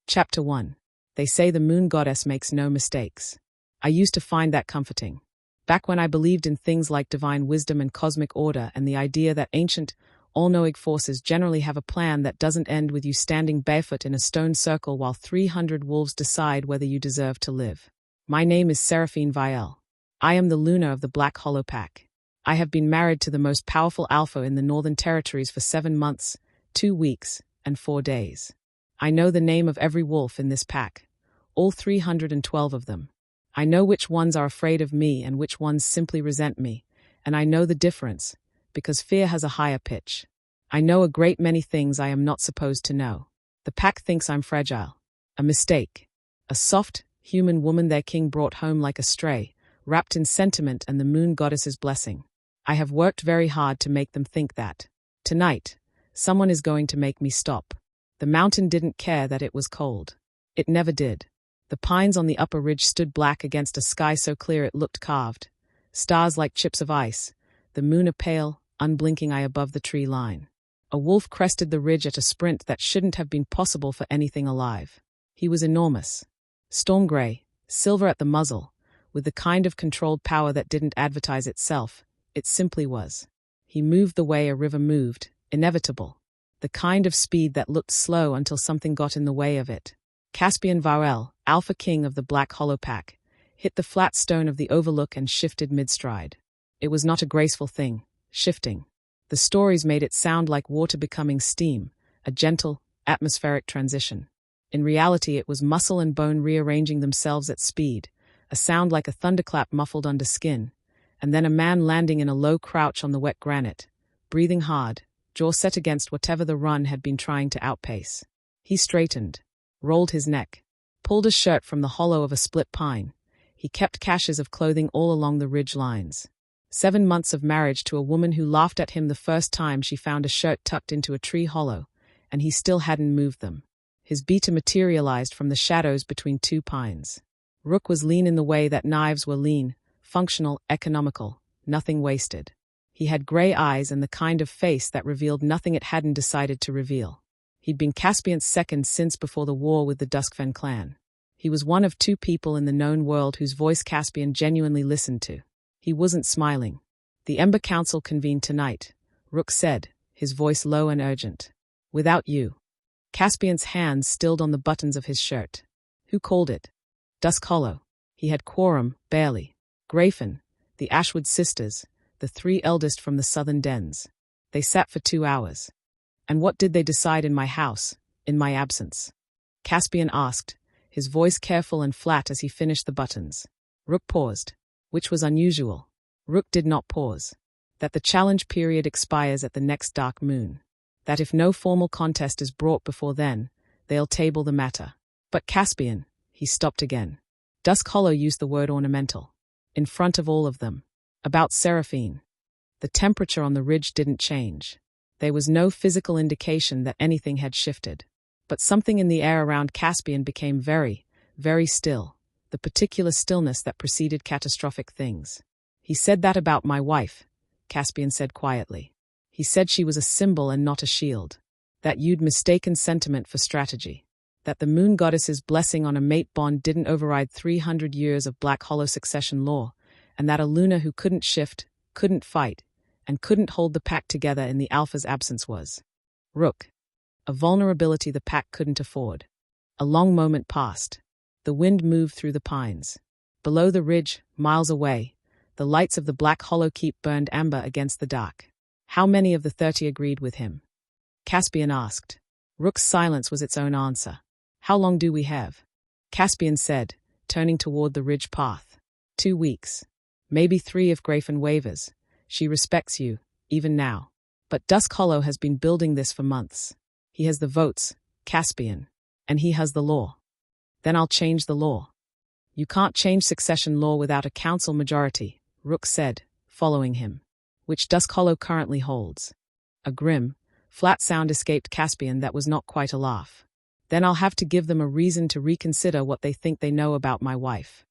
Chapter 1. They say the moon goddess makes no mistakes. I used to find that comforting. Back when I believed in things like divine wisdom and cosmic order and the idea that ancient, all-knowing forces generally have a plan that doesn't end with you standing barefoot in a stone circle while 300 wolves decide whether you deserve to live. My name is Caspian Vael. I am the Luna of the Black Hollow Pack. I have been married to the most powerful alpha in the Northern Territories for 7 months, 2 weeks, and 4 days. I know the name of every wolf in this pack, all 312 of them. I know which ones are afraid of me and which ones simply resent me, and I know the difference, because fear has a higher pitch. I know a great many things I am not supposed to know. The pack thinks I'm fragile. A mistake. A soft, human woman their king brought home like a stray, wrapped in sentiment and the moon goddess's blessing. I have worked very hard to make them think that. Tonight, someone is going to make me stop. The mountain didn't care that it was cold. It never did. The pines on the upper ridge stood black against a sky so clear it looked carved. Stars like chips of ice, the moon a pale, unblinking eye above the tree line. A wolf crested the ridge at a sprint that shouldn't have been possible for anything alive. He was enormous. Storm gray, silver at the muzzle, with the kind of controlled power that didn't advertise itself, it simply was. He moved the way a river moved, inevitable. The kind of speed that looked slow until something got in the way of it. Caspian Vael, Alpha King of the Black Hollow Pack, hit the flat stone of the overlook and shifted mid-stride. It was not a graceful thing, shifting. The stories made it sound like water becoming steam, a gentle, atmospheric transition. In reality, it was muscle and bone rearranging themselves at speed, a sound like a thunderclap muffled under skin, and then a man landing in a low crouch on the wet granite, breathing hard, jaw set against whatever the run had been trying to outpace. He straightened, rolled his neck, pulled a shirt from the hollow of a split pine. He kept caches of clothing all along the ridge lines. 7 months of marriage to a woman who laughed at him the first time she found a shirt tucked into a tree hollow, and he still hadn't moved them. His beta materialized from the shadows between 2 pines. Rook was lean in the way that knives were lean, functional, economical, nothing wasted. He had gray eyes and the kind of face that revealed nothing it hadn't decided to reveal. He'd been Caspian's second since before the war with the Duskfen clan. He was one of 2 people in the known world whose voice Caspian genuinely listened to. He wasn't smiling. The Ember Council convened tonight, Rook said, his voice low and urgent. Without you. Caspian's hands stilled on the buttons of his shirt. Who called it? Dusk Hollow. He had quorum, barely. Grafin, the Ashwood sisters, the 3 eldest from the southern dens. They sat for 2 hours. And what did they decide in my house, in my absence? Caspian asked, his voice careful and flat as he finished the buttons. Rook paused, which was unusual. Rook did not pause. That the challenge period expires at the next dark moon. That if no formal contest is brought before then, they'll table the matter. But Caspian, he stopped again. Dusk Hollow used the word ornamental. In front of all of them. About Seraphine. The temperature on the ridge didn't change. There was no physical indication that anything had shifted. But something in the air around Caspian became very, very still, the particular stillness that preceded catastrophic things. He said that about my wife, Caspian said quietly. He said she was a symbol and not a shield. That you'd mistaken sentiment for strategy. That the moon goddess's blessing on a mate bond didn't override 300 years of Black Hollow succession law, and that a Luna who couldn't shift, couldn't fight, and couldn't hold the pack together in the Alpha's absence was Rook. A vulnerability the pack couldn't afford. A long moment passed. The wind moved through the pines. Below the ridge, miles away, the lights of the Black Hollow Keep burned amber against the dark. How many of the 30 agreed with him? Caspian asked. Rook's silence was its own answer. How long do we have? Caspian said, turning toward the ridge path. 2 weeks. Maybe 3 if Grafin wavers. She respects you, even now. But Dusk Hollow has been building this for months. He has the votes, Caspian, and he has the law. Then I'll change the law. You can't change succession law without a council majority, Rook said, following him. Which Dusk Hollow currently holds. A grim, flat sound escaped Caspian that was not quite a laugh. Then I'll have to give them a reason to reconsider what they think they know about my wife.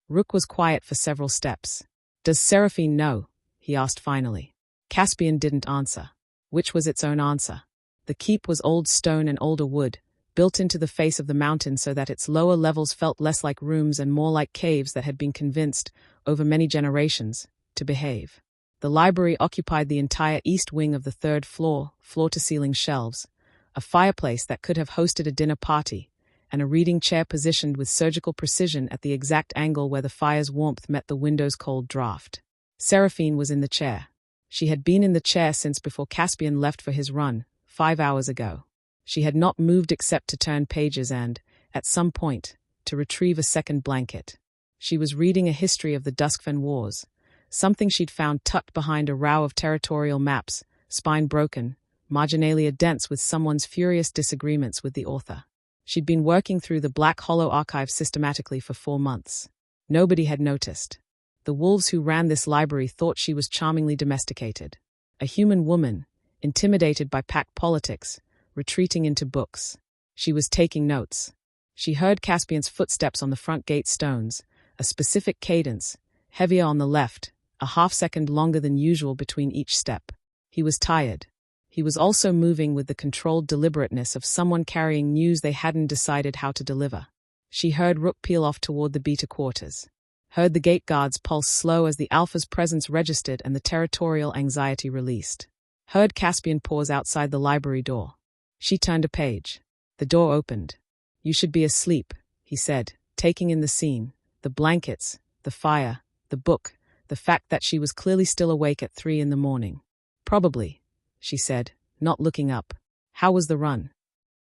Rook was quiet for several steps. Does Seraphine know? He asked finally. Caspian didn't answer. Which was its own answer. The keep was old stone and older wood, built into the face of the mountain so that its lower levels felt less like rooms and more like caves that had been convinced, over many generations, to behave. The library occupied the entire east wing of the third floor, floor-to-ceiling shelves, a fireplace that could have hosted a dinner party, and a reading chair positioned with surgical precision at the exact angle where the fire's warmth met the window's cold draft. Seraphine was in the chair. She had been in the chair since before Caspian left for his run, 5 hours ago. She had not moved except to turn pages and, at some point, to retrieve a second blanket. She was reading a history of the Duskfen Wars, something she'd found tucked behind a row of territorial maps, spine broken, marginalia dense with someone's furious disagreements with the author. She'd been working through the Black Hollow archive systematically for 4 months. Nobody had noticed. The wolves who ran this library thought she was charmingly domesticated. A human woman, intimidated by pack politics, retreating into books. She was taking notes. She heard Caspian's footsteps on the front gate stones, a specific cadence, heavier on the left, a half-second longer than usual between each step. He was tired. He was also moving with the controlled deliberateness of someone carrying news they hadn't decided how to deliver. She heard Rook peel off toward the beta quarters. Heard the gate guards pulse slow as the Alpha's presence registered and the territorial anxiety released. Heard Caspian pause outside the library door. She turned a page. The door opened. "You should be asleep," he said, taking in the scene, the blankets, the fire, the book, the fact that she was clearly still awake at 3 in the morning. "Probably," she said, not looking up. "How was the run?"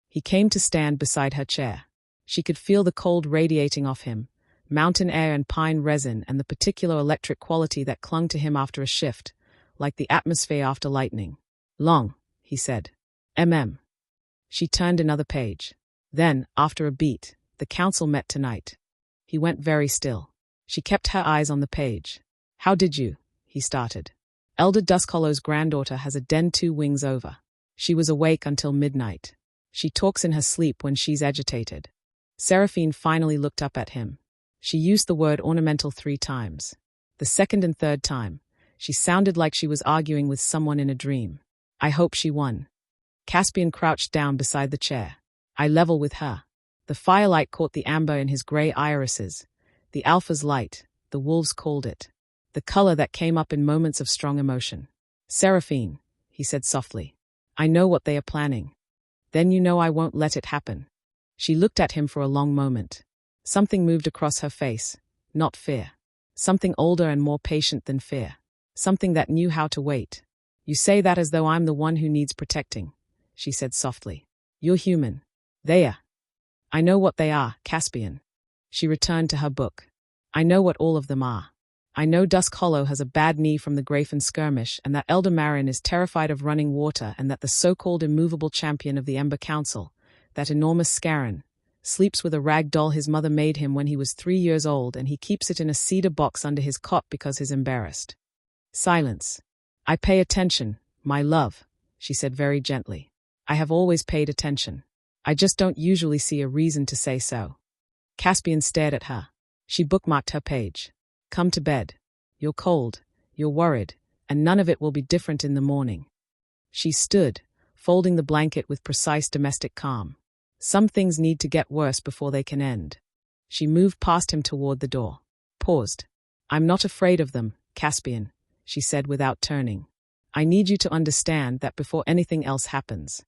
He came to stand beside her chair. She could feel the cold radiating off him, mountain air and pine resin and the particular electric quality that clung to him after a shift, like the atmosphere after lightning. "Long," he said. She turned another page. Then, after a beat, "The council met tonight." He went very still. She kept her eyes on the page. "How did you?" he started. "Elder Duskhollow's granddaughter has a den 2 wings over. She was awake until midnight. She talks in her sleep when she's agitated." Seraphine finally looked up at him. She used the word ornamental 3 times. The second and third time, she sounded like she was arguing with someone in a dream. "I hope she won." Caspian crouched down beside the chair. "I level with her." The firelight caught the amber in his grey irises. The Alpha's light, the wolves called it. The color that came up in moments of strong emotion. "Seraphine," he said softly, "I know what they are planning. Then you know I won't let it happen." She looked at him for a long moment. Something moved across her face, not fear. Something older and more patient than fear. Something that knew how to wait. "You say that as though I'm the one who needs protecting," she said softly. "You're human. They are." "I know what they are, Caspian." She returned to her book. "I know what all of them are. I know Dusk Hollow has a bad knee from the Grafen skirmish and that Elder Marin is terrified of running water and that the so-called immovable champion of the Ember Council, that enormous Scarron, sleeps with a rag doll his mother made him when he was 3 years old and he keeps it in a cedar box under his cot because he's embarrassed." Silence. "I pay attention, my love," she said very gently. "I have always paid attention. I just don't usually see a reason to say so." Caspian stared at her. She bookmarked her page. "Come to bed. You're cold, you're worried, and none of it will be different in the morning." She stood, folding the blanket with precise domestic calm. Some things need to get worse before they can end. She moved past him toward the door. Paused. "I'm not afraid of them, Caspian," she said without turning. "I need you to understand that before anything else happens."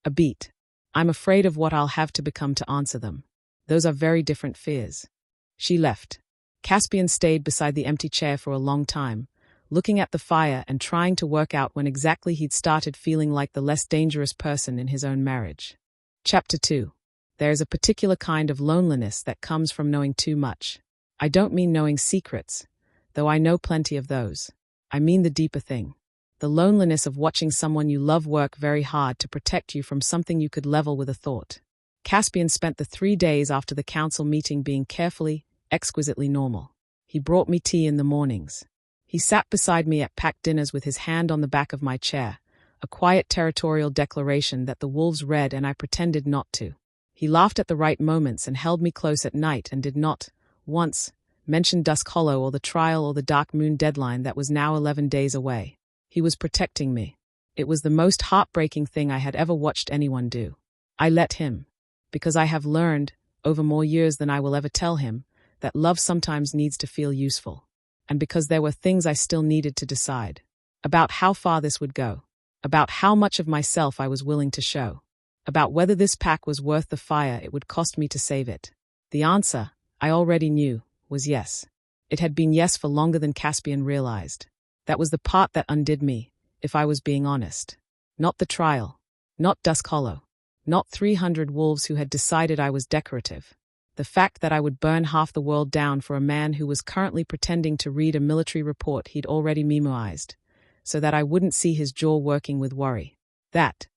A beat. "I'm afraid of what I'll have to become to answer them. Those are very different fears." She left. Caspian stayed beside the empty chair for a long time, looking at the fire and trying to work out when exactly he'd started feeling like the less dangerous person in his own marriage. Chapter 2. There is a particular kind of loneliness that comes from knowing too much. I don't mean knowing secrets, though I know plenty of those. I mean the deeper thing. The loneliness of watching someone you love work very hard to protect you from something you could level with a thought. Caspian spent the 3 days after the council meeting being carefully, exquisitely normal. He brought me tea in the mornings. He sat beside me at packed dinners with his hand on the back of my chair, a quiet territorial declaration that the wolves read and I pretended not to. He laughed at the right moments and held me close at night and did not, once, mention Dusk Hollow or the trial or the Dark Moon deadline that was now 11 days away. He was protecting me. It was the most heartbreaking thing I had ever watched anyone do. I let him. Because I have learned, over more years than I will ever tell him, that love sometimes needs to feel useful. And because there were things I still needed to decide. About how far this would go. About how much of myself I was willing to show. About whether this pack was worth the fire it would cost me to save it. The answer, I already knew, was yes. It had been yes for longer than Caspian realized. That was the part that undid me, if I was being honest. Not the trial. Not Dusk Hollow. Not 300 wolves who had decided I was decorative. The fact that I would burn half the world down for a man who was currently pretending to read a military report he'd already memoized, so that I wouldn't see his jaw working with worry. That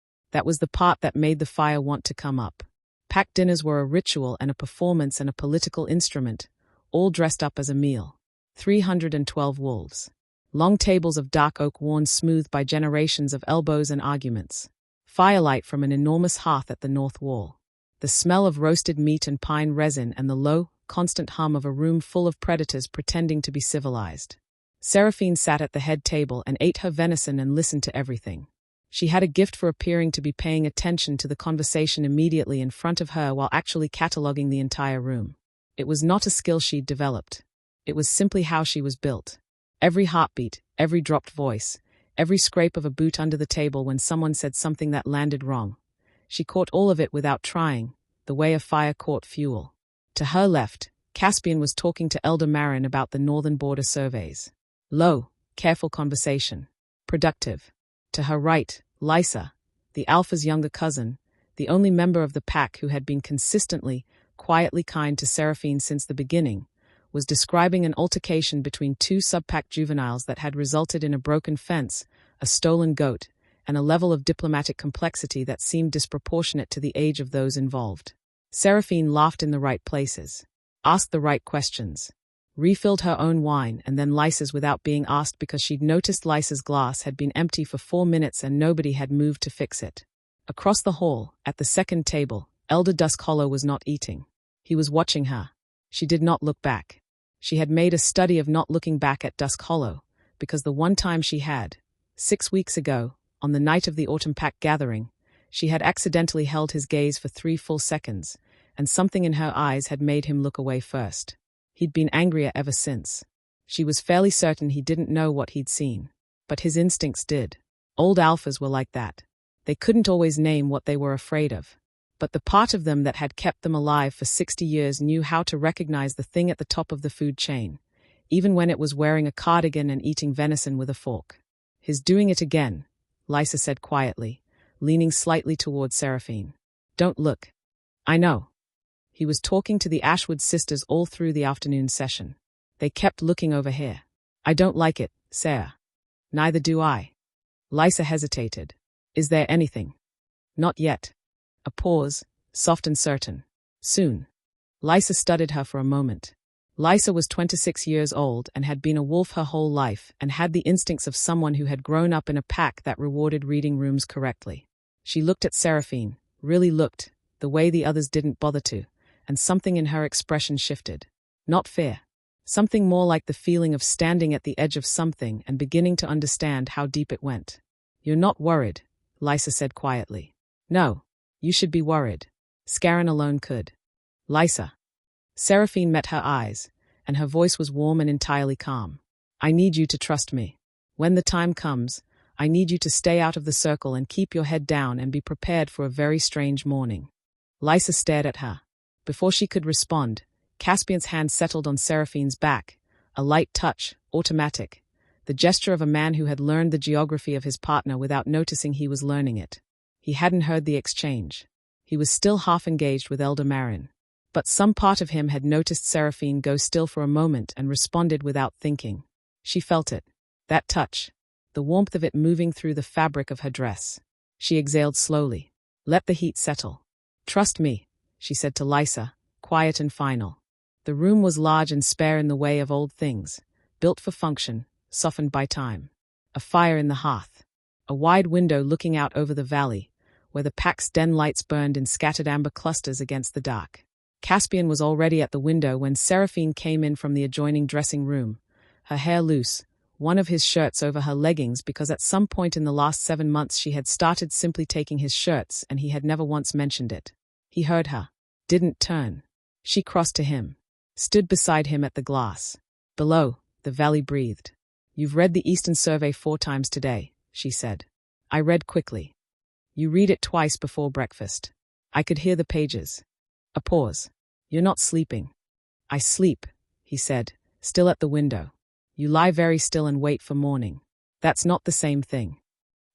was the part that made the fire want to come up. Packed dinners were a ritual and a performance and a political instrument, all dressed up as a meal. 312 wolves. Long tables of dark oak worn smooth by generations of elbows and arguments. Firelight from an enormous hearth at the north wall. The smell of roasted meat and pine resin and the low, constant hum of a room full of predators pretending to be civilized. Seraphine sat at the head table and ate her venison and listened to everything. She had a gift for appearing to be paying attention to the conversation immediately in front of her while actually cataloging the entire room. It was not a skill she'd developed. It was simply how she was built. Every heartbeat, every dropped voice, every scrape of a boot under the table when someone said something that landed wrong. She caught all of it without trying, the way a fire caught fuel. To her left, Caspian was talking to Elder Marin about the northern border surveys. Low, careful conversation. Productive. To her right, Lysa, the Alpha's younger cousin, the only member of the pack who had been consistently, quietly kind to Seraphine since the beginning, was describing an altercation between two sub-pack juveniles that had resulted in a broken fence, a stolen goat, and a level of diplomatic complexity that seemed disproportionate to the age of those involved. Seraphine laughed in the right places, asked the right questions, refilled her own wine and then Lysa's without being asked because she'd noticed Lysa's glass had been empty for 4 minutes and nobody had moved to fix it. Across the hall, at the second table, Elder Dusk Hollow was not eating. He was watching her. She did not look back. She had made a study of not looking back at Dusk Hollow, because the one time she had, 6 weeks ago, on the night of the Autumn Pack gathering, she had accidentally held his gaze for 3 full seconds, and something in her eyes had made him look away first. He'd been angrier ever since. She was fairly certain he didn't know what he'd seen. But his instincts did. Old alphas were like that. They couldn't always name what they were afraid of. But the part of them that had kept them alive for 60 years knew how to recognize the thing at the top of the food chain, even when it was wearing a cardigan and eating venison with a fork. "He's doing it again," Lysa said quietly, leaning slightly toward Seraphine. "Don't look." "I know." He was talking to the Ashwood sisters all through the afternoon session. They kept looking over here. "I don't like it, Sarah." "Neither do I." Lysa hesitated. "Is there anything?" "Not yet." A pause, soft and certain. "Soon." Lysa studied her for a moment. Lysa was 26 years old and had been a wolf her whole life and had the instincts of someone who had grown up in a pack that rewarded reading rooms correctly. She looked at Seraphine, really looked, the way the others didn't bother to, and something in her expression shifted. Not fear. Something more like the feeling of standing at the edge of something and beginning to understand how deep it went. "You're not worried," Lysa said quietly. "No, you should be worried. Scarron alone could." "Lysa." Seraphine met her eyes, and her voice was warm and entirely calm. "I need you to trust me. When the time comes, I need you to stay out of the circle and keep your head down and be prepared for a very strange morning." Lysa stared at her. Before she could respond, Caspian's hand settled on Seraphine's back, a light touch, automatic, the gesture of a man who had learned the geography of his partner without noticing he was learning it. He hadn't heard the exchange. He was still half engaged with Elder Marin. But some part of him had noticed Seraphine go still for a moment and responded without thinking. She felt it. That touch. The warmth of it moving through the fabric of her dress. She exhaled slowly. "Let the heat settle. Trust me," she said to Lysa, quiet and final. The room was large and spare in the way of old things, built for function, softened by time. A fire in the hearth. A wide window looking out over the valley, where the pack's den lights burned in scattered amber clusters against the dark. Caspian was already at the window when Seraphine came in from the adjoining dressing room, her hair loose, one of his shirts over her leggings because at some point in the last 7 months she had started simply taking his shirts and he had never once mentioned it. He heard her. Didn't turn. She crossed to him. Stood beside him at the glass. Below, the valley breathed. You've read the Eastern Survey 4 times today, she said. I read quickly. You read it twice before breakfast. I could hear the pages. A pause. You're not sleeping. I sleep, he said, still at the window. You lie very still and wait for morning. That's not the same thing.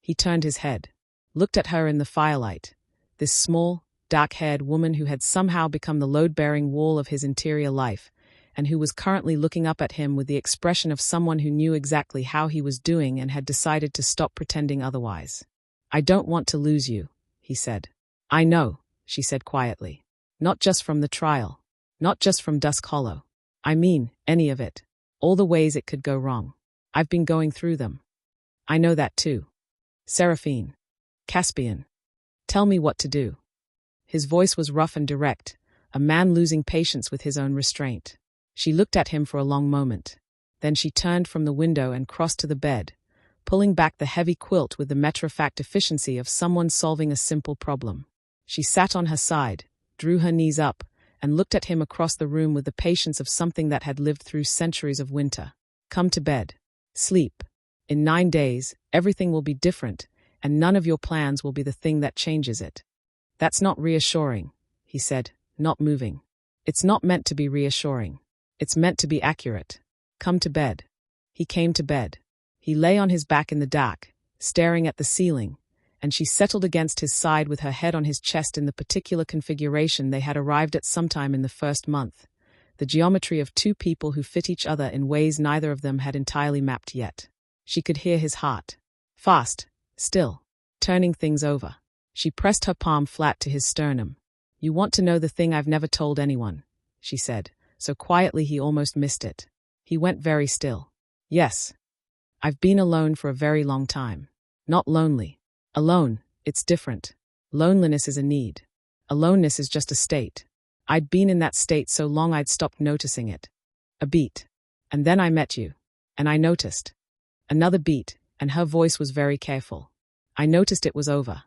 He turned his head. Looked at her in the firelight. This small, dark-haired woman who had somehow become the load-bearing wall of his interior life, and who was currently looking up at him with the expression of someone who knew exactly how he was doing and had decided to stop pretending otherwise. I don't want to lose you, he said. I know, she said quietly. Not just from the trial. Not just from Dusk Hollow. I mean, any of it. All the ways it could go wrong. I've been going through them. I know that too. Seraphine. Caspian. Tell me what to do. His voice was rough and direct, a man losing patience with his own restraint. She looked at him for a long moment. Then she turned from the window and crossed to the bed, pulling back the heavy quilt with the matter-of-fact efficiency of someone solving a simple problem. She sat on her side, drew her knees up, and looked at him across the room with the patience of something that had lived through centuries of winter. Come to bed. Sleep. In 9 days, everything will be different, and none of your plans will be the thing that changes it. That's not reassuring, he said, not moving. It's not meant to be reassuring. It's meant to be accurate. Come to bed. He came to bed. He lay on his back in the dark, staring at the ceiling, and she settled against his side with her head on his chest in the particular configuration they had arrived at sometime in the first month, the geometry of 2 people who fit each other in ways neither of them had entirely mapped yet. She could hear his heart. Fast, still, turning things over. She pressed her palm flat to his sternum. You want to know the thing I've never told anyone, she said, so quietly he almost missed it. He went very still. Yes. I've been alone for a very long time. Not lonely. Alone, it's different. Loneliness is a need. Aloneness is just a state. I'd been in that state so long I'd stopped noticing it. A beat. And then I met you. And I noticed. Another beat, and her voice was very careful. I noticed it was over.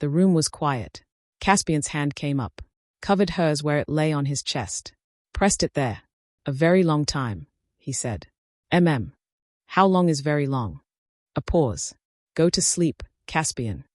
The room was quiet. Caspian's hand came up, covered hers where it lay on his chest. Pressed it there. A very long time, he said. How long is very long? A pause. Go to sleep, Caspian.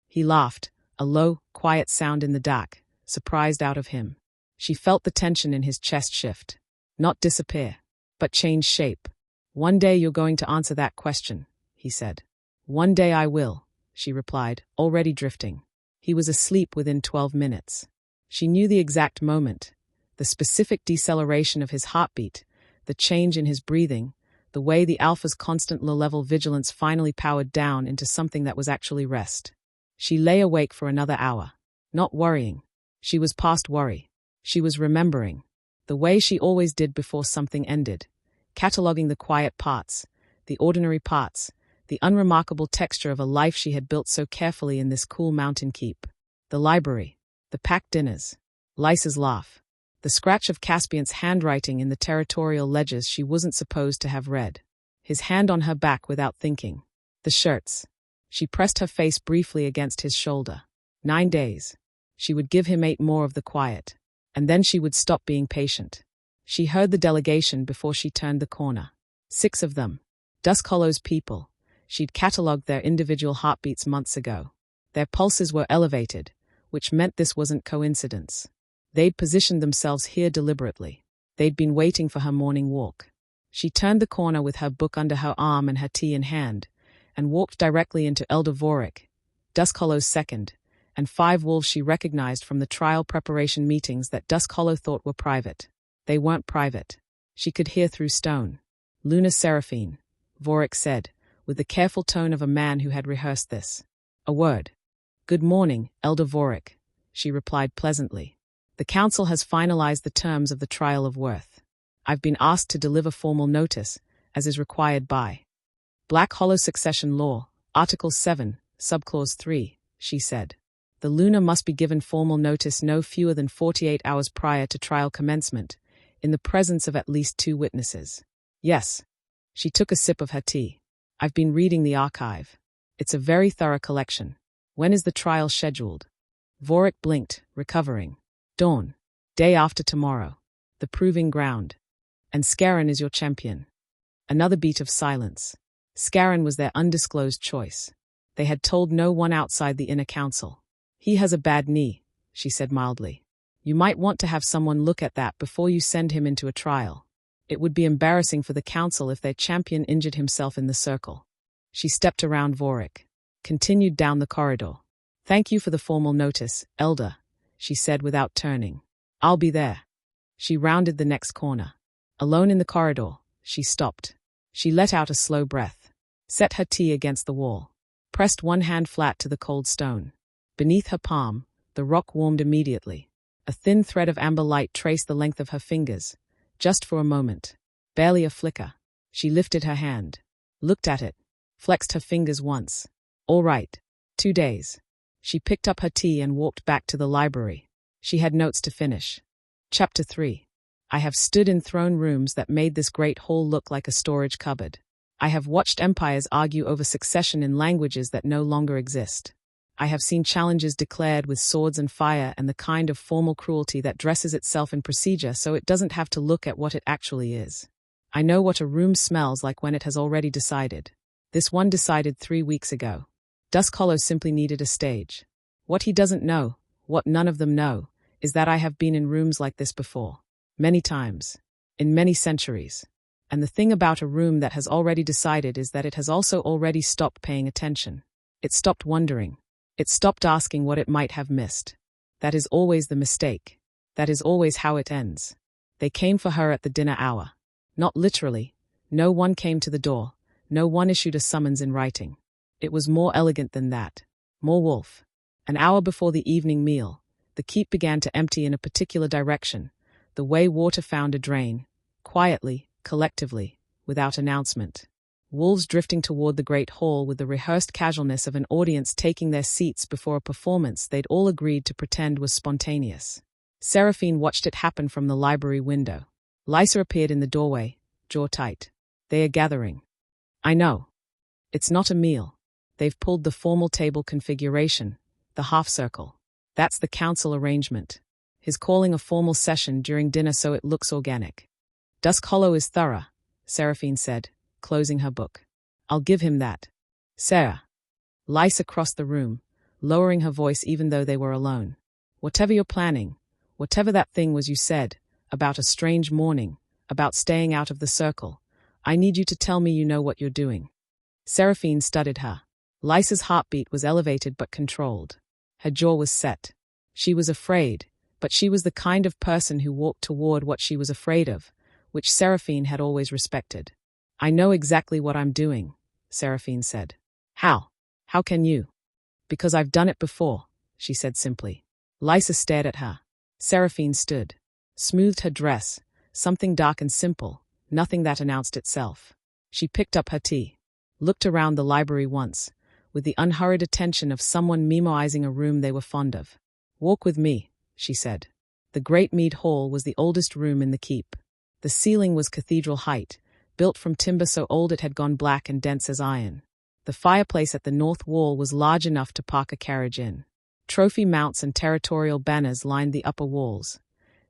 He laughed, a low, quiet sound in the dark, surprised out of him. She felt the tension in his chest shift. Not disappear, but change shape. One day you're going to answer that question, he said. One day I will, she replied, already drifting. He was asleep within 12 minutes. She knew the exact moment, the specific deceleration of his heartbeat, the change in his breathing, the way the alpha's constant low-level vigilance finally powered down into something that was actually rest. She lay awake for another hour, not worrying. She was past worry. She was remembering, the way she always did before something ended, cataloguing the quiet parts, the ordinary parts, the unremarkable texture of a life she had built so carefully in this cool mountain keep. The library, the packed dinners, Lysa's laugh, the scratch of Caspian's handwriting in the territorial ledgers she wasn't supposed to have read. His hand on her back without thinking. The shirts. She pressed her face briefly against his shoulder. 9 days. She would give him 8 more of the quiet. And then she would stop being patient. She heard the delegation before she turned the corner. 6 of them. Dusk Hollow's people. She'd catalogued their individual heartbeats months ago. Their pulses were elevated, which meant this wasn't coincidence. They'd positioned themselves here deliberately. They'd been waiting for her morning walk. She turned the corner with her book under her arm and her tea in hand, and walked directly into Elder Vorik, Dusk Hollow's second, and 5 wolves she recognized from the trial preparation meetings that Dusk Hollow thought were private. They weren't private. She could hear through stone. Luna Seraphine, Vorik said, with the careful tone of a man who had rehearsed this. A word. Good morning, Elder Vorik, she replied pleasantly. The council has finalized the terms of the trial of worth. I've been asked to deliver formal notice, as is required by Black Hollow Succession Law, Article 7, Subclause 3, she said. The Luna must be given formal notice no fewer than 48 hours prior to trial commencement, in the presence of at least 2 witnesses. Yes. She took a sip of her tea. I've been reading the archive. It's a very thorough collection. When is the trial scheduled? Vorik blinked, recovering. Dawn. Day after tomorrow. The proving ground. And Scarron is your champion. Another beat of silence. Scarron was their undisclosed choice. They had told no one outside the inner council. He has a bad knee, she said mildly. You might want to have someone look at that before you send him into a trial. It would be embarrassing for the council if their champion injured himself in the circle. She stepped around Vorik. Continued down the corridor. Thank you for the formal notice, Elder, she said without turning. I'll be there. She rounded the next corner. Alone in the corridor, she stopped. She let out a slow breath. Set her tea against the wall. Pressed one hand flat to the cold stone. Beneath her palm, the rock warmed immediately. A thin thread of amber light traced the length of her fingers. Just for a moment. Barely a flicker. She lifted her hand. Looked at it. Flexed her fingers once. All right. 2 days. She picked up her tea and walked back to the library. She had notes to finish. Chapter 3. I have stood in throne rooms that made this great hall look like a storage cupboard. I have watched empires argue over succession in languages that no longer exist. I have seen challenges declared with swords and fire and the kind of formal cruelty that dresses itself in procedure so it doesn't have to look at what it actually is. I know what a room smells like when it has already decided. This one decided 3 weeks ago. Dusk Hollow simply needed a stage. What he doesn't know, what none of them know, is that I have been in rooms like this before. Many times. In many centuries. And the thing about a room that has already decided is that it has also already stopped paying attention. It stopped wondering. It stopped asking what it might have missed. That is always the mistake. That is always how it ends. They came for her at the dinner hour. Not literally. No one came to the door. No one issued a summons in writing. It was more elegant than that. More wolf. An hour before the evening meal, the keep began to empty in a particular direction, the way water found a drain, quietly, collectively, without announcement. Wolves drifting toward the great hall with the rehearsed casualness of an audience taking their seats before a performance they'd all agreed to pretend was spontaneous. Seraphine watched it happen from the library window. Lysa appeared in the doorway, jaw tight. They are gathering. I know. It's not a meal. They've pulled the formal table configuration, the half-circle. That's the council arrangement. He's calling a formal session during dinner so it looks organic. Dusk Hollow is thorough, Seraphine said, closing her book. I'll give him that. Sarah. Lysa crossed the room, lowering her voice even though they were alone. Whatever you're planning, whatever that thing was you said, about a strange morning, about staying out of the circle, I need you to tell me you know what you're doing. Seraphine studied her. Lysa's heartbeat was elevated but controlled. Her jaw was set. She was afraid, but she was the kind of person who walked toward what she was afraid of, which Seraphine had always respected. I know exactly what I'm doing, Seraphine said. How? How can you? Because I've done it before, she said simply. Lysa stared at her. Seraphine stood. Smoothed her dress, something dark and simple, nothing that announced itself. She picked up her tea. Looked around the library once, with the unhurried attention of someone memoizing a room they were fond of. Walk with me, she said. The Great Mead Hall was the oldest room in the keep. The ceiling was cathedral height, built from timber so old it had gone black and dense as iron. The fireplace at the north wall was large enough to park a carriage in. Trophy mounts and territorial banners lined the upper walls,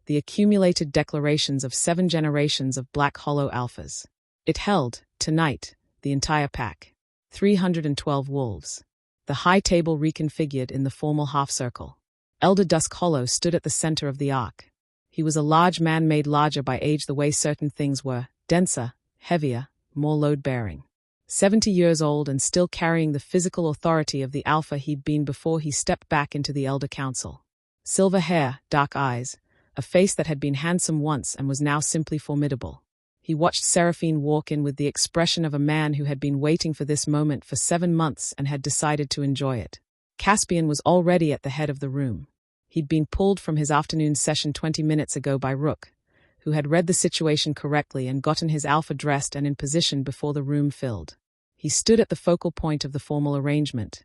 the accumulated declarations of 7 generations of Black Hollow alphas. It held, tonight, the entire pack. 312 wolves. The high table reconfigured in the formal half-circle. Elder Dusk Hollow stood at the center of the arc. He was a large man made larger by age the way certain things were, denser, heavier, more load-bearing. 70 years old and still carrying the physical authority of the alpha he'd been before he stepped back into the Elder Council. Silver hair, dark eyes, a face that had been handsome once and was now simply formidable. He watched Seraphine walk in with the expression of a man who had been waiting for this moment for 7 months and had decided to enjoy it. Caspian was already at the head of the room. He'd been pulled from his afternoon session 20 minutes ago by Rook, who had read the situation correctly and gotten his alpha dressed and in position before the room filled. He stood at the focal point of the formal arrangement,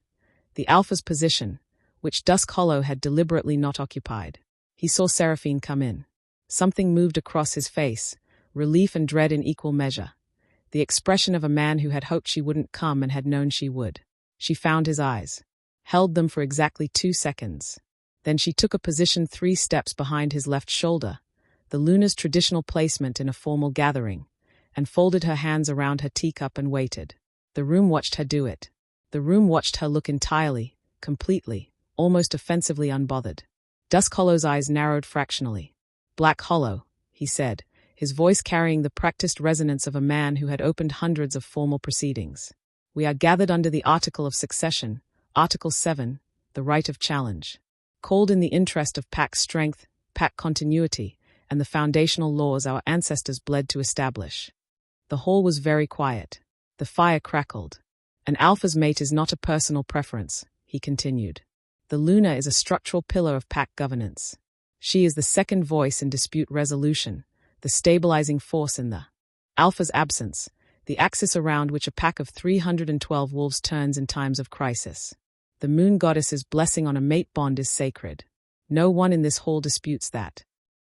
the alpha's position, which Dusk Hollow had deliberately not occupied. He saw Seraphine come in. Something moved across his face, relief and dread in equal measure. The expression of a man who had hoped she wouldn't come and had known she would. She found his eyes. Held them for exactly 2 seconds. Then she took a position 3 steps behind his left shoulder, the Luna's traditional placement in a formal gathering, and folded her hands around her teacup and waited. The room watched her do it. The room watched her look entirely, completely, almost offensively unbothered. Dusk Hollow's eyes narrowed fractionally. "Black Hollow," he said, his voice carrying the practiced resonance of a man who had opened hundreds of formal proceedings. "We are gathered under the Article of Succession, Article 7, the right of challenge. Called in the interest of pack strength, pack continuity, and the foundational laws our ancestors bled to establish." The hall was very quiet. The fire crackled. "An alpha's mate is not a personal preference," he continued. "The Luna is a structural pillar of pack governance. She is the second voice in dispute resolution, the stabilizing force in the alpha's absence, the axis around which a pack of 312 wolves turns in times of crisis. The moon goddess's blessing on a mate bond is sacred. No one in this hall disputes that."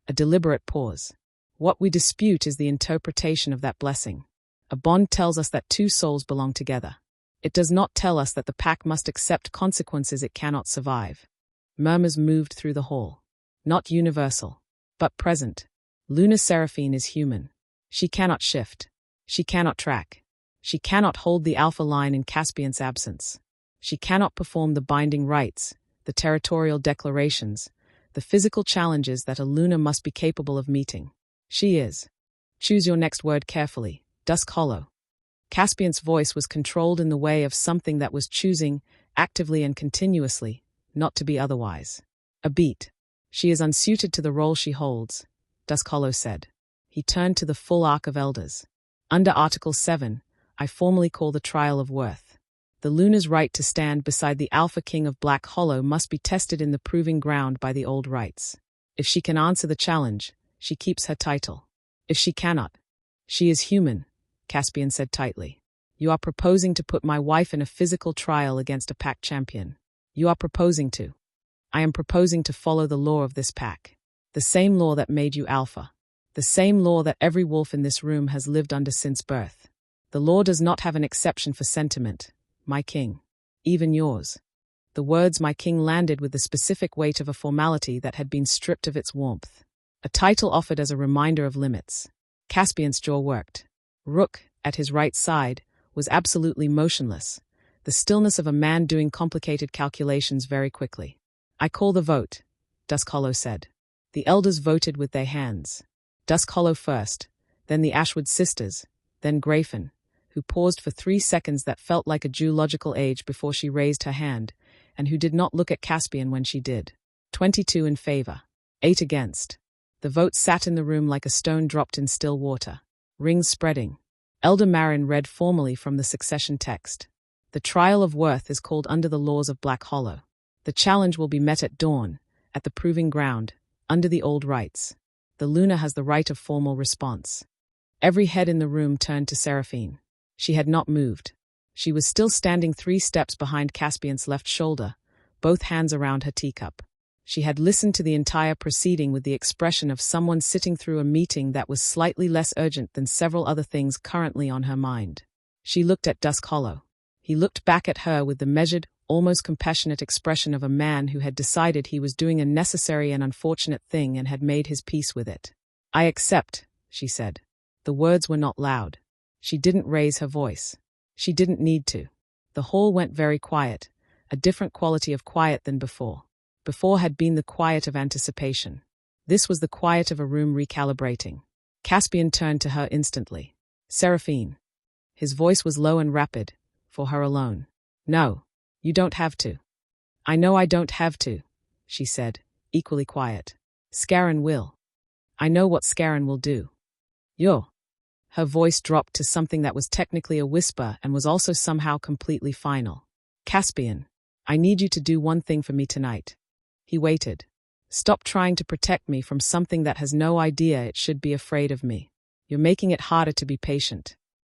A deliberate pause. "What we dispute is the interpretation of that blessing. A bond tells us that 2 souls belong together. It does not tell us that the pack must accept consequences it cannot survive." Murmurs moved through the hall. Not universal, but present. Luna Seraphine is human. She cannot shift. She cannot track. She cannot hold the alpha line in Caspian's absence. She cannot perform the binding rites, the territorial declarations, the physical challenges that a Luna must be capable of meeting. She is. Choose your next word carefully. Dusk Hollow. Caspian's voice was controlled in the way of something that was choosing, actively and continuously, not to be otherwise. A beat. "She is unsuited to the role she holds," Dusk Hollow said. He turned to the full arc of elders. "Under Article 7, I formally call the trial of worth. The Luna's right to stand beside the Alpha King of Black Hollow must be tested in the proving ground by the old rites. If she can answer the challenge, she keeps her title. If she cannot, she is human," Caspian said tightly. "You are proposing to put my wife in a physical trial against a pack champion. You are proposing to. I am proposing to follow the law of this pack. The same law that made you alpha. The same law that every wolf in this room has lived under since birth. The law does not have an exception for sentiment, my king. Even yours." The words "my king" landed with the specific weight of a formality that had been stripped of its warmth. A title offered as a reminder of limits. Caspian's jaw worked. Rook, at his right side, was absolutely motionless, the stillness of a man doing complicated calculations very quickly. "I call the vote," Dusk Hollow said. The elders voted with their hands. Dusk Hollow first, then the Ashwood sisters, then Grayfen, who paused for 3 seconds that felt like a geological age before she raised her hand, and who did not look at Caspian when she did. 22 in favor, 8 against. The vote sat in the room like a stone dropped in still water. Rings spreading. Elder Marin read formally from the succession text. "The trial of worth is called under the laws of Black Hollow. The challenge will be met at dawn, at the proving ground, under the old rites. The Luna has the right of formal response." Every head in the room turned to Seraphine. She had not moved. She was still standing 3 steps behind Caspian's left shoulder, both hands around her teacup. She had listened to the entire proceeding with the expression of someone sitting through a meeting that was slightly less urgent than several other things currently on her mind. She looked at Dusk Hollow. He looked back at her with the measured, almost compassionate expression of a man who had decided he was doing a necessary and unfortunate thing and had made his peace with it. "I accept," she said. The words were not loud. She didn't raise her voice. She didn't need to. The hall went very quiet, a different quality of quiet than before. Before had been the quiet of anticipation. This was the quiet of a room recalibrating. Caspian turned to her instantly. "Seraphine." His voice was low and rapid, for her alone. "No, you don't have to." "I know I don't have to," she said, equally quiet. "Scarron will. I know what Scarron will do." "You're." Her voice dropped to something that was technically a whisper and was also somehow completely final. "Caspian, I need you to do one thing for me tonight." He waited. "Stop trying to protect me from something that has no idea it should be afraid of me. You're making it harder to be patient."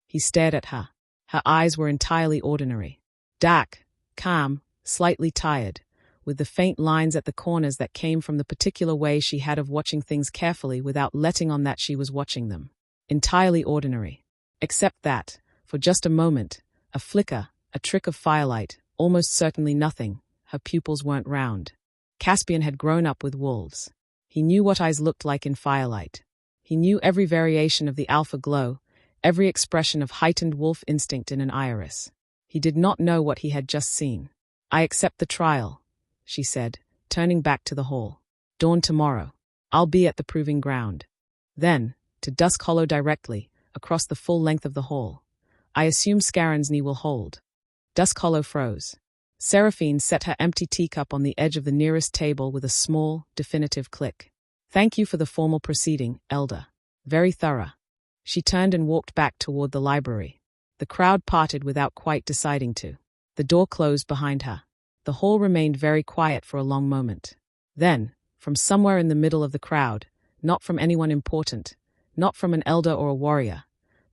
He stared at her. Her eyes were entirely ordinary. Dark, calm, slightly tired, with the faint lines at the corners that came from the particular way she had of watching things carefully without letting on that she was watching them. Entirely ordinary. Except that, for just a moment, a flicker, a trick of firelight, almost certainly nothing, her pupils weren't round. Caspian had grown up with wolves. He knew what eyes looked like in firelight. He knew every variation of the alpha glow, every expression of heightened wolf instinct in an iris. He did not know what he had just seen. "I accept the trial," she said, turning back to the hall. "Dawn tomorrow. I'll be at the proving ground." Then, to Dusk Hollow directly, across the full length of the hall. "I assume Scarron's knee will hold." Dusk Hollow froze. Seraphine set her empty teacup on the edge of the nearest table with a small, definitive click. "Thank you for the formal proceeding, Elder. Very thorough." She turned and walked back toward the library. The crowd parted without quite deciding to. The door closed behind her. The hall remained very quiet for a long moment. Then, from somewhere in the middle of the crowd, not from anyone important, not from an elder or a warrior,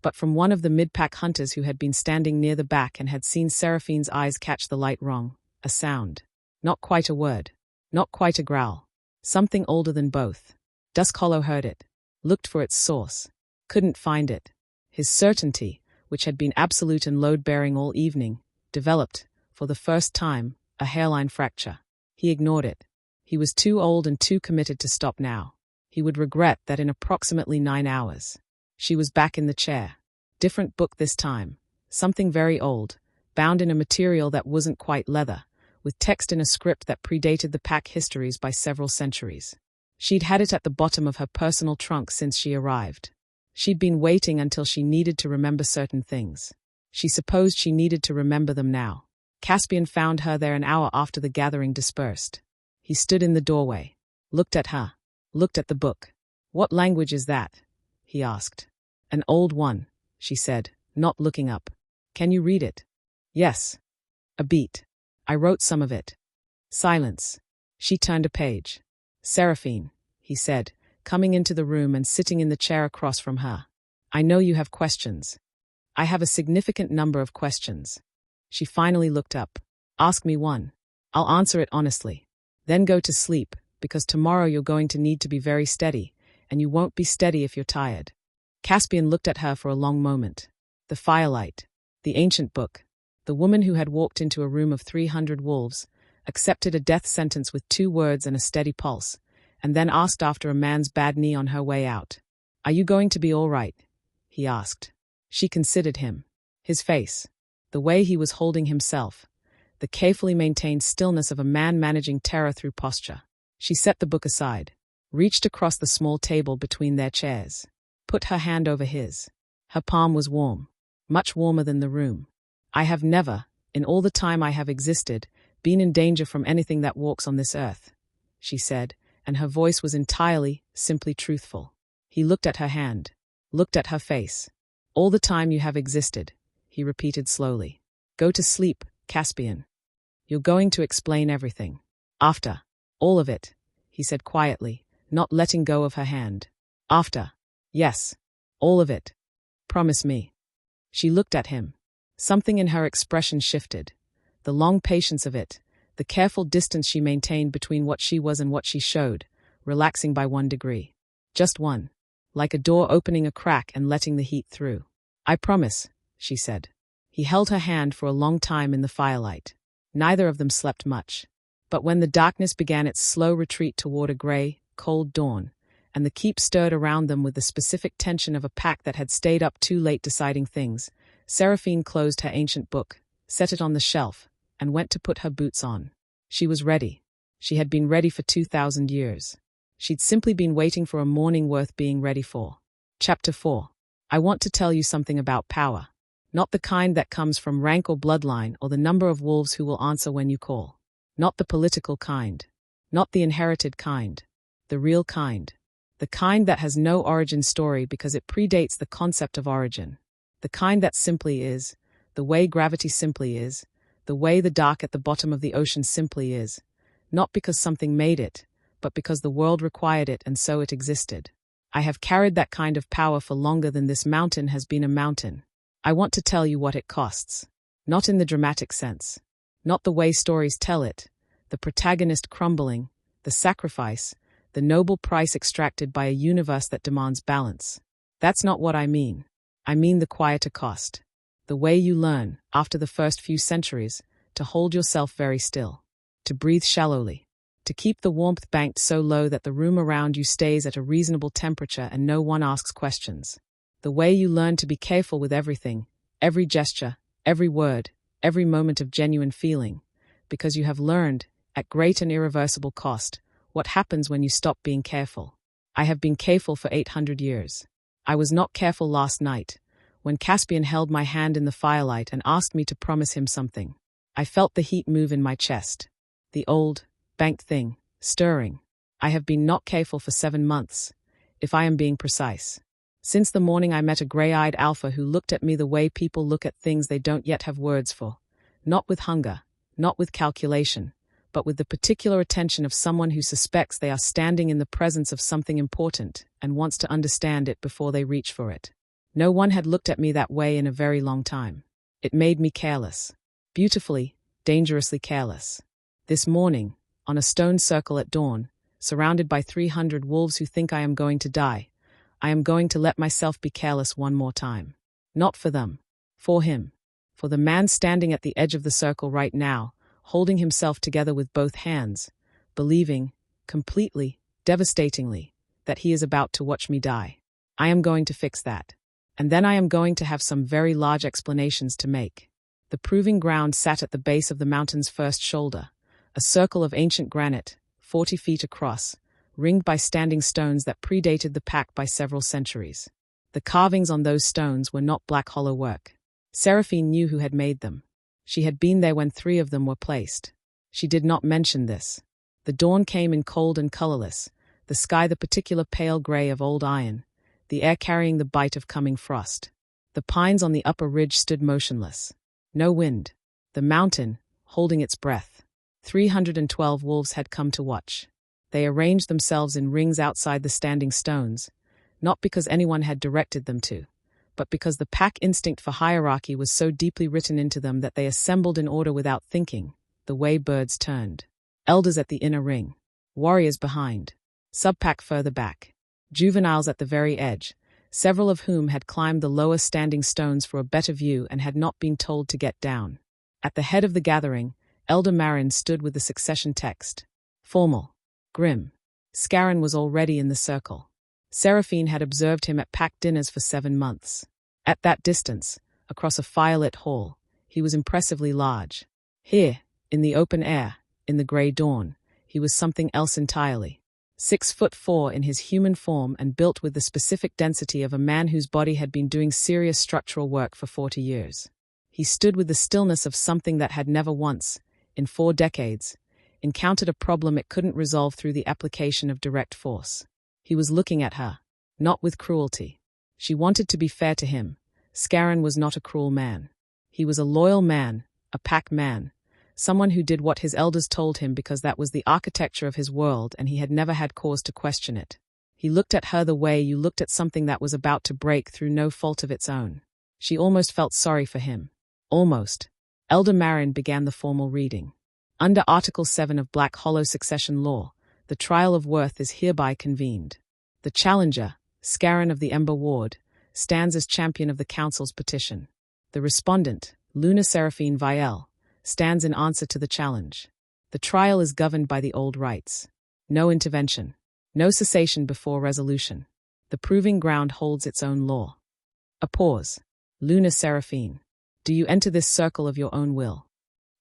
but from one of the mid-pack hunters who had been standing near the back and had seen Seraphine's eyes catch the light wrong, a sound. Not quite a word. Not quite a growl. Something older than both. Dusk Hollow heard it. Looked for its source. Couldn't find it. His certainty, which had been absolute and load-bearing all evening, developed, for the first time, a hairline fracture. He ignored it. He was too old and too committed to stop now. He would regret that in approximately 9 hours. She was back in the chair. Different book this time. Something very old, bound in a material that wasn't quite leather, with text in a script that predated the pack histories by several centuries. She'd had it at the bottom of her personal trunk since she arrived. She'd been waiting until she needed to remember certain things. She supposed she needed to remember them now. Caspian found her there an hour after the gathering dispersed. He stood in the doorway, looked at her, looked at the book. "What language is that?" he asked. "An old one," she said, not looking up. "Can you read it?" "Yes. A bit. I wrote some of it." Silence. She turned a page. "Seraphine," he said, coming into the room and sitting in the chair across from her. "I know you have questions. I have a significant number of questions." She finally looked up. "Ask me one. I'll answer it honestly. Then go to sleep, because tomorrow you're going to need to be very steady, and you won't be steady if you're tired." Caspian looked at her for a long moment. The firelight. The ancient book. The woman who had walked into a room of 300 wolves, accepted a death sentence with 2 words and a steady pulse, and then asked after a man's bad knee on her way out. "Are you going to be all right?" he asked. She considered him. His face. The way he was holding himself. The carefully maintained stillness of a man managing terror through posture. She set the book aside, reached across the small table between their chairs, put her hand over his. Her palm was warm, much warmer than the room. "I have never, in all the time I have existed, been in danger from anything that walks on this earth," she said, and her voice was entirely, simply truthful. He looked at her hand, looked at her face. "All the time you have existed," he repeated slowly. "Go to sleep, Caspian. You're going to explain everything. After. All of it," he said quietly, not letting go of her hand. "After. Yes. All of it. Promise me." She looked at him. Something in her expression shifted. The long patience of it, the careful distance she maintained between what she was and what she showed, relaxing by 1 degree. Just one. Like a door opening a crack and letting the heat through. "I promise," she said. He held her hand for a long time in the firelight. Neither of them slept much. But when the darkness began its slow retreat toward a gray, cold dawn, and the keep stirred around them with the specific tension of a pack that had stayed up too late deciding things, Seraphine closed her ancient book, set it on the shelf, and went to put her boots on. She was ready. She had been ready for 2,000 years. She'd simply been waiting for a morning worth being ready for. Chapter 4. I want to tell you something about power. Not the kind that comes from rank or bloodline or the number of wolves who will answer when you call. Not the political kind. Not the inherited kind. The real kind. The kind that has no origin story because it predates the concept of origin. The kind that simply is, the way gravity simply is, the way the dark at the bottom of the ocean simply is, not because something made it, but because the world required it and so it existed. I have carried that kind of power for longer than this mountain has been a mountain. I want to tell you what it costs. Not in the dramatic sense. Not the way stories tell it, the protagonist crumbling, the sacrifice, the noble price extracted by a universe that demands balance. That's not what I mean. I mean the quieter cost. The way you learn, after the first few centuries, to hold yourself very still, to breathe shallowly, to To keep the warmth banked so low that the room around you stays at a reasonable temperature and no one asks questions. The way you learn to be careful with everything, every gesture, every word, every moment of genuine feeling, because you have learned, at great and irreversible cost, what happens when you stop being careful. I have been careful for 800 years. I was not careful last night, when Caspian held my hand in the firelight and asked me to promise him something. I felt the heat move in my chest. The old, banked thing, stirring. I have been not careful for 7 months, if I am being precise. Since the morning I met a grey-eyed alpha who looked at me the way people look at things they don't yet have words for. Not with hunger, not with calculation, but with the particular attention of someone who suspects they are standing in the presence of something important and wants to understand it before they reach for it. No one had looked at me that way in a very long time. It made me careless. Beautifully, dangerously careless. This morning, on a stone circle at dawn, surrounded by 300 wolves who think I am going to die, I am going to let myself be careless one more time. Not for them. For him. For the man standing at the edge of the circle right now, holding himself together with both hands, believing, completely, devastatingly, that he is about to watch me die. I am going to fix that. And then I am going to have some very large explanations to make. The proving ground sat at the base of the mountain's first shoulder, a circle of ancient granite, 40 feet across, ringed by standing stones that predated the pack by several centuries. The carvings on those stones were not black hollow work. Seraphine knew who had made them. She had been there when 3 of them were placed. She did not mention this. The dawn came in cold and colorless, the sky the particular pale gray of old iron, the air carrying the bite of coming frost. The pines on the upper ridge stood motionless. No wind. The mountain, holding its breath. 312 wolves had come to watch. They arranged themselves in rings outside the standing stones, not because anyone had directed them to, but because the pack instinct for hierarchy was so deeply written into them that they assembled in order without thinking, the way birds turned. Elders at the inner ring. Warriors behind. Subpack further back. Juveniles at the very edge, several of whom had climbed the lower standing stones for a better view and had not been told to get down. At the head of the gathering, Elder Marin stood with the succession text. Formal. Grim. Scarron was already in the circle. Seraphine had observed him at pack dinners for 7 months. At that distance, across a firelit hall, he was impressively large. Here, in the open air, in the grey dawn, he was something else entirely. 6'4" in his human form and built with the specific density of a man whose body had been doing serious structural work for 40 years. He stood with the stillness of something that had never once, in 4 decades, encountered a problem it couldn't resolve through the application of direct force. He was looking at her, not with cruelty. She wanted to be fair to him. Scarron was not a cruel man. He was a loyal man, a pack man, someone who did what his elders told him because that was the architecture of his world and he had never had cause to question it. He looked at her the way you looked at something that was about to break through no fault of its own. She almost felt sorry for him. Almost. Elder Marin began the formal reading. Under Article 7 of Black Hollow Succession Law, the trial of worth is hereby convened. The challenger, Scarron of the Ember Ward, stands as champion of the Council's petition. The respondent, Luna Caspian Vael, stands in answer to the challenge. The trial is governed by the old rights. No intervention. No cessation before resolution. The proving ground holds its own law. A pause. Luna Seraphine. Do you enter this circle of your own will?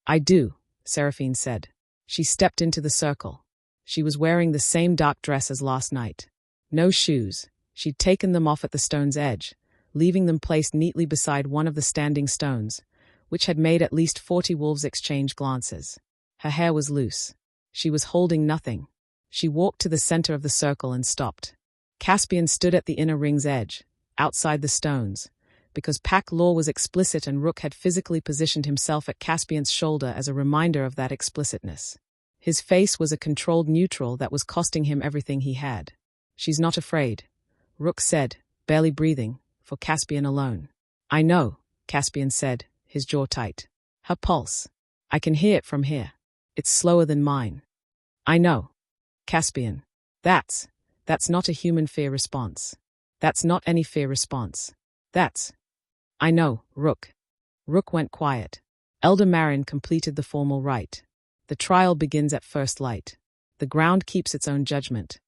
I do, Seraphine said. She stepped into the circle. She was wearing the same dark dress as last night. No shoes. She'd taken them off at the stone's edge, leaving them placed neatly beside one of the standing stones, which had made at least 40 wolves exchange glances. Her hair was loose. She was holding nothing. She walked to the center of the circle and stopped. Caspian stood at the inner ring's edge, outside the stones, because pack law was explicit and Rook had physically positioned himself at Caspian's shoulder as a reminder of that explicitness. His face was a controlled neutral that was costing him everything he had. She's not afraid, Rook said, barely breathing, for Caspian alone. I know, Caspian said, his jaw tight. Her pulse. I can hear it from here. It's slower than mine. I know. Caspian. That's not a human fear response. That's not any fear response. I know, Rook. Rook went quiet. Elder Marin completed the formal rite. The trial begins at first light. The ground keeps its own judgment.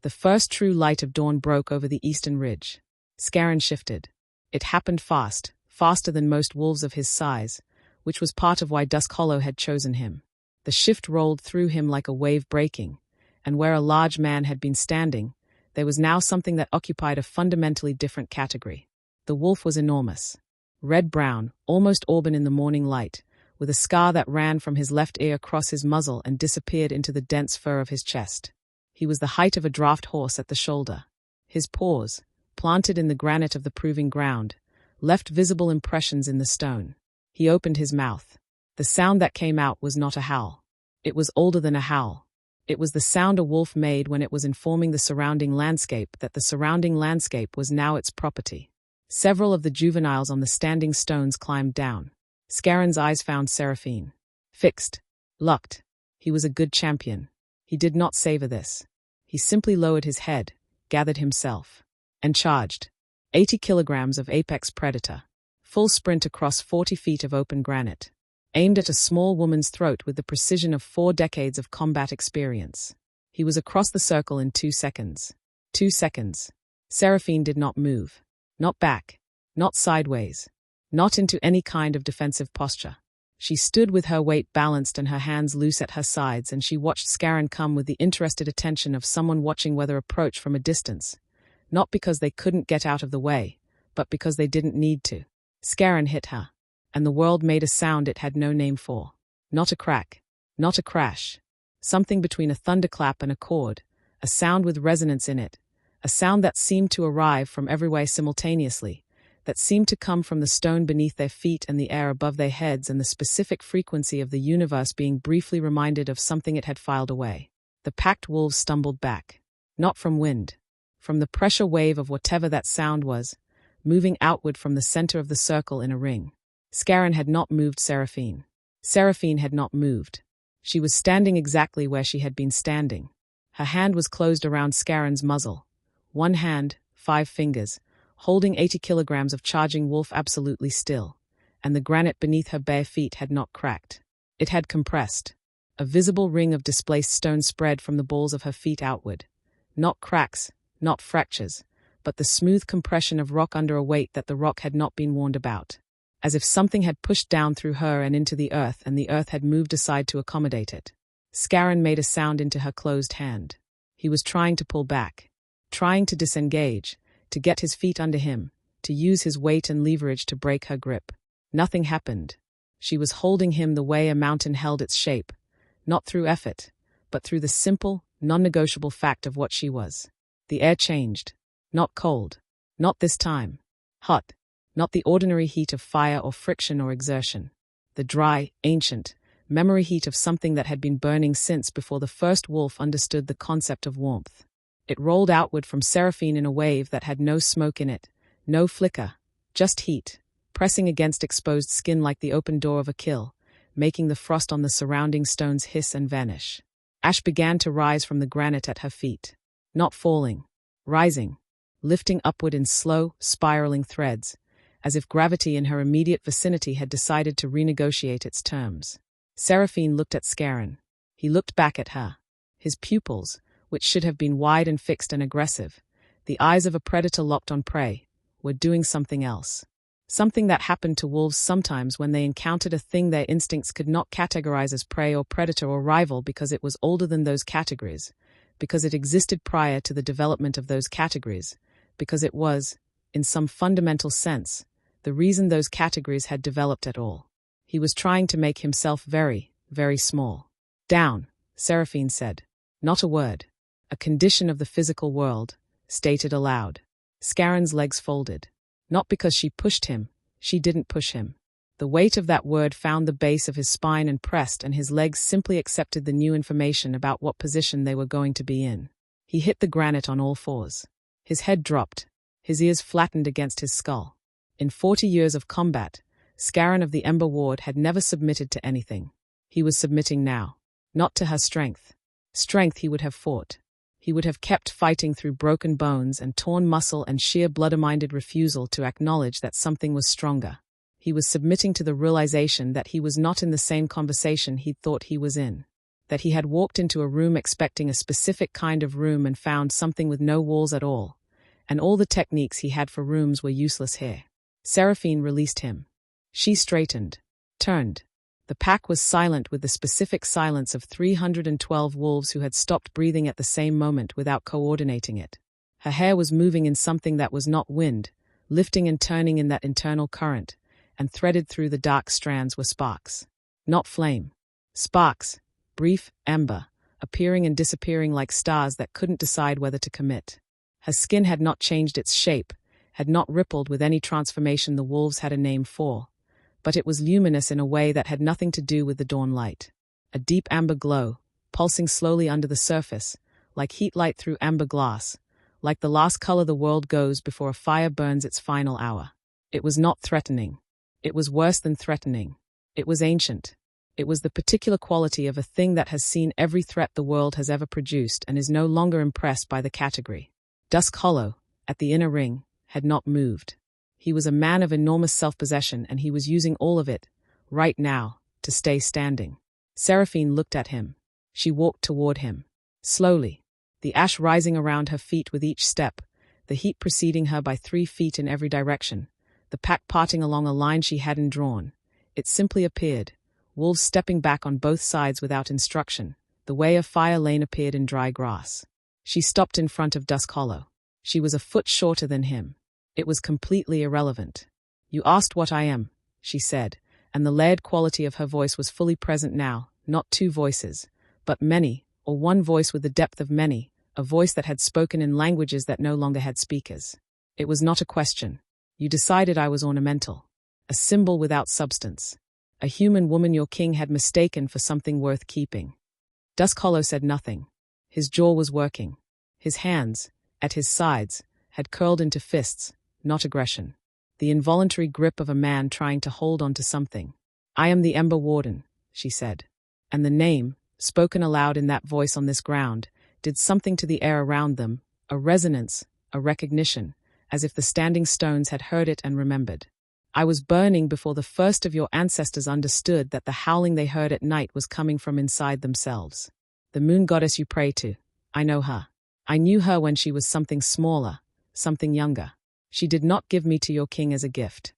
The first true light of dawn broke over the eastern ridge. Scarron shifted. It happened fast, faster than most wolves of his size, which was part of why Dusk Hollow had chosen him. The shift rolled through him like a wave breaking, and where a large man had been standing, there was now something that occupied a fundamentally different category. The wolf was enormous. Red-brown, almost auburn in the morning light, with a scar that ran from his left ear across his muzzle and disappeared into the dense fur of his chest. He was the height of a draft horse at the shoulder. His paws, planted in the granite of the proving ground, left visible impressions in the stone. He opened his mouth. The sound that came out was not a howl. It was older than a howl. It was the sound a wolf made when it was informing the surrounding landscape that the surrounding landscape was now its property. Several of the juveniles on the standing stones climbed down. Scarron's eyes found Seraphine. Fixed. Locked. He was a good champion. He did not savor this. He simply lowered his head, gathered himself, and charged. 80 kilograms of apex predator. Full sprint across 40 feet of open granite. Aimed at a small woman's throat with the precision of 4 decades of combat experience. He was across the circle in 2 seconds. 2 seconds. Seraphine did not move. Not back. Not sideways. Not into any kind of defensive posture. She stood with her weight balanced and her hands loose at her sides, and she watched Scarron come with the interested attention of someone watching weather approach from a distance. Not because they couldn't get out of the way, but because they didn't need to. Scarron hit her, and the world made a sound it had no name for. Not a crack. Not a crash. Something between a thunderclap and a chord, a sound with resonance in it, a sound that seemed to arrive from everywhere simultaneously, that seemed to come from the stone beneath their feet and the air above their heads, and the specific frequency of the universe being briefly reminded of something it had filed away. The packed wolves stumbled back. Not from wind. From the pressure wave of whatever that sound was, moving outward from the center of the circle in a ring. Scarron had not moved Seraphine. Seraphine had not moved. She was standing exactly where she had been standing. Her hand was closed around Scarron's muzzle. One hand, 5 fingers, holding 80 kilograms of charging wolf absolutely still, and the granite beneath her bare feet had not cracked. It had compressed. A visible ring of displaced stone spread from the balls of her feet outward. Not cracks, not fractures, but the smooth compression of rock under a weight that the rock had not been warned about. As if something had pushed down through her and into the earth, and the earth had moved aside to accommodate it. Scarron made a sound into her closed hand. He was trying to pull back, trying to disengage, to get his feet under him, to use his weight and leverage to break her grip. Nothing happened. She was holding him the way a mountain held its shape, not through effort, but through the simple, non-negotiable fact of what she was. The air changed. Not cold. Not this time. Hot. Not the ordinary heat of fire or friction or exertion. The dry, ancient, memory heat of something that had been burning since before the first wolf understood the concept of warmth. It rolled outward from Seraphine in a wave that had no smoke in it, no flicker, just heat, pressing against exposed skin like the open door of a kill, making the frost on the surrounding stones hiss and vanish. Ash began to rise from the granite at her feet. Not falling. Rising. Lifting upward in slow, spiraling threads, as if gravity in her immediate vicinity had decided to renegotiate its terms. Seraphine looked at Scarron. He looked back at her. His pupils, which should have been wide and fixed and aggressive, the eyes of a predator locked on prey, were doing something else. Something that happened to wolves sometimes when they encountered a thing their instincts could not categorize as prey or predator or rival because it was older than those categories, because it existed prior to the development of those categories, because it was, in some fundamental sense, the reason those categories had developed at all. He was trying to make himself very, very small. Down, Seraphine said. Not a word. A condition of the physical world, stated aloud. Scarron's legs folded. Not because she pushed him, she didn't push him. The weight of that word found the base of his spine and pressed, and his legs simply accepted the new information about what position they were going to be in. He hit the granite on all fours. His head dropped. His ears flattened against his skull. In 40 years of combat, Scarron of the Ember Ward had never submitted to anything. He was submitting now. Not to her strength. Strength he would have fought. He would have kept fighting through broken bones and torn muscle and sheer blood-minded refusal to acknowledge that something was stronger. He was submitting to the realization that he was not in the same conversation he'd thought he was in. that he had walked into a room expecting a specific kind of room and found something with no walls at all, and all the techniques he had for rooms were useless here. Seraphine released him. She straightened, turned. The pack was silent with the specific silence of 312 wolves who had stopped breathing at the same moment without coordinating it. Her hair was moving in something that was not wind, lifting and turning in that internal current, and threaded through the dark strands were sparks. Not flame. Sparks, brief, ember, appearing and disappearing like stars that couldn't decide whether to commit. Her skin had not changed its shape, had not rippled with any transformation the wolves had a name for, but it was luminous in a way that had nothing to do with the dawn light. A deep amber glow, pulsing slowly under the surface, like heat light through amber glass, like the last color the world goes before a fire burns its final hour. It was not threatening. It was worse than threatening. It was ancient. It was the particular quality of a thing that has seen every threat the world has ever produced and is no longer impressed by the category. Dusk Hollow, at the inner ring, had not moved. He was a man of enormous self-possession, and he was using all of it, right now, to stay standing. Seraphine looked at him. She walked toward him. Slowly, the ash rising around her feet with each step, the heat preceding her by 3 feet in every direction, the pack parting along a line she hadn't drawn. It simply appeared, wolves stepping back on both sides without instruction. The way a fire lane appeared in dry grass. She stopped in front of Dusk Hollow. She was a foot shorter than him. It was completely irrelevant. "You asked what I am," she said, and the layered quality of her voice was fully present now, not 2 voices, but many, or one voice with the depth of many, a voice that had spoken in languages that no longer had speakers. It was not a question. "You decided I was ornamental. A symbol without substance. A human woman your king had mistaken for something worth keeping." Dusk Hollow said nothing. His jaw was working. His hands, at his sides, had curled into fists, not aggression. The involuntary grip of a man trying to hold on to something. "I am the Ember Warden," she said. And the name, spoken aloud in that voice on this ground, did something to the air around them, a resonance, a recognition, as if the standing stones had heard it and remembered. "I was burning before the first of your ancestors understood that the howling they heard at night was coming from inside themselves. The moon goddess you pray to, I know her. I knew her when she was something smaller, something younger. She did not give me to your king as a gift."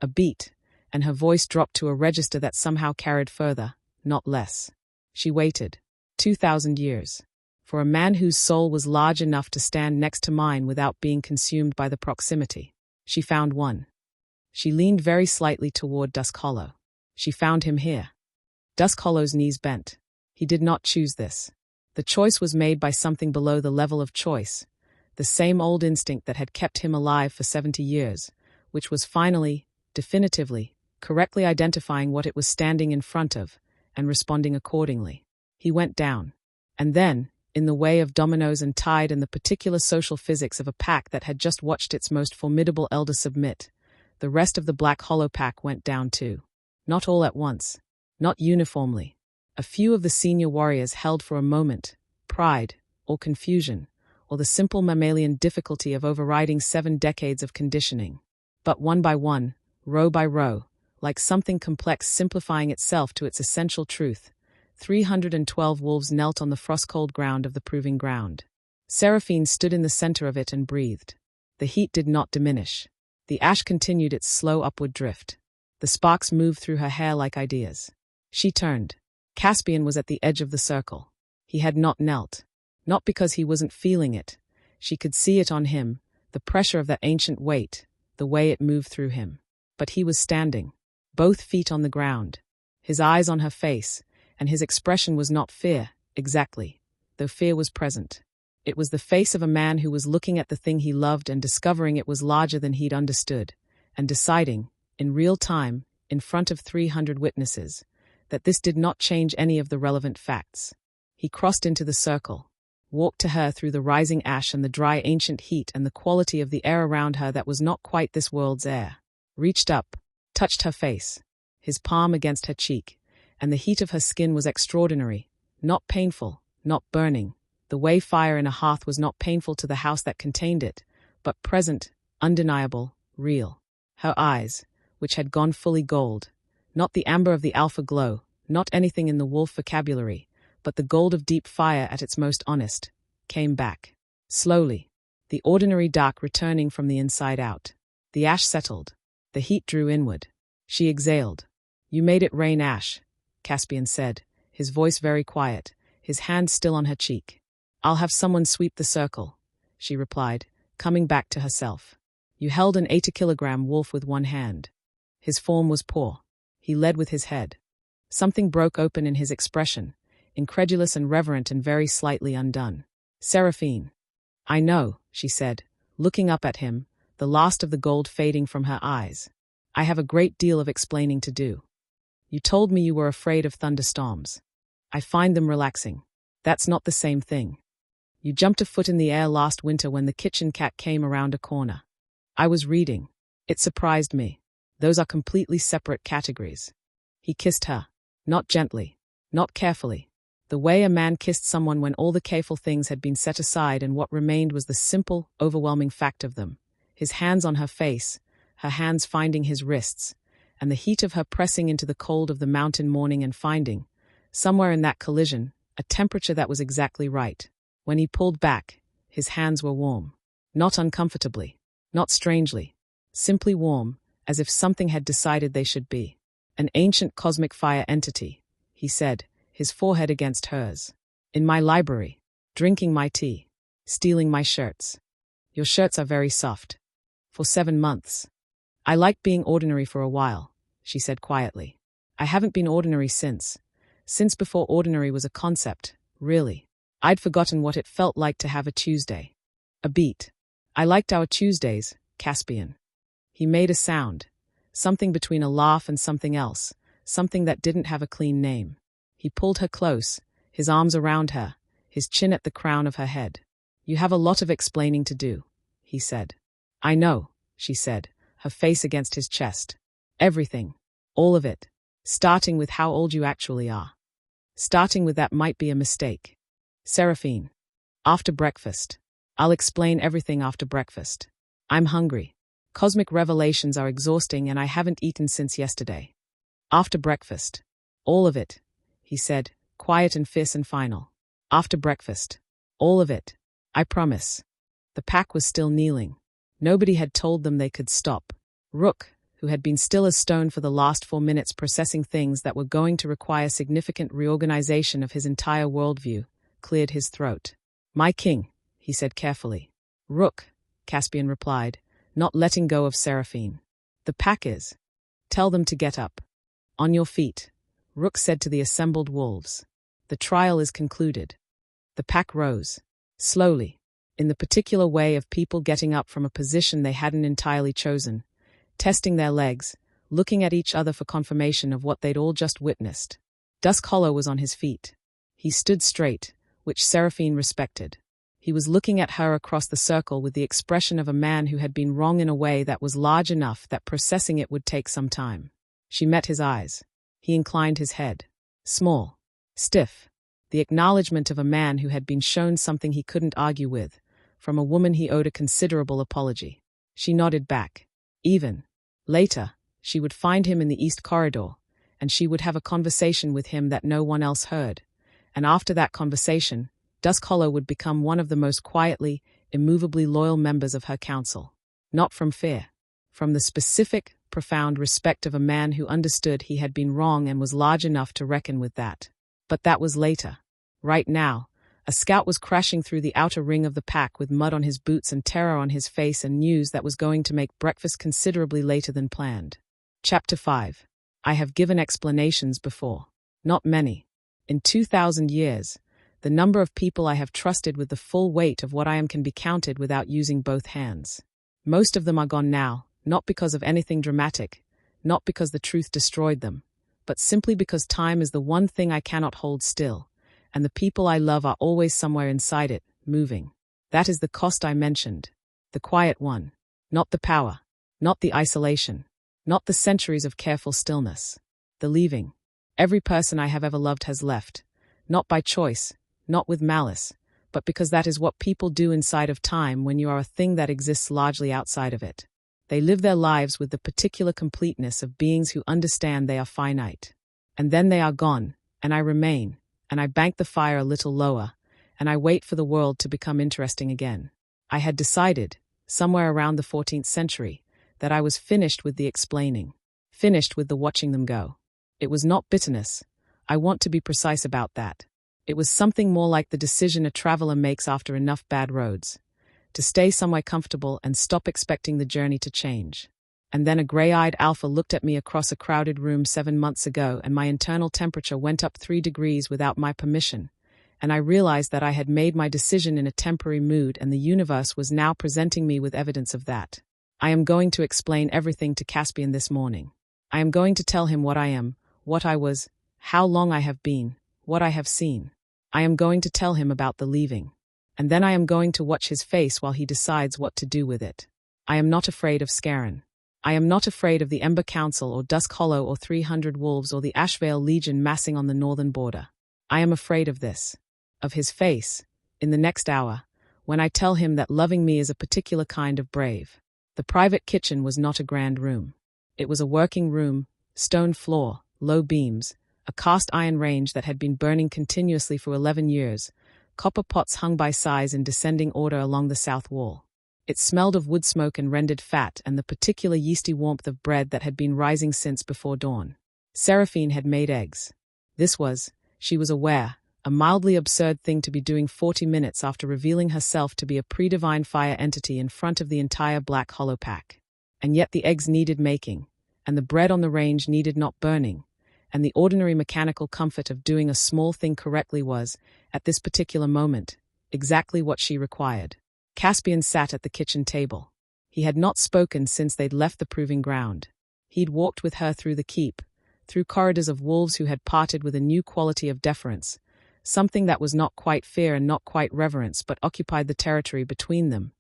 A beat, and her voice dropped to a register that somehow carried further, not less. She waited. 2,000 years. For a man whose soul was large enough to stand next to mine without being consumed by the proximity. She found one. She leaned very slightly toward Dusk Hollow. She found him here. Dusk Hollow's knees bent. He did not choose this. The choice was made by something below the level of choice, the same old instinct that had kept him alive for 70 years, which was finally, definitively, correctly identifying what it was standing in front of, and responding accordingly. He went down. And then, in the way of dominoes and tide and the particular social physics of a pack that had just watched its most formidable elder submit, the rest of the Black Hollow pack went down too. Not all at once. Not uniformly. A few of the senior warriors held for a moment, pride, or confusion, or the simple mammalian difficulty of overriding 7 decades of conditioning. But one by one, row by row, like something complex simplifying itself to its essential truth, 312 wolves knelt on the frost-cold ground of the proving ground. Seraphine stood in the center of it and breathed. The heat did not diminish. The ash continued its slow upward drift. The sparks moved through her hair like ideas. She turned. Caspian was at the edge of the circle. He had not knelt. Not because he wasn't feeling it. She could see it on him, the pressure of that ancient weight, the way it moved through him. But he was standing, both feet on the ground, his eyes on her face, and his expression was not fear, exactly, though fear was present. It was the face of a man who was looking at the thing he loved and discovering it was larger than he'd understood, and deciding, in real time, in front of 300 witnesses, that this did not change any of the relevant facts. He crossed into the circle, walked to her through the rising ash and the dry ancient heat and the quality of the air around her that was not quite this world's air, reached up, touched her face, his palm against her cheek, and the heat of her skin was extraordinary, not painful, not burning. The way fire in a hearth was not painful to the house that contained it, but present, undeniable, real. Her eyes, which had gone fully gold, not the amber of the alpha glow, not anything in the wolf vocabulary, but the gold of deep fire at its most honest, came back. Slowly, the ordinary dark returning from the inside out. The ash settled. The heat drew inward. She exhaled. "You made it rain ash," Caspian said, his voice very quiet, his hand still on her cheek. "I'll have someone sweep the circle," she replied, coming back to herself. "You held an 80-kilogram wolf with one hand." His form was poor. He led with his head. Something broke open in his expression, incredulous and reverent and very slightly undone. "Seraphine." "I know," she said, looking up at him, the last of the gold fading from her eyes. "I have a great deal of explaining to do. You told me you were afraid of thunderstorms. I find them relaxing. That's not the same thing. You jumped a foot in the air last winter when the kitchen cat came around a corner. I was reading. It surprised me. Those are completely separate categories." He kissed her. Not gently. Not carefully. The way a man kissed someone when all the careful things had been set aside and what remained was the simple, overwhelming fact of them. His hands on her face, her hands finding his wrists, and the heat of her pressing into the cold of the mountain morning and finding, somewhere in that collision, a temperature that was exactly right. When he pulled back, his hands were warm. Not uncomfortably. Not strangely. Simply warm, as if something had decided they should be. "An ancient cosmic fire entity," he said, his forehead against hers. "In my library, drinking my tea, stealing my shirts. Your shirts are very soft. For 7 months. I liked being ordinary for a while," she said quietly. "I haven't been ordinary since before ordinary was a concept, really. I'd forgotten what it felt like to have a Tuesday. A beat. I liked our Tuesdays, Caspian." He made a sound, something between a laugh and something else, something that didn't have a clean name. He pulled her close, his arms around her, his chin at the crown of her head. "You have a lot of explaining to do," he said. "I know," she said, her face against his chest. "Everything. All of it. Starting with how old you actually are. Starting with that might be a mistake. Seraphine. After breakfast. I'll explain everything after breakfast. I'm hungry. Cosmic revelations are exhausting and I haven't eaten since yesterday. After breakfast. All of it," he said, quiet and fierce and final. "After breakfast. All of it. I promise." The pack was still kneeling. Nobody had told them they could stop. Rook, who had been still as stone for the last 4 minutes processing things that were going to require significant reorganization of his entire worldview, cleared his throat. "My king," he said carefully. "Rook," Caspian replied, not letting go of Seraphine. "The pack is. Tell them to get up. On your feet," Rook said to the assembled wolves. "The trial is concluded." The pack rose. Slowly, in the particular way of people getting up from a position they hadn't entirely chosen, testing their legs, looking at each other for confirmation of what they'd all just witnessed. Dusk Hollow was on his feet. He stood straight, which Seraphine respected. He was looking at her across the circle with the expression of a man who had been wrong in a way that was large enough that processing it would take some time. She met his eyes. He inclined his head. Small. Stiff. The acknowledgement of a man who had been shown something he couldn't argue with, from a woman he owed a considerable apology. She nodded back. Even. Later, she would find him in the East Corridor, and she would have a conversation with him that no one else heard. And after that conversation, Dusk Hollow would become one of the most quietly, immovably loyal members of her council. Not from fear. From the specific, profound respect of a man who understood he had been wrong and was large enough to reckon with that. But that was later. Right now, a scout was crashing through the outer ring of the pack with mud on his boots and terror on his face and news that was going to make breakfast considerably later than planned. Chapter 5. I have given explanations before. Not many. In 2,000 years, the number of people I have trusted with the full weight of what I am can be counted without using both hands. Most of them are gone now, not because of anything dramatic, not because the truth destroyed them, but simply because time is the one thing I cannot hold still, and the people I love are always somewhere inside it, moving. That is the cost I mentioned. The quiet one. Not the power. Not the isolation. Not the centuries of careful stillness. The leaving. Every person I have ever loved has left. Not by choice, not with malice, but because that is what people do inside of time when you are a thing that exists largely outside of it. They live their lives with the particular completeness of beings who understand they are finite. And then they are gone, and I remain, and I bank the fire a little lower, and I wait for the world to become interesting again. I had decided, somewhere around the 14th century, that I was finished with the explaining, finished with the watching them go. It was not bitterness. I want to be precise about that. It was something more like the decision a traveler makes after enough bad roads, to stay somewhere comfortable and stop expecting the journey to change. And then a gray-eyed alpha looked at me across a crowded room 7 months ago, and my internal temperature went up 3 degrees without my permission, and I realized that I had made my decision in a temporary mood, and the universe was now presenting me with evidence of that. I am going to explain everything to Caspian this morning. I am going to tell him what I am, what I was, how long I have been, what I have seen. I am going to tell him about the leaving. And then I am going to watch his face while he decides what to do with it. I am not afraid of Scaran. I am not afraid of the Ember Council or Dusk Hollow or 300 wolves or the Ashvale Legion massing on the northern border. I am afraid of this. Of his face, in the next hour, when I tell him that loving me is a particular kind of brave. The private kitchen was not a grand room. It was a working room, stone floor, low beams, a cast iron range that had been burning continuously for 11 years, copper pots hung by size in descending order along the south wall. It smelled of wood smoke and rendered fat and the particular yeasty warmth of bread that had been rising since before dawn. Seraphine had made eggs. This was, she was aware, a mildly absurd thing to be doing 40 minutes after revealing herself to be a pre-divine fire entity in front of the entire Black Hollow pack. And yet the eggs needed making, and the bread on the range needed not burning, and the ordinary mechanical comfort of doing a small thing correctly was, at this particular moment, exactly what she required. Caspian sat at the kitchen table. He had not spoken since they'd left the proving ground. He'd walked with her through the keep, through corridors of wolves who had parted with a new quality of deference, something that was not quite fear and not quite reverence but occupied the territory between them,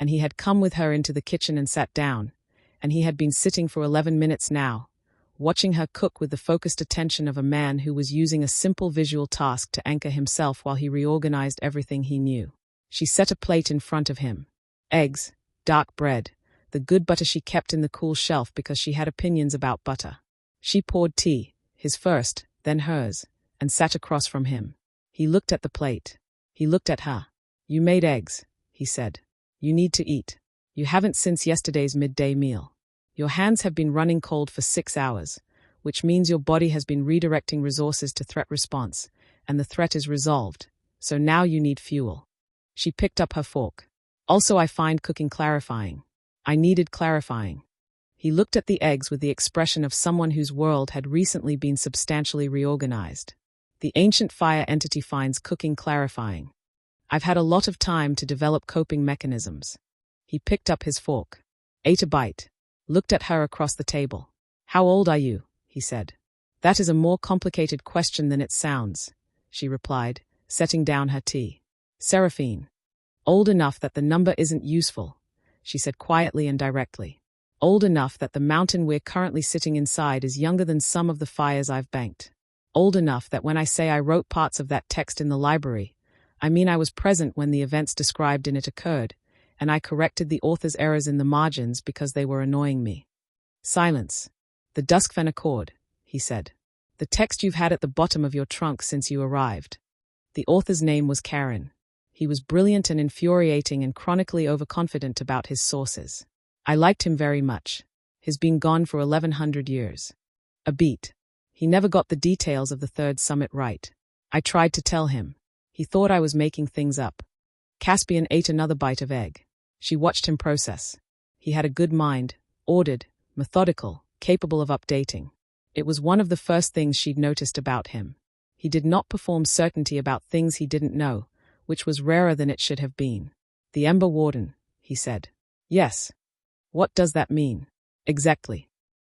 and he had come with her into the kitchen and sat down, and he had been sitting for 11 minutes now, watching her cook with the focused attention of a man who was using a simple visual task to anchor himself while he reorganized everything he knew. She set a plate in front of him. Eggs, dark bread, the good butter she kept in the cool shelf because she had opinions about butter. She poured tea, his first, then hers, and sat across from him. He looked at the plate. He looked at her. "You made eggs," he said. "You need to eat. You haven't since yesterday's midday meal. Your hands have been running cold for 6 hours, which means your body has been redirecting resources to threat response, and the threat is resolved, so now you need fuel." She picked up her fork. "Also, I find cooking clarifying. I needed clarifying." He looked at the eggs with the expression of someone whose world had recently been substantially reorganized. The ancient fire entity finds cooking clarifying. "I've had a lot of time to develop coping mechanisms." He picked up his fork, ate a bite, looked at her across the table. "How old are you?" he said. "That is a more complicated question than it sounds," she replied, setting down her tea. "Seraphine. Old enough that the number isn't useful," she said quietly and directly. "Old enough that the mountain we're currently sitting inside is younger than some of the fires I've banked. Old enough that when I say I wrote parts of that text in the library, I mean I was present when the events described in it occurred, and I corrected the author's errors in the margins because they were annoying me." Silence. "The Duskfen Accord," he said. "The text you've had at the bottom of your trunk since you arrived." The author's name was Karen. He was brilliant and infuriating and chronically overconfident about his sources. I liked him very much. He's been gone for 1100 years. A beat. He never got the details of the third summit right. I tried to tell him. He thought I was making things up. Caspian ate another bite of egg. She watched him process. He had a good mind, ordered, methodical, capable of updating. It was one of the first things she'd noticed about him. He did not perform certainty about things he didn't know, which was rarer than it should have been. "The Ember Warden," he said. "Yes. What does that mean?" "Exactly."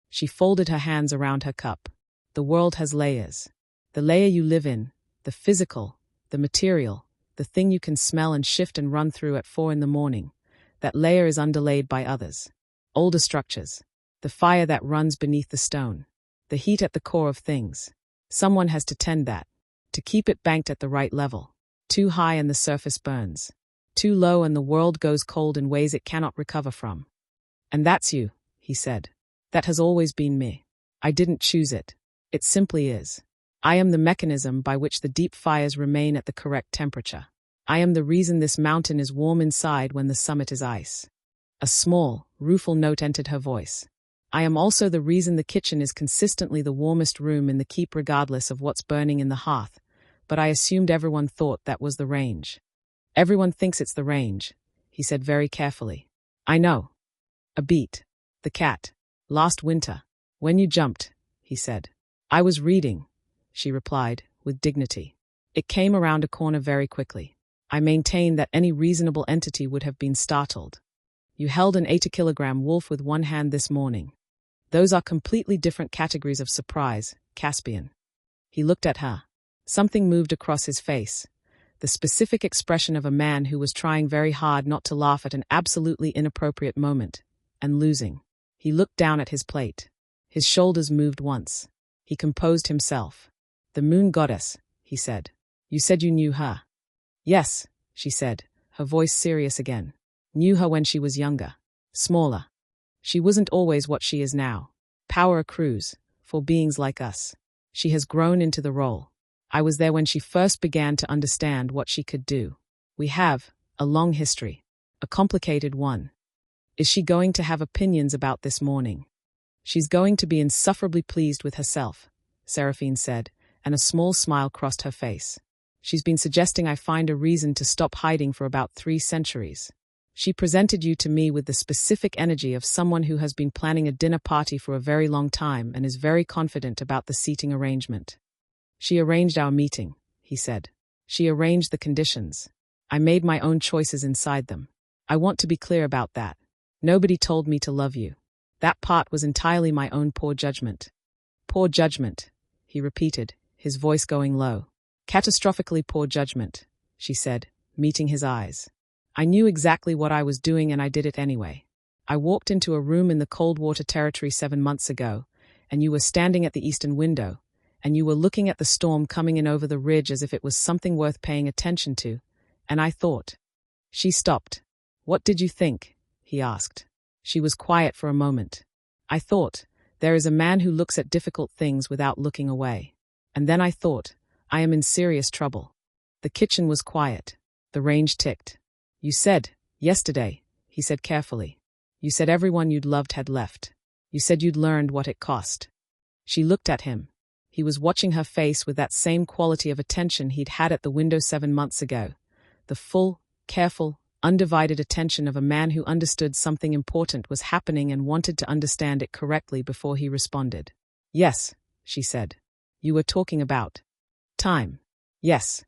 She folded her hands around her cup. "The world has layers. The layer you live in, the physical, the material, the thing you can smell and shift and run through at 4 in the morning, that layer is underlaid by others. Older structures. The fire that runs beneath the stone. The heat at the core of things. Someone has to tend that, to keep it banked at the right level. Too high and the surface burns. Too low and the world goes cold in ways it cannot recover from." "And that's you," he said. "That has always been me. I didn't choose it. It simply is. I am the mechanism by which the deep fires remain at the correct temperature. I am the reason this mountain is warm inside when the summit is ice. A small, rueful note entered her voice. I am also the reason the kitchen is consistently the warmest room in the keep regardless of what's burning in the hearth, but I assumed everyone thought that was the range. Everyone thinks it's the range, he said very carefully. I know. A beat. The cat. Last winter. When you jumped, he said. I was reading, she replied, with dignity. It came around a corner very quickly. I maintained that any reasonable entity would have been startled. You held an 80-kilogram wolf with one hand this morning. Those are completely different categories of surprise, Caspian. He looked at her. Something moved across his face. The specific expression of a man who was trying very hard not to laugh at an absolutely inappropriate moment, and losing. He looked down at his plate. His shoulders moved once. He composed himself. The moon goddess, he said. You said you knew her. Yes, she said, her voice serious again. Knew her when she was younger. Smaller. She wasn't always what she is now. Power accrues, for beings like us. She has grown into the role. I was there when she first began to understand what she could do. We have a long history. A complicated one. Is she going to have opinions about this morning? She's going to be insufferably pleased with herself, Seraphine said, and a small smile crossed her face. She's been suggesting I find a reason to stop hiding for about 3 centuries. She presented you to me with the specific energy of someone who has been planning a dinner party for a very long time and is very confident about the seating arrangement. She arranged our meeting, he said. She arranged the conditions. I made my own choices inside them. I want to be clear about that. Nobody told me to love you. That part was entirely my own poor judgment. Poor judgment, he repeated, his voice going low. Catastrophically poor judgment, she said, meeting his eyes. I knew exactly what I was doing and I did it anyway. I walked into a room in the Coldwater Territory 7 months ago, and you were standing at the eastern window, and you were looking at the storm coming in over the ridge as if it was something worth paying attention to, and I thought. She stopped. What did you think? He asked. She was quiet for a moment. I thought, there is a man who looks at difficult things without looking away. And then I thought, I am in serious trouble. The kitchen was quiet. The range ticked. You said, yesterday, he said carefully. You said everyone you'd loved had left. You said you'd learned what it cost. She looked at him. He was watching her face with that same quality of attention he'd had at the window 7 months ago. The full, careful, undivided attention of a man who understood something important was happening and wanted to understand it correctly before he responded. Yes, she said. You were talking about time. Yes.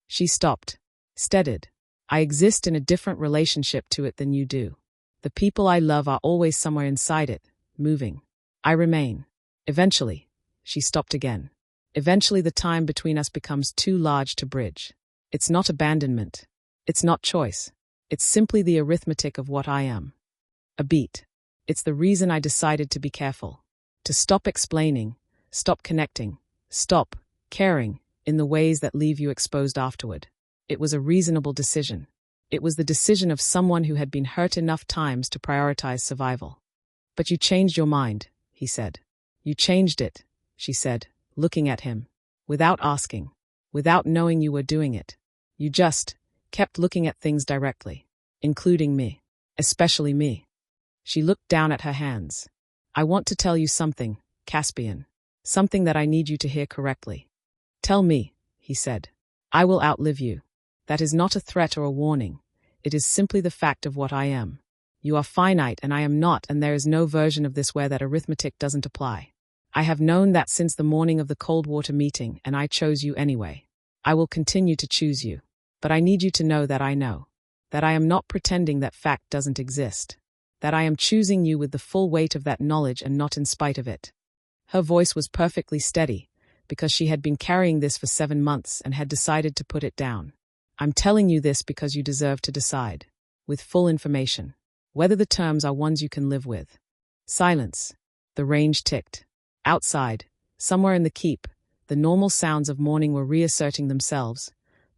She stopped, steadied. I exist in a different relationship to it than you do. The people I love are always somewhere inside it, moving. I remain. Eventually, she stopped again. Eventually the time between us becomes too large to bridge. It's not abandonment. It's not choice. It's simply the arithmetic of what I am. A beat. It's the reason I decided to be careful. To stop explaining, stop connecting, stop caring in the ways that leave you exposed afterward. It was a reasonable decision. It was the decision of someone who had been hurt enough times to prioritize survival. But you changed your mind, he said. You changed it, she said, looking at him. Without asking. Without knowing you were doing it. You just kept looking at things directly. Including me. Especially me. She looked down at her hands. I want to tell you something, Caspian. Something that I need you to hear correctly. Tell me, he said. I will outlive you. That is not a threat or a warning. It is simply the fact of what I am. You are finite and I am not, and there is no version of this where that arithmetic doesn't apply. I have known that since the morning of the Coldwater meeting, and I chose you anyway. I will continue to choose you. But I need you to know that I know. That I am not pretending that fact doesn't exist. That I am choosing you with the full weight of that knowledge and not in spite of it. Her voice was perfectly steady, because she had been carrying this for 7 months and had decided to put it down. I'm telling you this because you deserve to decide, with full information, whether the terms are ones you can live with. Silence. The range ticked. Outside, somewhere in the keep, the normal sounds of morning were reasserting themselves.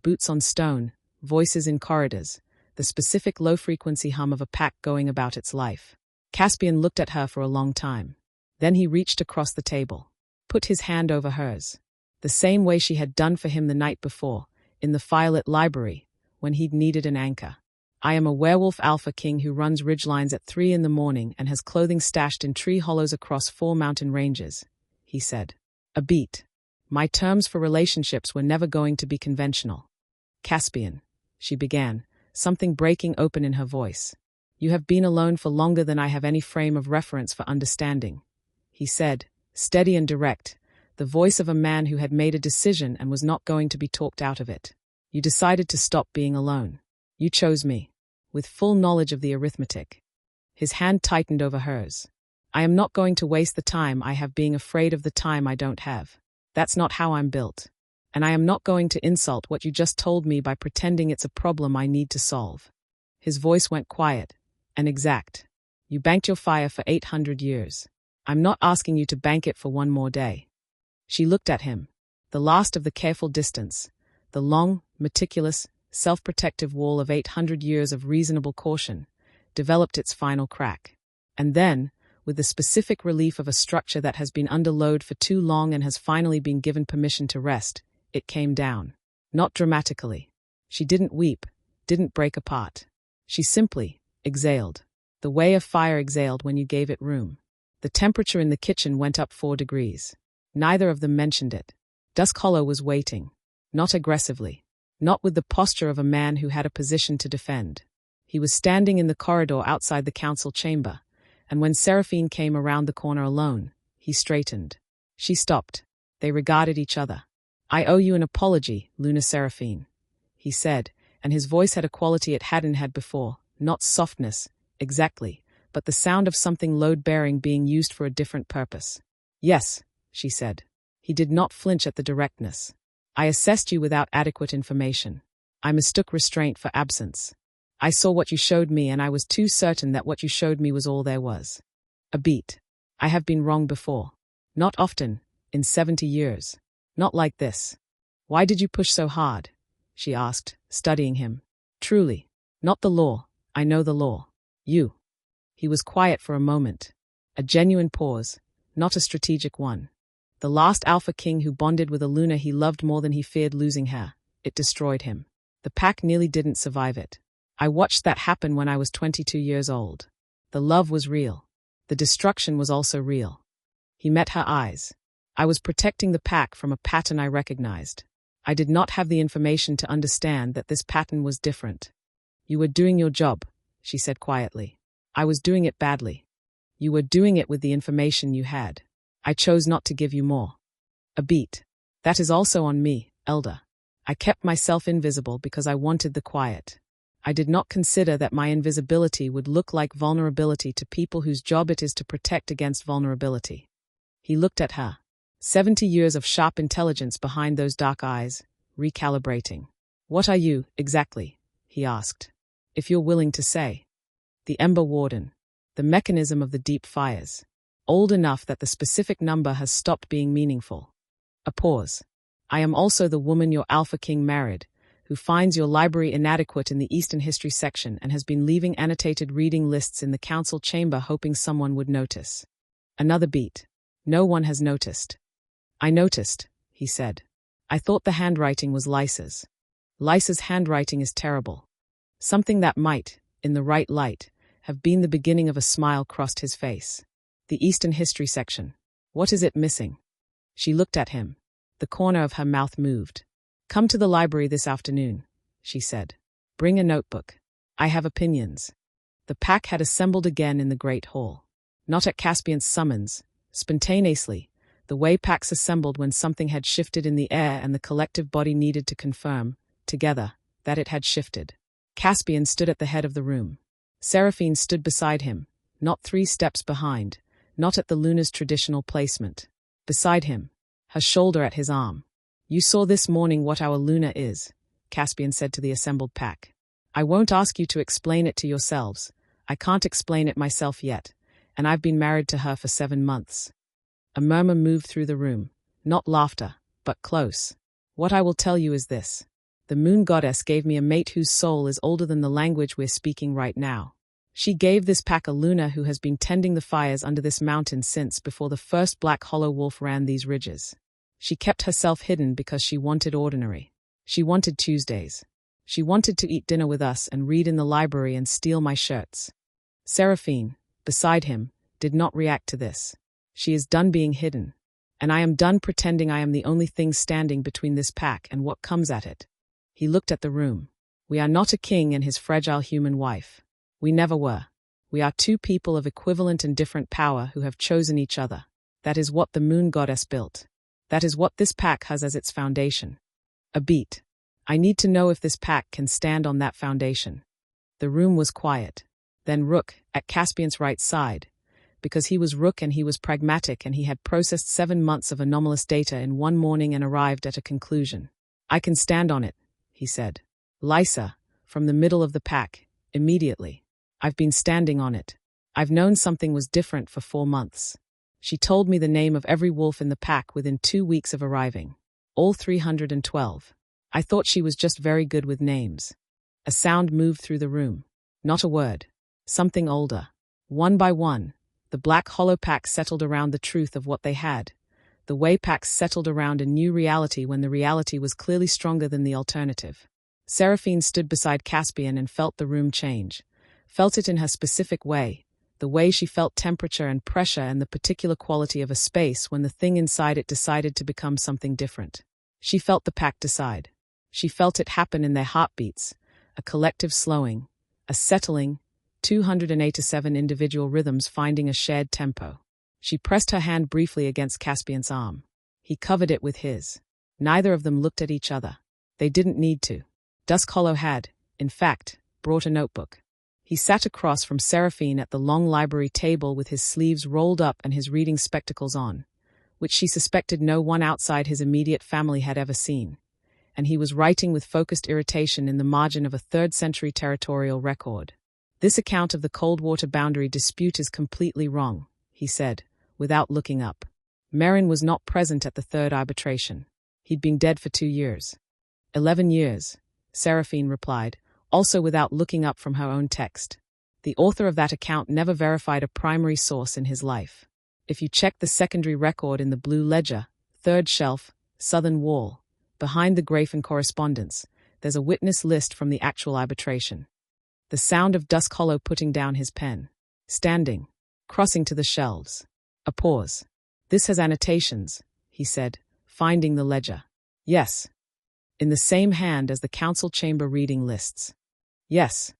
Boots on stone, voices in corridors, the specific low-frequency hum of a pack going about its life. Caspian looked at her for a long time. Then he reached across the table, put his hand over hers. the same way she had done for him the night before, in the firelit library, when he'd needed an anchor. I am a werewolf alpha king who runs ridgelines at 3 in the morning and has clothing stashed in tree hollows across 4 mountain ranges, he said. A beat. My terms for relationships were never going to be conventional. Caspian, she began, something breaking open in her voice. You have been alone for longer than I have any frame of reference for understanding, he said, steady and direct, the voice of a man who had made a decision and was not going to be talked out of it. You decided to stop being alone. You chose me, with full knowledge of the arithmetic. His hand tightened over hers. I am not going to waste the time I have being afraid of the time I don't have. That's not how I'm built. And I am not going to insult what you just told me by pretending it's a problem I need to solve. His voice went quiet and exact. You banked your fire for 800 years. I'm not asking you to bank it for one more day. She looked at him. The last of the careful distance, the long, meticulous, self-protective wall of 800 years of reasonable caution, developed its final crack. And then, with the specific relief of a structure that has been under load for too long and has finally been given permission to rest, it came down. Not dramatically. She didn't weep, didn't break apart. She simply exhaled, the way a fire exhaled when you gave it room. The temperature in the kitchen went up 4 degrees. Neither of them mentioned it. Dusk Hollow was waiting. Not aggressively. Not with the posture of a man who had a position to defend. He was standing in the corridor outside the council chamber, and when Seraphine came around the corner alone, he straightened. She stopped. They regarded each other. I owe you an apology, Luna Seraphine, he said, and his voice had a quality it hadn't had before, not softness, exactly, but the sound of something load-bearing being used for a different purpose. Yes, she said. He did not flinch at the directness. I assessed you without adequate information. I mistook restraint for absence. I saw what you showed me and I was too certain that what you showed me was all there was. A beat. I have been wrong before. Not often, in 70 years. Not like this. Why did you push so hard? She asked, studying him. Truly. Not the law. I know the law. You. He was quiet for a moment. A genuine pause, not a strategic one. The last Alpha King who bonded with a Luna he loved more than he feared losing her. It destroyed him. The pack nearly didn't survive it. I watched that happen when I was 22 years old. The love was real. The destruction was also real. He met her eyes. I was protecting the pack from a pattern I recognized. I did not have the information to understand that this pattern was different. You were doing your job, she said quietly. I was doing it badly. You were doing it with the information you had. I chose not to give you more. A beat. That is also on me, Elder. I kept myself invisible because I wanted the quiet. I did not consider that my invisibility would look like vulnerability to people whose job it is to protect against vulnerability. He looked at her. 70 years of sharp intelligence behind those dark eyes, recalibrating. What are you, exactly? He asked. If you're willing to say. The Ember Warden. The mechanism of the deep fires. Old enough that the specific number has stopped being meaningful. A pause. I am also the woman your Alpha King married, who finds your library inadequate in the Eastern History section and has been leaving annotated reading lists in the council chamber hoping someone would notice. Another beat. No one has noticed. I noticed, he said. I thought the handwriting was Lysa's. Lysa's handwriting is terrible. Something that might, in the right light, have been the beginning of a smile crossed his face. The Eastern History section. What is it missing? She looked at him. The corner of her mouth moved. Come to the library this afternoon, she said. Bring a notebook. I have opinions. The pack had assembled again in the great hall. Not at Caspian's summons, spontaneously, the way packs assembled when something had shifted in the air and the collective body needed to confirm, together, that it had shifted. Caspian stood at the head of the room. Seraphine stood beside him, not 3 steps behind, not at the Luna's traditional placement. Beside him, her shoulder at his arm. You saw this morning what our Luna is, Caspian said to the assembled pack. I won't ask you to explain it to yourselves. I can't explain it myself yet, and I've been married to her for 7 months. A murmur moved through the room, not laughter, but close. What I will tell you is this. The moon goddess gave me a mate whose soul is older than the language we're speaking right now. She gave this pack a Luna who has been tending the fires under this mountain since before the first black hollow wolf ran these ridges. She kept herself hidden because she wanted ordinary. She wanted Tuesdays. She wanted to eat dinner with us and read in the library and steal my shirts. Seraphine, beside him, did not react to this. She is done being hidden. And I am done pretending I am the only thing standing between this pack and what comes at it. He looked at the room. We are not a king and his fragile human wife. We never were. We are two people of equivalent and different power who have chosen each other. That is what the moon goddess built. That is what this pack has as its foundation. A beat. I need to know if this pack can stand on that foundation. The room was quiet. Then Rook, at Caspian's right side. Because he was Rook and he was pragmatic and he had processed 7 months of anomalous data in one morning and arrived at a conclusion. I can stand on it, he said. Lysa, from the middle of the pack, immediately. I've been standing on it. I've known something was different for 4 months. She told me the name of every wolf in the pack within 2 weeks of arriving. All 312. I thought she was just very good with names. A sound moved through the room. Not a word. Something older. One by one, the black hollow packs settled around the truth of what they had. The way packs settled around a new reality when the reality was clearly stronger than the alternative. Seraphine stood beside Caspian and felt the room change. Felt it in her specific way. The way she felt temperature and pressure and the particular quality of a space when the thing inside it decided to become something different. She felt the pack decide. She felt it happen in their heartbeats, a collective slowing, a settling, 287 individual rhythms finding a shared tempo. She pressed her hand briefly against Caspian's arm. He covered it with his. Neither of them looked at each other. They didn't need to. Dusk Hollow had, in fact, brought a notebook. He sat across from Seraphine at the long library table with his sleeves rolled up and his reading spectacles on, which she suspected no one outside his immediate family had ever seen. And he was writing with focused irritation in the margin of a 3rd century territorial record. This account of the Coldwater boundary dispute is completely wrong, he said, without looking up. Merrin was not present at the 3rd arbitration. He'd been dead for 2 years. 11 years, Seraphine replied, also without looking up from her own text. The author of that account never verified a primary source in his life. If you check the secondary record in the blue ledger, 3rd shelf, southern wall, behind the Grafen correspondence, there's a witness list from the actual arbitration. The sound of Dusk Hollow putting down his pen. Standing. Crossing to the shelves. A pause. This has annotations, he said, finding the ledger. Yes. In the same hand as the council chamber reading lists. Yes.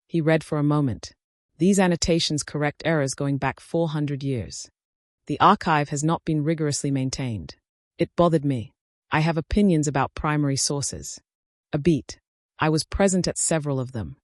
He read for a moment. These annotations correct errors going back 400 years. The archive has not been rigorously maintained. It bothered me. I have opinions about primary sources. A beat. I was present at several of them.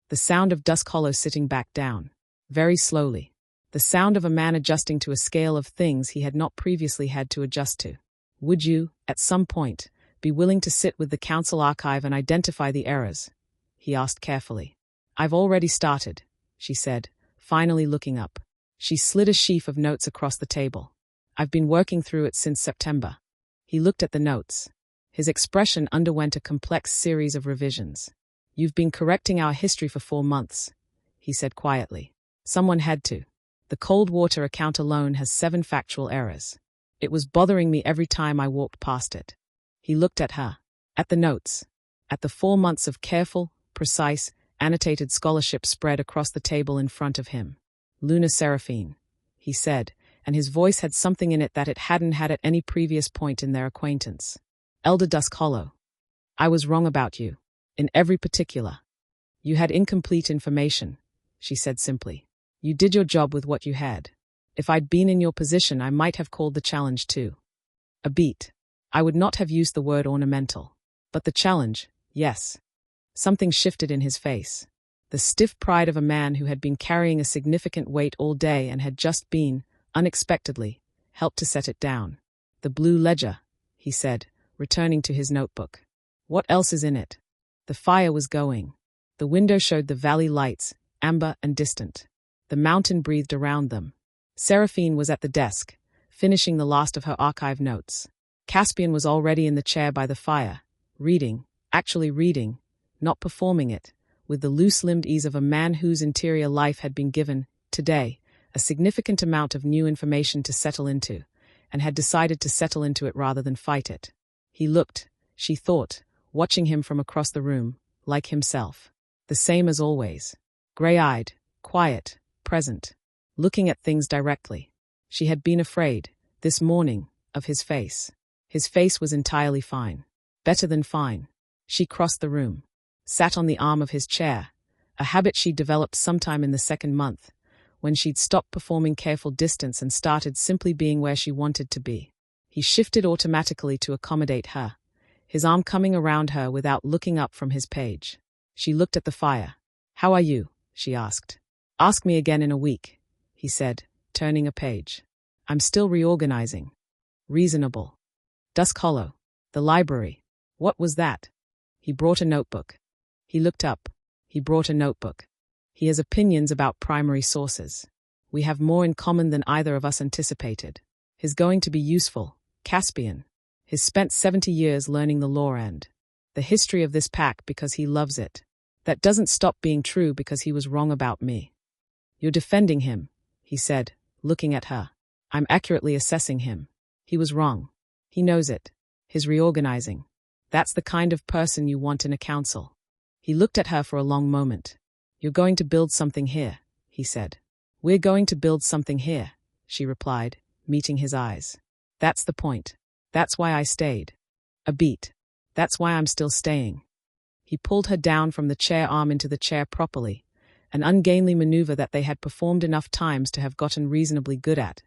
The sound of Dusk Hollow sitting back down. Very slowly. The sound of a man adjusting to a scale of things he had not previously had to adjust to. Would you, at some point, be willing to sit with the council archive and identify the errors? He asked carefully. I've already started, she said, finally looking up. She slid a sheaf of notes across the table. I've been working through it since September. He looked at the notes. His expression underwent a complex series of revisions. You've been correcting our history for 4 months, he said quietly. Someone had to. The Coldwater account alone has 7 factual errors. It was bothering me every time I walked past it. He looked at her. At the notes. At the 4 months of careful, precise, annotated scholarship spread across the table in front of him. Luna Seraphine, he said, and his voice had something in it that it hadn't had at any previous point in their acquaintance. Elder Dusk Hollow. I was wrong about you. In every particular. You had incomplete information, she said simply. You did your job with what you had. If I'd been in your position, I might have called the challenge too. A beat. I would not have used the word ornamental. But the challenge, yes. Something shifted in his face. The stiff pride of a man who had been carrying a significant weight all day and had just been, unexpectedly, helped to set it down. The blue ledger, he said, returning to his notebook. What else is in it? The fire was going. The window showed the valley lights, amber and distant. The mountain breathed around them. Seraphine was at the desk, finishing the last of her archive notes. Caspian was already in the chair by the fire, reading, actually reading, not performing it, with the loose-limbed ease of a man whose interior life had been given, today, a significant amount of new information to settle into, and had decided to settle into it rather than fight it. He looked, she thought, watching him from across the room, like himself. The same as always. Gray-eyed, quiet, present, looking at things directly. She had been afraid, this morning, of his face. His face was entirely fine. Better than fine. She crossed the room, sat on the arm of his chair, a habit she'd developed sometime in the second month, when she'd stopped performing careful distance and started simply being where she wanted to be. He shifted automatically to accommodate her, his arm coming around her without looking up from his page. She looked at the fire. "How are you?" she asked. "Ask me again in a week," he said, turning a page. "I'm still reorganizing." Reasonable. Dusk Hollow. The library. What was that? He brought a notebook. He looked up. He brought a notebook. He has opinions about primary sources. We have more in common than either of us anticipated. His going to be useful. Caspian. He's spent 70 years learning the lore and the history of this pack because he loves it. That doesn't stop being true because he was wrong about me. "You're defending him," he said, looking at her. "I'm accurately assessing him. He was wrong. He knows it. He's reorganizing. That's the kind of person you want in a council." He looked at her for a long moment. "You're going to build something here," he said. "We're going to build something here," she replied, meeting his eyes. "That's the point. That's why I stayed. A beat. That's why I'm still staying." He pulled her down from the chair arm into the chair properly, an ungainly maneuver that they had performed enough times to have gotten reasonably good at,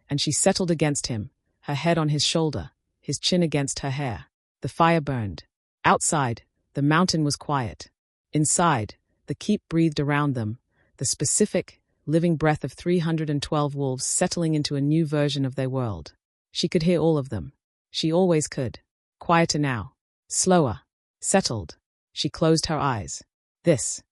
and she settled against him, her head on his shoulder, his chin against her hair. The fire burned. Outside, the mountain was quiet. Inside, the keep breathed around them, the specific, living breath of 312 wolves settling into a new version of their world. She could hear all of them. She always could. Quieter now. Slower. Settled. She closed her eyes. This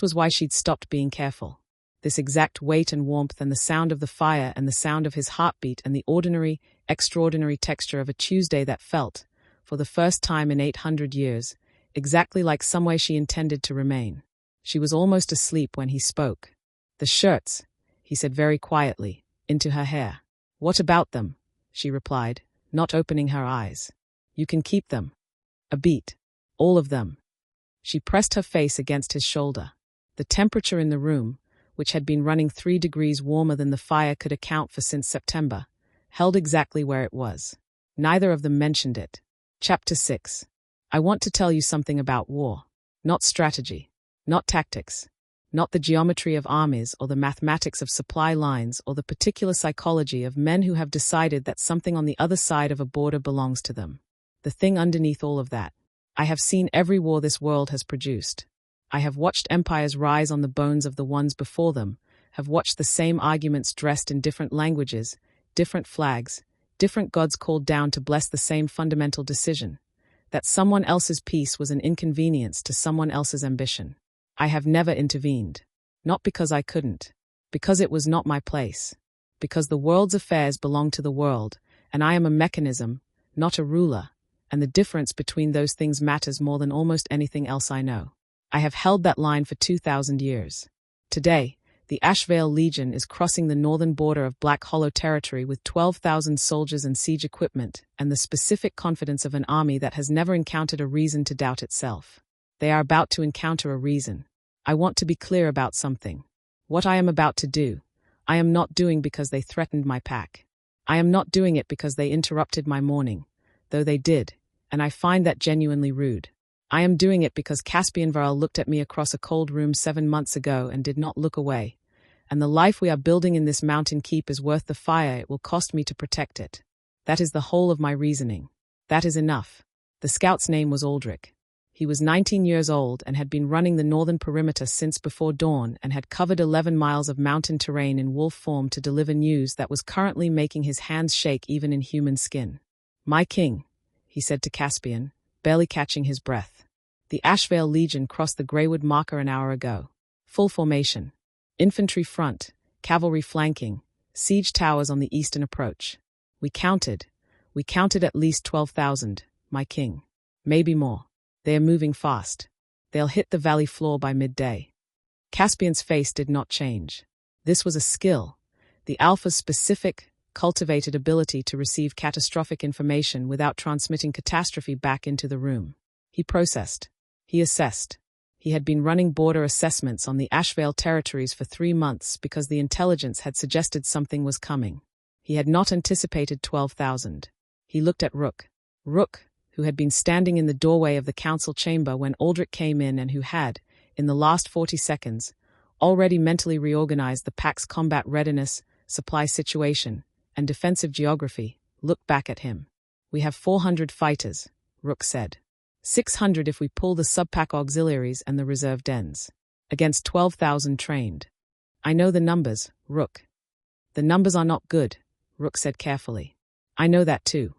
was why she'd stopped being careful. This exact weight and warmth and the sound of the fire and the sound of his heartbeat and the ordinary, extraordinary texture of a Tuesday that felt, for the first time in 800 years, exactly like some way she intended to remain. She was almost asleep when he spoke. "The shirts," he said very quietly, into her hair. "What about them?" she replied, not opening her eyes. "You can keep them." A beat. "All of them." She pressed her face against his shoulder. The temperature in the room, which had been running 3 degrees warmer than the fire could account for since September, held exactly where it was. Neither of them mentioned it. Chapter 6. I want to tell you something about war. Not strategy. Not tactics. Not the geometry of armies or the mathematics of supply lines or the particular psychology of men who have decided that something on the other side of a border belongs to them. The thing underneath all of that. I have seen every war this world has produced. I have watched empires rise on the bones of the ones before them, have watched the same arguments dressed in different languages, different flags, different gods called down to bless the same fundamental decision, that someone else's peace was an inconvenience to someone else's ambition. I have never intervened. Not because I couldn't. Because it was not my place. Because the world's affairs belong to the world, and I am a mechanism, not a ruler, and the difference between those things matters more than almost anything else I know. I have held that line for 2,000 years. Today, the Ashen Vael Legion is crossing the northern border of Black Hollow territory with 12,000 soldiers and siege equipment, and the specific confidence of an army that has never encountered a reason to doubt itself. They are about to encounter a reason. I want to be clear about something. What I am about to do, I am not doing because they threatened my pack. I am not doing it because they interrupted my morning, though they did, and I find that genuinely rude. I am doing it because Caspian Vael looked at me across a cold room 7 months ago and did not look away, and the life we are building in this mountain keep is worth the fire it will cost me to protect it. That is the whole of my reasoning. That is enough. The scout's name was Aldrich. He was 19 years old and had been running the northern perimeter since before dawn and had covered 11 miles of mountain terrain in wolf form to deliver news that was currently making his hands shake even in human skin. "My king," he said to Caspian, barely catching his breath. "The Ashen Vael Legion crossed the Greywood marker an hour ago. Full formation. Infantry front, cavalry flanking, siege towers on the eastern approach. We counted at least 12,000, my king. Maybe more. They are moving fast. They'll hit the valley floor by midday." Caspian's face did not change. This was a skill. The Alpha's specific, cultivated ability to receive catastrophic information without transmitting catastrophe back into the room. He processed. He assessed. He had been running border assessments on the Ashvale territories for 3 months because the intelligence had suggested something was coming. He had not anticipated 12,000. He looked at Rook. Rook, who had been standing in the doorway of the council chamber when Aldrich came in and who had, in the last 40 seconds, already mentally reorganized the pack's combat readiness, supply situation, and defensive geography, looked back at him. "We have 400 fighters," Rook said. 600 if we pull the subpack auxiliaries and the reserve dens. Against 12,000 trained. "I know the numbers, Rook." "The numbers are not good," Rook said carefully. "I know that too."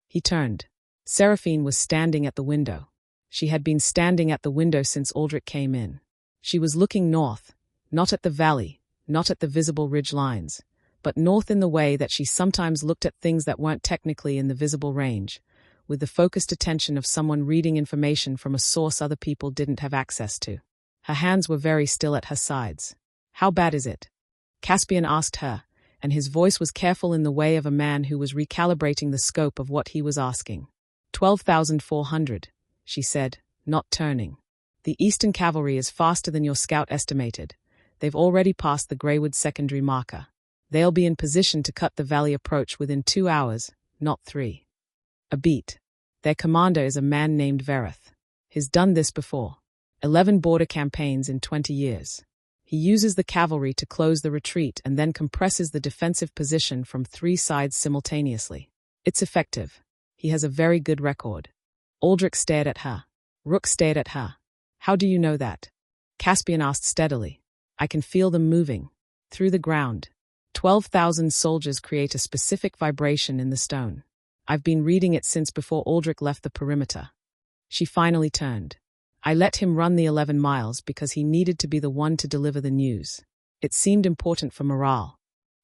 He turned. Seraphine was standing at the window. She had been standing at the window since Aldrich came in. She was looking north, not at the valley, not at the visible ridge lines, but north in the way that she sometimes looked at things that weren't technically in the visible range, with the focused attention of someone reading information from a source other people didn't have access to. Her hands were very still at her sides. "How bad is it?" Caspian asked her, and his voice was careful in the way of a man who was recalibrating the scope of what he was asking. 12,400, she said, not turning. "The Eastern Cavalry is faster than your scout estimated. They've already passed the Greywood secondary marker. They'll be in position to cut the valley approach within 2 hours, not 3. A beat. Their commander is a man named Verith. He's done this before. 11 border campaigns in 20 years. He uses the cavalry to close the retreat and then compresses the defensive position from 3 sides simultaneously. It's effective. He has a very good record." Aldrich stared at her. Rook stared at her. "How do you know that?" Caspian asked steadily. "I can feel them moving. Through the ground. 12,000 soldiers create a specific vibration in the stone. I've been reading it since before Aldrich left the perimeter." She finally turned. "I let him run the 11 miles because he needed to be the one to deliver the news. It seemed important for morale."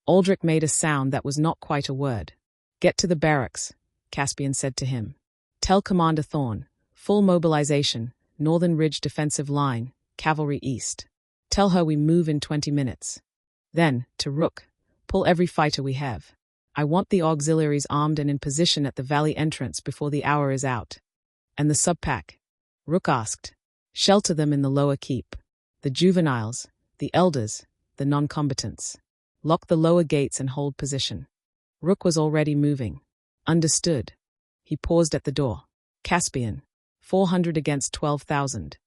Aldrich made a sound that was not quite a word. "Get to the barracks," Caspian said to him. "Tell Commander Thorne, full mobilization, Northern Ridge defensive line, cavalry east. Tell her we move in 20 minutes. Then, to Rook, pull every fighter we have. I want the auxiliaries armed and in position at the valley entrance before the hour is out." "And the subpack?" Rook asked. "Shelter them in the lower keep. The juveniles, the elders, the non-combatants. Lock the lower gates and hold position." Rook was already moving. "Understood." He paused at the door. "Caspian, 400 against 12,000.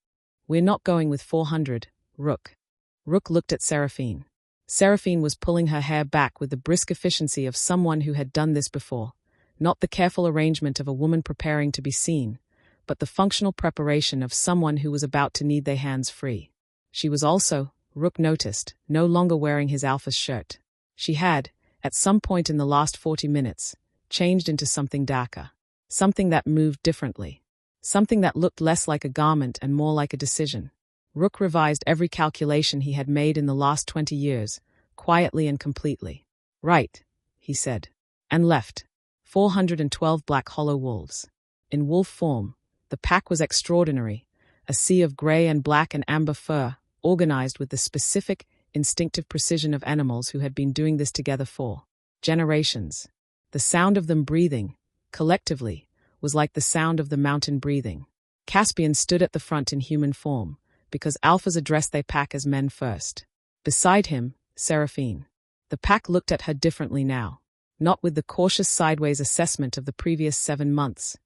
"We're not going with 400, Rook." Rook looked at Seraphine. Seraphine was pulling her hair back with the brisk efficiency of someone who had done this before, not the careful arrangement of a woman preparing to be seen, but the functional preparation of someone who was about to need their hands free. She was also, Rook noticed, no longer wearing his alpha's shirt. She had, at some point in the last 40 minutes, changed into something darker. Something that moved differently. Something that looked less like a garment and more like a decision. Rook revised every calculation he had made in the last 20 years, quietly and completely. "Right," he said. And left. 412 black hollow wolves. In wolf form, the pack was extraordinary, a sea of grey and black and amber fur, organized with the specific, instinctive precision of animals who had been doing this together for generations. The sound of them breathing, collectively, was like the sound of the mountain breathing. Caspian stood at the front in human form, because alphas addressed their pack as men first. Beside him, Seraphine. The pack looked at her differently now, not with the cautious sideways assessment of the previous 7 months,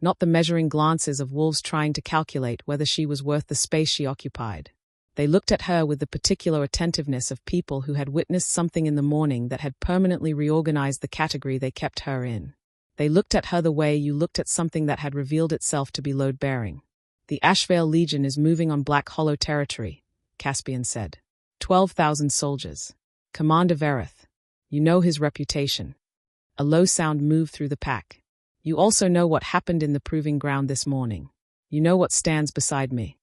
not the measuring glances of wolves trying to calculate whether she was worth the space she occupied. They looked at her with the particular attentiveness of people who had witnessed something in the morning that had permanently reorganized the category they kept her in. They looked at her the way you looked at something that had revealed itself to be load-bearing. "The Ashvale Legion is moving on Black Hollow territory," Caspian said. 12,000 soldiers. Commander Verith. You know his reputation. A low sound moved through the pack. "You also know what happened in the proving ground this morning. You know what stands beside me."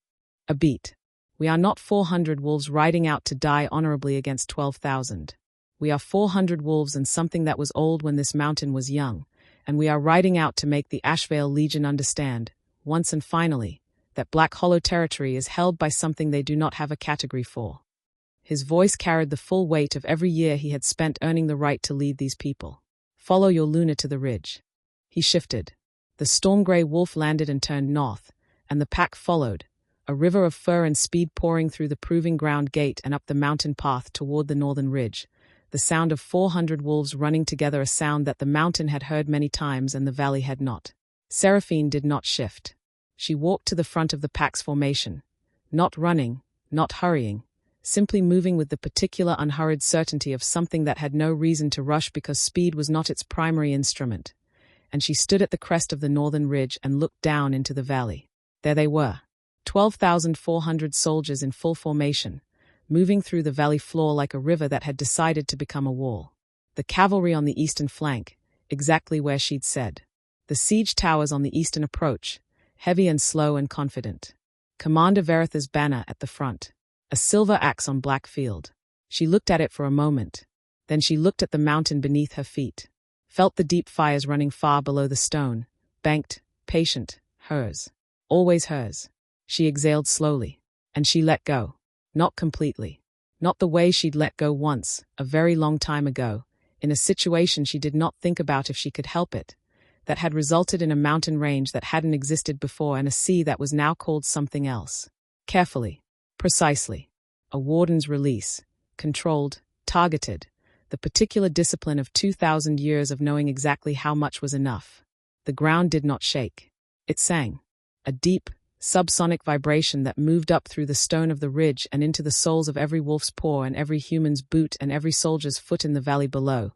A beat. "We are not 400 wolves riding out to die honorably against 12,000. We are 400 wolves and something that was old when this mountain was young, and we are riding out to make the Ashvale Legion understand, once and finally, that Black Hollow territory is held by something they do not have a category for." His voice carried the full weight of every year he had spent earning the right to lead these people. "Follow your Luna to the ridge." He shifted. The storm-grey wolf landed and turned north, and the pack followed, a river of fur and speed pouring through the proving ground gate and up the mountain path toward the northern ridge, the sound of 400 wolves running together, a sound that the mountain had heard many times and the valley had not. Seraphine did not shift. She walked to the front of the pack's formation, not running, not hurrying, simply moving with the particular unhurried certainty of something that had no reason to rush because speed was not its primary instrument. And she stood at the crest of the northern ridge and looked down into the valley. There they were, 12,400 soldiers in full formation, moving through the valley floor like a river that had decided to become a wall. The cavalry on the eastern flank, exactly where she'd said. The siege towers on the eastern approach, heavy and slow and confident. Commander Veritha's banner at the front, a silver axe on black field. She looked at it for a moment. Then she looked at the mountain beneath her feet, felt the deep fires running far below the stone, banked, patient, hers. Always hers. She exhaled slowly, and she let go. Not completely. Not the way she'd let go once, a very long time ago, in a situation she did not think about if she could help it, that had resulted in a mountain range that hadn't existed before and a sea that was now called something else. Carefully. Precisely. A warden's release. Controlled. Targeted. The particular discipline of 2,000 years of knowing exactly how much was enough. The ground did not shake. It sang. A deep, subsonic vibration that moved up through the stone of the ridge and into the soles of every wolf's paw and every human's boot and every soldier's foot in the valley below,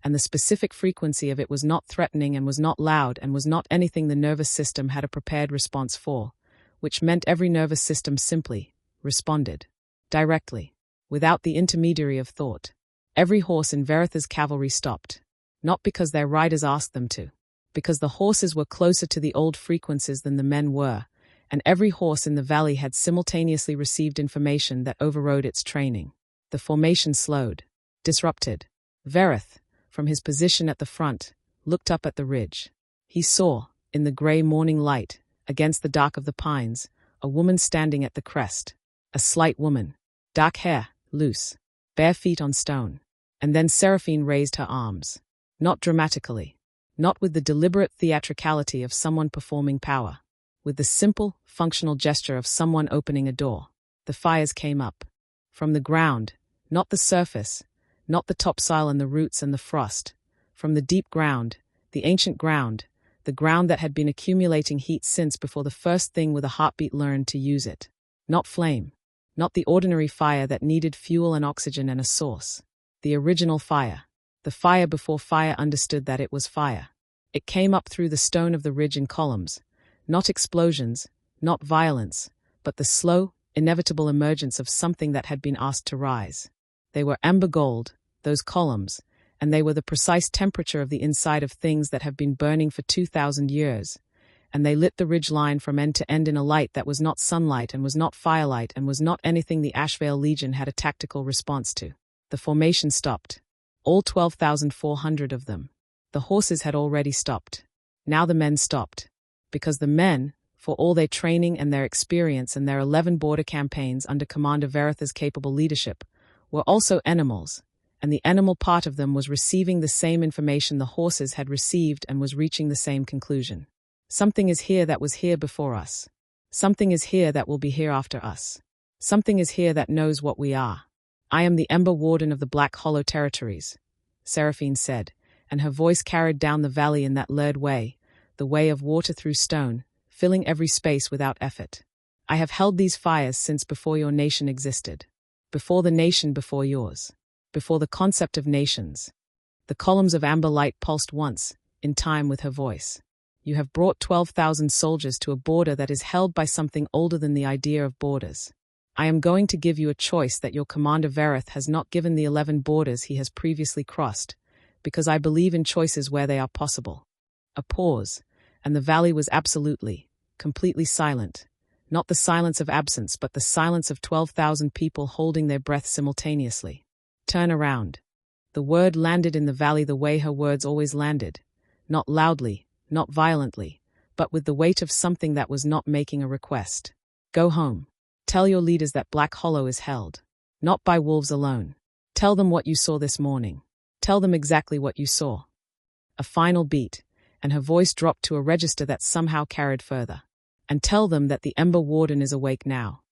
and the specific frequency of it was not threatening and was not loud and was not anything the nervous system had a prepared response for, which meant every nervous system simply responded. Directly. Without the intermediary of thought. Every horse in Veritha's cavalry stopped. Not because their riders asked them to. Because the horses were closer to the old frequencies than the men were, and every horse in the valley had simultaneously received information that overrode its training. The formation slowed. Disrupted. Verith, from his position at the front, looked up at the ridge. He saw, in the grey morning light, against the dark of the pines, a woman standing at the crest. A slight woman. Dark hair, loose. Bare feet on stone. And then Seraphine raised her arms. Not dramatically. Not with the deliberate theatricality of someone performing power. With the simple, functional gesture of someone opening a door. The fires came up. From the ground, not the surface, not the topsoil and the roots and the frost. From the deep ground, the ancient ground, the ground that had been accumulating heat since before the first thing with a heartbeat learned to use it. Not flame. Not the ordinary fire that needed fuel and oxygen and a source. The original fire. The fire before fire understood that it was fire. It came up through the stone of the ridge in columns. Not explosions, not violence, but the slow, inevitable emergence of something that had been asked to rise. They were amber gold, those columns, and they were the precise temperature of the inside of things that have been burning for 2,000 years. And they lit the ridge line from end to end in a light that was not sunlight and was not firelight and was not anything the Ashvale Legion had a tactical response to. The formation stopped. All 12,400 of them. The horses had already stopped. Now the men stopped. Because the men, for all their training and their experience and their 11 border campaigns under Commander Veritha's capable leadership, were also animals, and the animal part of them was receiving the same information the horses had received and was reaching the same conclusion. Something is here that was here before us. Something is here that will be here after us. Something is here that knows what we are. I am the Ember Warden of the Black Hollow Territories, Seraphine said, and her voice carried down the valley in that lured way, the way of water through stone, filling every space without effort. I have held these fires since before your nation existed. Before the nation before yours. Before the concept of nations. The columns of amber light pulsed once, in time with her voice. You have brought 12,000 soldiers to a border that is held by something older than the idea of borders. I am going to give you a choice that your Commander Verith has not given the 11 borders he has previously crossed, because I believe in choices where they are possible. A pause, and the valley was absolutely, completely silent. Not the silence of absence, but the silence of 12,000 people holding their breath simultaneously. Turn around. The word landed in the valley the way her words always landed. Not loudly, not violently, but with the weight of something that was not making a request. Go home. Tell your leaders that Black Hollow is held. Not by wolves alone. Tell them what you saw this morning. Tell them exactly what you saw. A final beat, and her voice dropped to a register that somehow carried further. And tell them that the Ember Warden is awake now.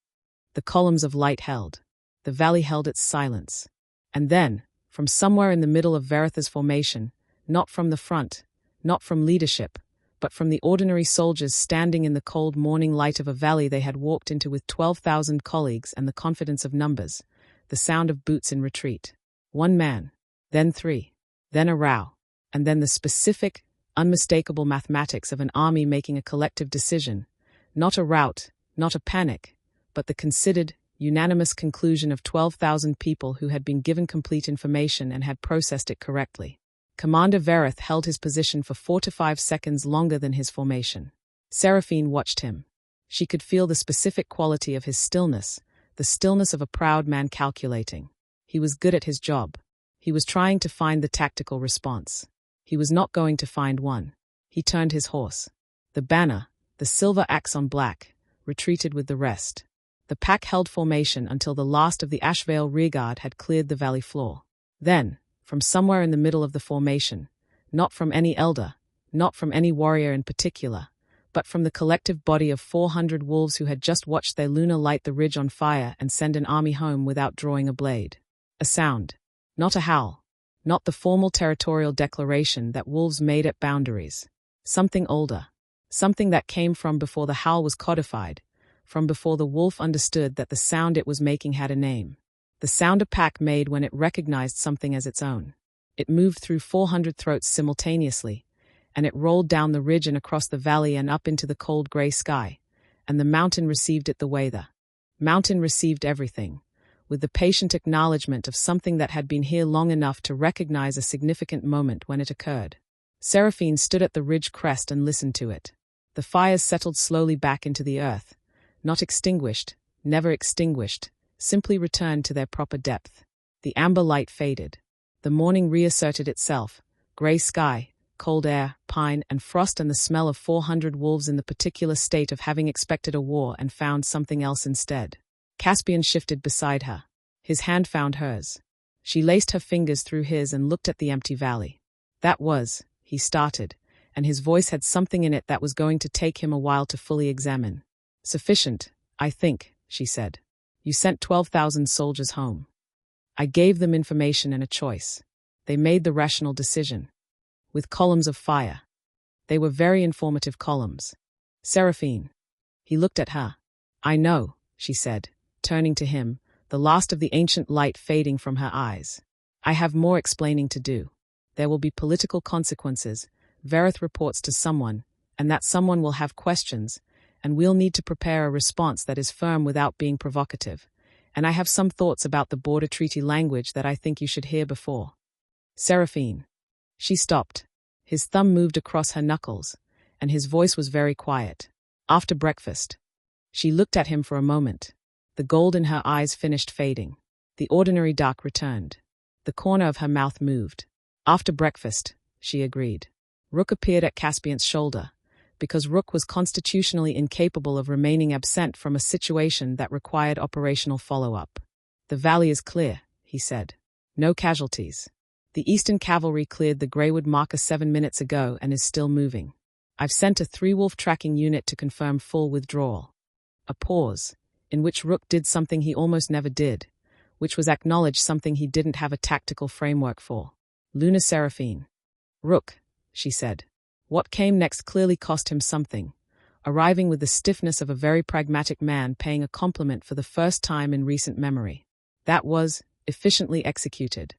The columns of light held. The valley held its silence. And then, from somewhere in the middle of Veritha's formation, not from the front, not from leadership, but from the ordinary soldiers standing in the cold morning light of a valley they had walked into with 12,000 colleagues and the confidence of numbers, the sound of boots in retreat. One man, then three, then a row, and then the specific, unmistakable mathematics of an army making a collective decision, not a rout, not a panic, but the considered, unanimous conclusion of 12,000 people who had been given complete information and had processed it correctly. Commander Verith held his position for 4 to 5 seconds longer than his formation. Seraphine watched him. She could feel the specific quality of his stillness, the stillness of a proud man calculating. He was good at his job. He was trying to find the tactical response. He was not going to find one. He turned his horse. The banner, the silver axe on black, retreated with the rest. The pack held formation until the last of the Ashen Vael rearguard had cleared the valley floor. Then, from somewhere in the middle of the formation, not from any elder, not from any warrior in particular, but from the collective body of 400 wolves who had just watched their Luna light the ridge on fire and send an army home without drawing a blade. A sound. Not a howl. Not the formal territorial declaration that wolves made at boundaries. Something older. Something that came from before the howl was codified, from before the wolf understood that the sound it was making had a name. The sound a pack made when it recognized something as its own. It moved through 400 throats simultaneously, and it rolled down the ridge and across the valley and up into the cold gray sky, and the mountain received it the way the mountain received everything, with the patient acknowledgement of something that had been here long enough to recognize a significant moment when it occurred. Seraphine stood at the ridge crest and listened to it. The fires settled slowly back into the earth, not extinguished, never extinguished, simply returned to their proper depth. The amber light faded. The morning reasserted itself, gray sky, cold air, pine and frost and the smell of 400 wolves in the particular state of having expected a war and found something else instead. Caspian shifted beside her. His hand found hers. She laced her fingers through his and looked at the empty valley. That was, he started, and his voice had something in it that was going to take him a while to fully examine. Sufficient, I think, she said. You sent 12,000 soldiers home. I gave them information and a choice. They made the rational decision. With columns of fire. They were very informative columns. Seraphine. He looked at her. I know, she said, turning to him, the last of the ancient light fading from her eyes. I have more explaining to do. There will be political consequences. Verith reports to someone, and that someone will have questions, and we'll need to prepare a response that is firm without being provocative. And I have some thoughts about the border treaty language that I think you should hear before. Seraphine. She stopped. His thumb moved across her knuckles, and his voice was very quiet. After breakfast. She looked at him for a moment. The gold in her eyes finished fading. The ordinary dark returned. The corner of her mouth moved. After breakfast, she agreed. Rook appeared at Caspian's shoulder, because Rook was constitutionally incapable of remaining absent from a situation that required operational follow-up. The valley is clear, he said. No casualties. The Eastern Cavalry cleared the Greywood marker 7 minutes ago and is still moving. I've sent a 3-wolf tracking unit to confirm full withdrawal. A pause, in which Rook did something he almost never did, which was acknowledge something he didn't have a tactical framework for. Luna Seraphine. Rook, she said. What came next clearly cost him something, arriving with the stiffness of a very pragmatic man paying a compliment for the first time in recent memory. That was, efficiently executed.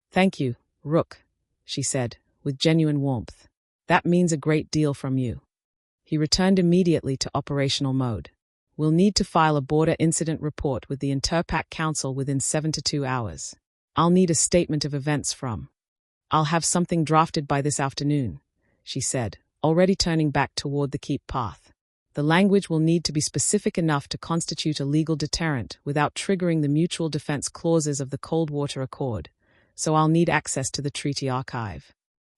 Thank you, Rook, she said, with genuine warmth. That means a great deal from you. He returned immediately to operational mode. We'll need to file a border incident report with the Interpack Council within 72 hours. I'll need a statement of events from. I'll have something drafted by this afternoon, she said, already turning back toward the keep path. The language will need to be specific enough to constitute a legal deterrent without triggering the mutual defense clauses of the Coldwater Accord, so I'll need access to the treaty archive.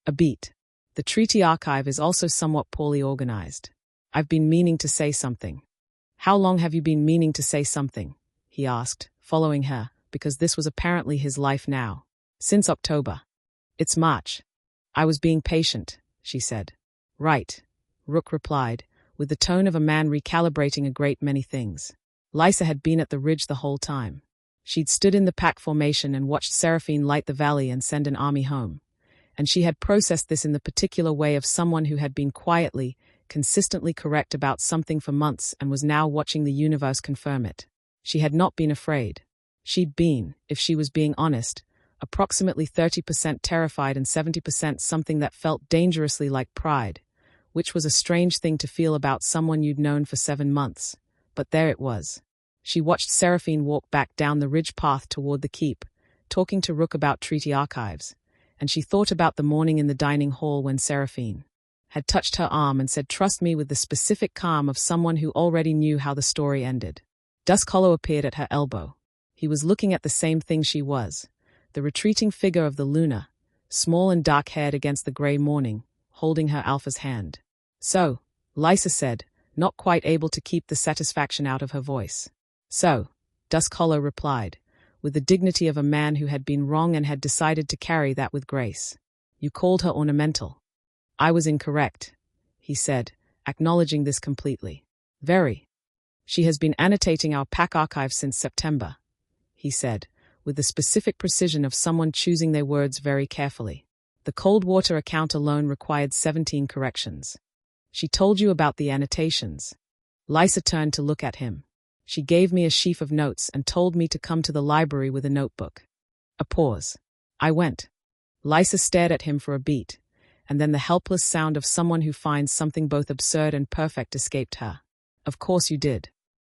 A beat. The treaty archive is also somewhat poorly organized. I've been meaning to say something. How long have you been meaning to say something? He asked, following her, because this was apparently his life now. Since October. It's March. I was being patient, she said. Right, Rook replied, with the tone of a man recalibrating a great many things. Lysa had been at the ridge the whole time. She'd stood in the pack formation and watched Seraphine light the valley and send an army home. And she had processed this in the particular way of someone who had been quietly, consistently correct about something for months and was now watching the universe confirm it. She had not been afraid. She'd been, if she was being honest, approximately 30% terrified and 70% something that felt dangerously like pride, which was a strange thing to feel about someone you'd known for 7 months. But there it was. She watched Seraphine walk back down the ridge path toward the keep, talking to Rook about treaty archives, and she thought about the morning in the dining hall when Seraphine had touched her arm and said, "Trust me," with the specific calm of someone who already knew how the story ended. Dusk Hollow appeared at her elbow. He was looking at the same thing she was, the retreating figure of the Luna, small and dark-haired against the grey morning, holding her Alpha's hand. "So," Lysa said, not quite able to keep the satisfaction out of her voice. "So," Dusk Hollow replied, with the dignity of a man who had been wrong and had decided to carry that with grace. "You called her ornamental." "I was incorrect," he said, acknowledging this completely. "Very. She has been annotating our pack archive since September," he said, with the specific precision of someone choosing their words very carefully. "The cold water account alone required 17 corrections." "She told you about the annotations?" Lysa turned to look at him. "She gave me a sheaf of notes and told me to come to the library with a notebook." A pause. "I went." Lysa stared at him for a beat, and then the helpless sound of someone who finds something both absurd and perfect escaped her. "Of course you did."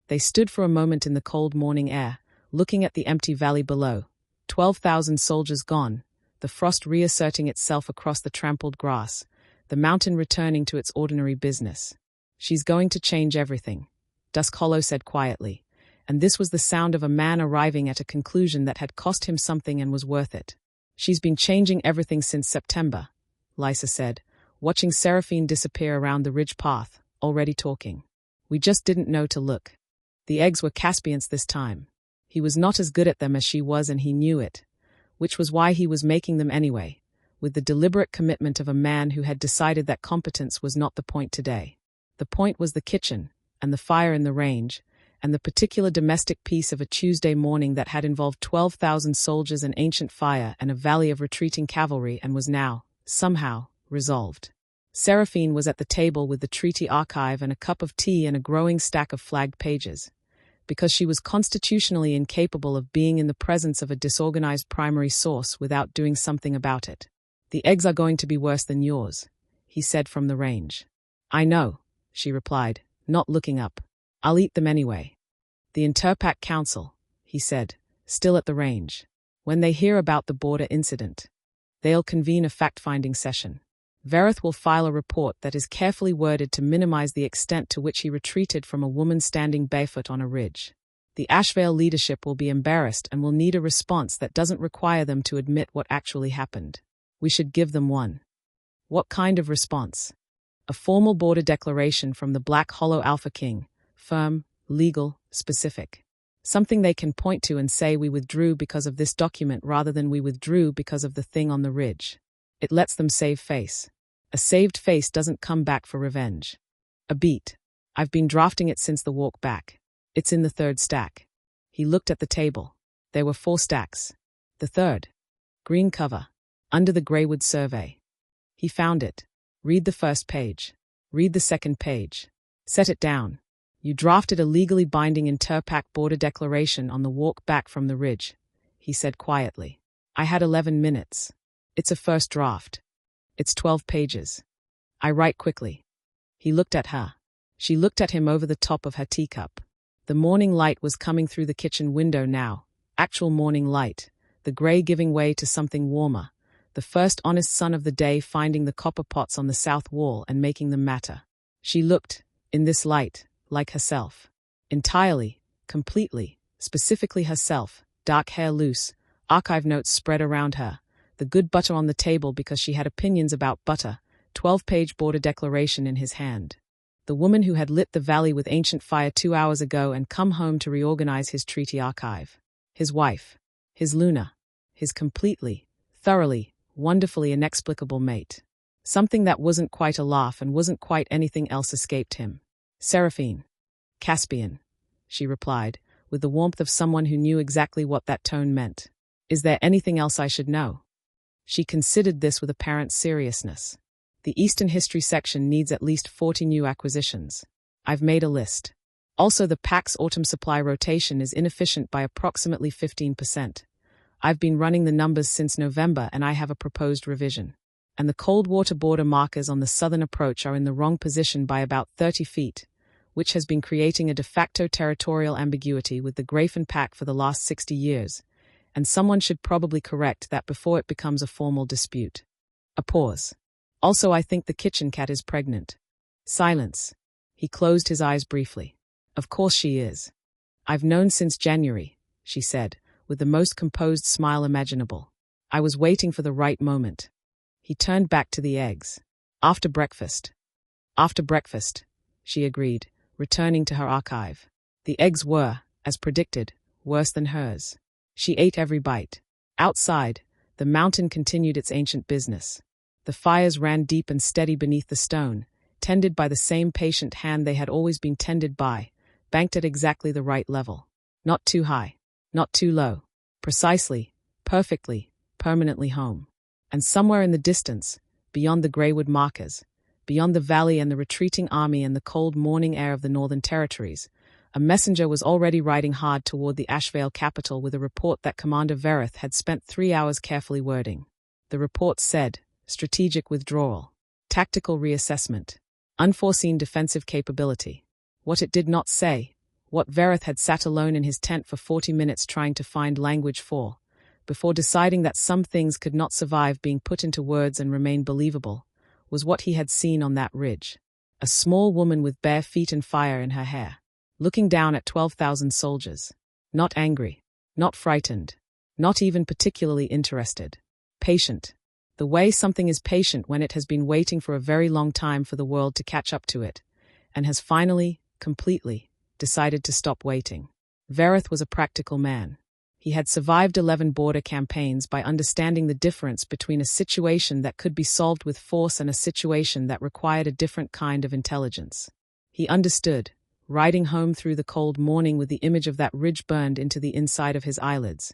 They stood for a moment in the cold morning air, looking at the empty valley below. 12,000 soldiers gone, the frost reasserting itself across the trampled grass, the mountain returning to its ordinary business. "She's going to change everything," Dusk Hollow said quietly, and this was the sound of a man arriving at a conclusion that had cost him something and was worth it. "She's been changing everything since September," Lysa said, watching Seraphine disappear around the ridge path, already talking. "We just didn't know to look. The eggs were Caspian's this time. He was not as good at them as she was, and he knew it, which was why he was making them anyway, with the deliberate commitment of a man who had decided that competence was not the point today. The point was the kitchen, and the fire in the range, and the particular domestic piece of a Tuesday morning that had involved 12,000 soldiers and ancient fire and a valley of retreating cavalry and was now, somehow, resolved. Seraphine was at the table with the treaty archive and a cup of tea and a growing stack of flagged pages, because she was constitutionally incapable of being in the presence of a disorganized primary source without doing something about it. "The eggs are going to be worse than yours," he said from the range. "I know," she replied, not looking up. "I'll eat them anyway." "The Interpack Council," he said, still at the range. "When they hear about the border incident, they'll convene a fact-finding session. Verith will file a report that is carefully worded to minimize the extent to which he retreated from a woman standing barefoot on a ridge. The Ashvale leadership will be embarrassed and will need a response that doesn't require them to admit what actually happened. We should give them one." "What kind of response?" "A formal border declaration from the Black Hollow Alpha King, firm, legal, specific. Something they can point to and say, we withdrew because of this document rather than we withdrew because of the thing on the ridge. It lets them save face. A saved face doesn't come back for revenge." "A beat. I've been drafting it since the walk back. It's in the 3rd stack." He looked at the table. There were 4 stacks. "The 3rd. Green cover. Under the Greywood survey." He found it. "Read the 1st page. Read the 2nd page. Set it down. You drafted a legally binding Interpack border declaration on the walk back from the ridge," he said quietly. "I had 11 minutes. It's a first draft. It's 12 pages. I write quickly." He looked at her. She looked at him over the top of her teacup. The morning light was coming through the kitchen window now, actual morning light, the grey giving way to something warmer, the first honest sun of the day finding the copper pots on the south wall and making them matter. She looked, in this light, like herself. Entirely, completely, specifically herself, dark hair loose, archive notes spread around her, the good butter on the table because she had opinions about butter, 12-page border declaration in his hand. The woman who had lit the valley with ancient fire 2 hours ago and come home to reorganize his treaty archive. His wife. His Luna. His completely, thoroughly, wonderfully inexplicable mate. Something that wasn't quite a laugh and wasn't quite anything else escaped him. Seraphine. Caspian, she replied, with the warmth of someone who knew exactly what that tone meant. Is there anything else I should know? She considered this with apparent seriousness. The Eastern History section needs at least 40 new acquisitions. I've made a list. Also, the pack's autumn supply rotation is inefficient by approximately 15%. I've been running the numbers since November and I have a proposed revision. And the cold water border markers on the southern approach are in the wrong position by about 30 feet, which has been creating a de facto territorial ambiguity with the Grafen pack for the last 60 years, and someone should probably correct that before it becomes a formal dispute. A pause. Also, I think the kitchen cat is pregnant. Silence. He closed his eyes briefly. Of course she is. I've known since January, she said, with the most composed smile imaginable. I was waiting for the right moment. He turned back to the eggs. After breakfast. After breakfast, she agreed, returning to her archive. The eggs were, as predicted, worse than hers. She ate every bite. Outside, the mountain continued its ancient business. The fires ran deep and steady beneath the stone, tended by the same patient hand they had always been tended by, banked at exactly the right level. Not too high, not too low. Precisely, perfectly, permanently home. And somewhere in the distance, beyond the greywood markers, beyond the valley and the retreating army and the cold morning air of the Northern Territories, a messenger was already riding hard toward the Ashvale capital with a report that Commander Vereth had spent 3 hours carefully wording. The report said, strategic withdrawal, tactical reassessment, unforeseen defensive capability. What it did not say, what Vereth had sat alone in his tent for 40 minutes trying to find language for, before deciding that some things could not survive being put into words and remain believable, was what he had seen on that ridge. A small woman with bare feet and fire in her hair, looking down at 12,000 soldiers. Not angry, not frightened, not even particularly interested. Patient. The way something is patient when it has been waiting for a very long time for the world to catch up to it, and has finally, completely, decided to stop waiting. Vereth was a practical man. He had survived 11 border campaigns by understanding the difference between a situation that could be solved with force and a situation that required a different kind of intelligence. He understood, riding home through the cold morning with the image of that ridge burned into the inside of his eyelids,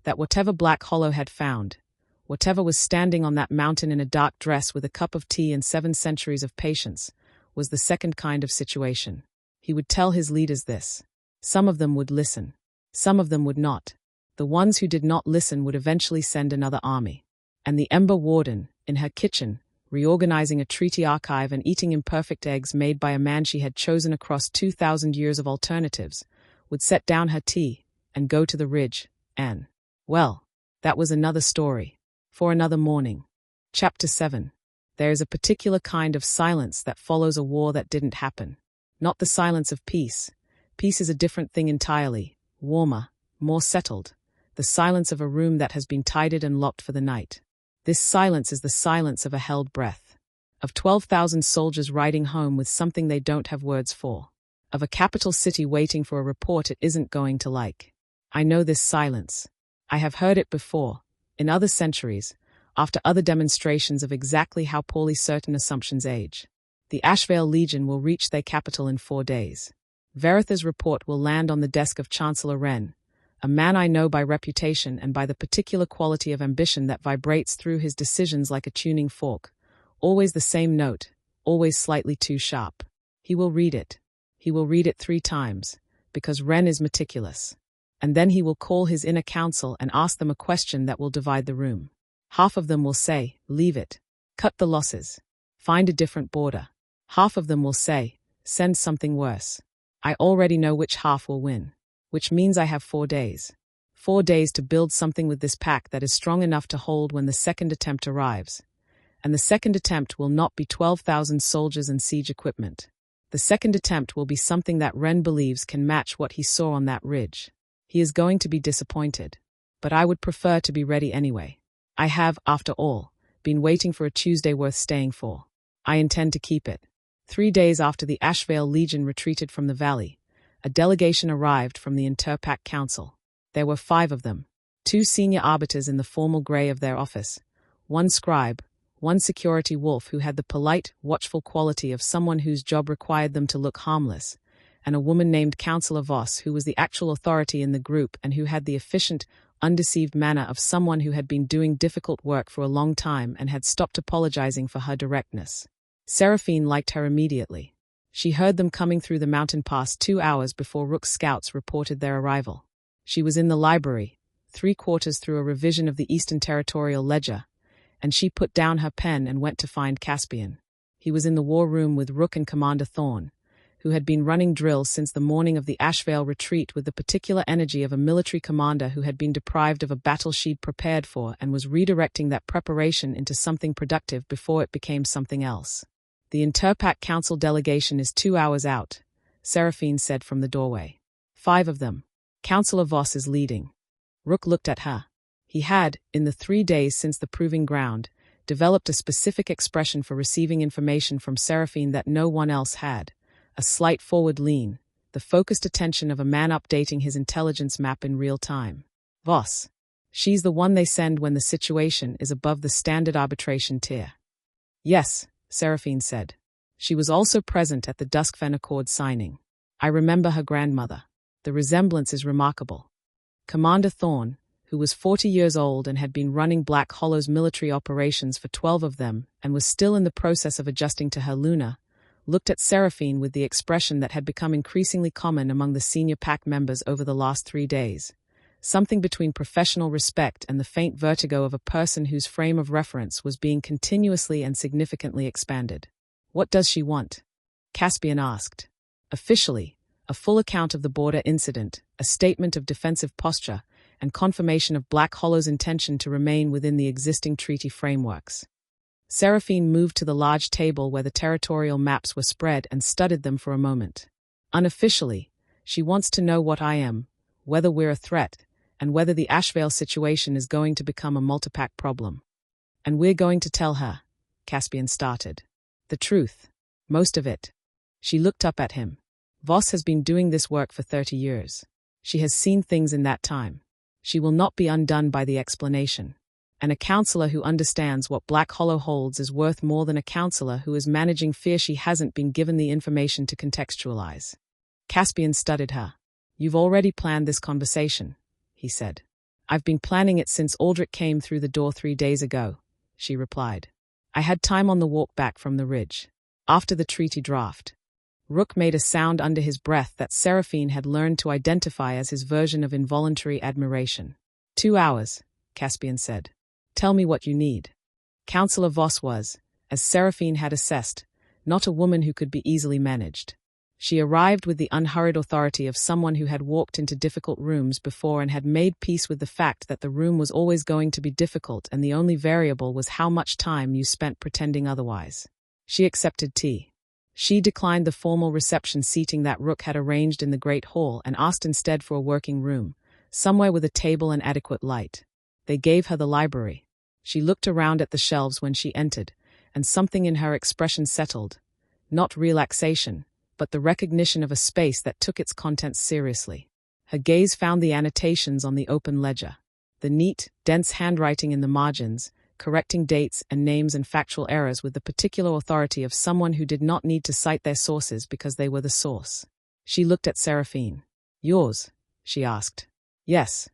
that whatever Black Hollow had found, whatever was standing on that mountain in a dark dress with a cup of tea and 7 centuries of patience, was the second kind of situation. He would tell his leaders this. Some of them would listen. Some of them would not. The ones who did not listen would eventually send another army. And the Ember Warden, in her kitchen, reorganizing a treaty archive and eating imperfect eggs made by a man she had chosen across 2,000 years of alternatives, would set down her tea and go to the ridge, and, well, that was another story, for another morning. Chapter 7. There is a particular kind of silence that follows a war that didn't happen. Not the silence of peace. Peace is a different thing entirely, warmer, more settled. The silence of a room that has been tidied and locked for the night. This silence is the silence of a held breath. Of 12,000 soldiers riding home with something they don't have words for. Of a capital city waiting for a report it isn't going to like. I know this silence. I have heard it before, in other centuries, after other demonstrations of exactly how poorly certain assumptions age. The Ashvale Legion will reach their capital in 4 days. Vereth's report will land on the desk of Chancellor Wren, a man I know by reputation and by the particular quality of ambition that vibrates through his decisions like a tuning fork, always the same note, always slightly too sharp. He will read it. He will read it 3 times, because Wren is meticulous. And then he will call his inner council and ask them a question that will divide the room. Half of them will say, leave it. Cut the losses. Find a different border. Half of them will say, send something worse. I already know which half will win. Which means I have 4 days. 4 days to build something with this pack that is strong enough to hold when the second attempt arrives. And the second attempt will not be 12,000 soldiers and siege equipment. The second attempt will be something that Wren believes can match what he saw on that ridge. He is going to be disappointed. But I would prefer to be ready anyway. I have, after all, been waiting for a Tuesday worth staying for. I intend to keep it. 3 days after the Ashvale Legion retreated from the valley, a delegation arrived from the Interpack Council. There were 5 of them. 2 senior arbiters in the formal grey of their office, 1 scribe, 1 security wolf who had the polite, watchful quality of someone whose job required them to look harmless, and a woman named Counselor Voss who was the actual authority in the group and who had the efficient, undeceived manner of someone who had been doing difficult work for a long time and had stopped apologizing for her directness. Seraphine liked her immediately. She heard them coming through the mountain pass 2 hours before Rook's scouts reported their arrival. She was in the library, 3/4 through a revision of the Eastern Territorial Ledger, and she put down her pen and went to find Caspian. He was in the war room with Rook and Commander Thorne, who had been running drills since the morning of the Ashvale retreat with the particular energy of a military commander who had been deprived of a battle she'd prepared for and was redirecting that preparation into something productive before it became something else. The Interpac Council delegation is 2 hours out, Seraphine said from the doorway. 5 of them. Councillor Voss is leading. Rook looked at her. He had, in the 3 days since the proving ground, developed a specific expression for receiving information from Seraphine that no one else had. A slight forward lean, the focused attention of a man updating his intelligence map in real time. Voss. She's the one they send when the situation is above the standard arbitration tier. Yes, Seraphine said. She was also present at the Duskfen Accord signing. I remember her grandmother. The resemblance is remarkable. Commander Thorne, who was 40 years old and had been running Black Hollow's military operations for 12 of them and was still in the process of adjusting to her Luna, looked at Seraphine with the expression that had become increasingly common among the senior pack members over the last 3 days. Something between professional respect and the faint vertigo of a person whose frame of reference was being continuously and significantly expanded. What does she want? Caspian asked. Officially, a full account of the border incident, a statement of defensive posture, and confirmation of Black Hollow's intention to remain within the existing treaty frameworks. Seraphine moved to the large table where the territorial maps were spread and studied them for a moment. Unofficially, she wants to know what I am, whether we're a threat, and whether the Ashvale situation is going to become a multipack problem. And we're going to tell her, Caspian started. The truth. Most of it. She looked up at him. Voss has been doing this work for 30 years. She has seen things in that time. She will not be undone by the explanation. And a counselor who understands what Black Hollow holds is worth more than a counselor who is managing fear she hasn't been given the information to contextualize. Caspian studied her. You've already planned this conversation, he said. I've been planning it since Aldrich came through the door 3 days ago, she replied. I had time on the walk back from the ridge. After the treaty draft. Rook made a sound under his breath that Seraphine had learned to identify as his version of involuntary admiration. 2 hours, Caspian said. Tell me what you need. Councillor Voss was, as Seraphine had assessed, not a woman who could be easily managed. She arrived with the unhurried authority of someone who had walked into difficult rooms before and had made peace with the fact that the room was always going to be difficult and the only variable was how much time you spent pretending otherwise. She accepted tea. She declined the formal reception seating that Rook had arranged in the Great Hall and asked instead for a working room, somewhere with a table and adequate light. They gave her the library. She looked around at the shelves when she entered, and something in her expression settled. Not relaxation, but the recognition of a space that took its contents seriously. Her gaze found the annotations on the open ledger. The neat, dense handwriting in the margins, correcting dates and names and factual errors with the particular authority of someone who did not need to cite their sources because they were the source. She looked at Seraphine. Yours? She asked. Yes.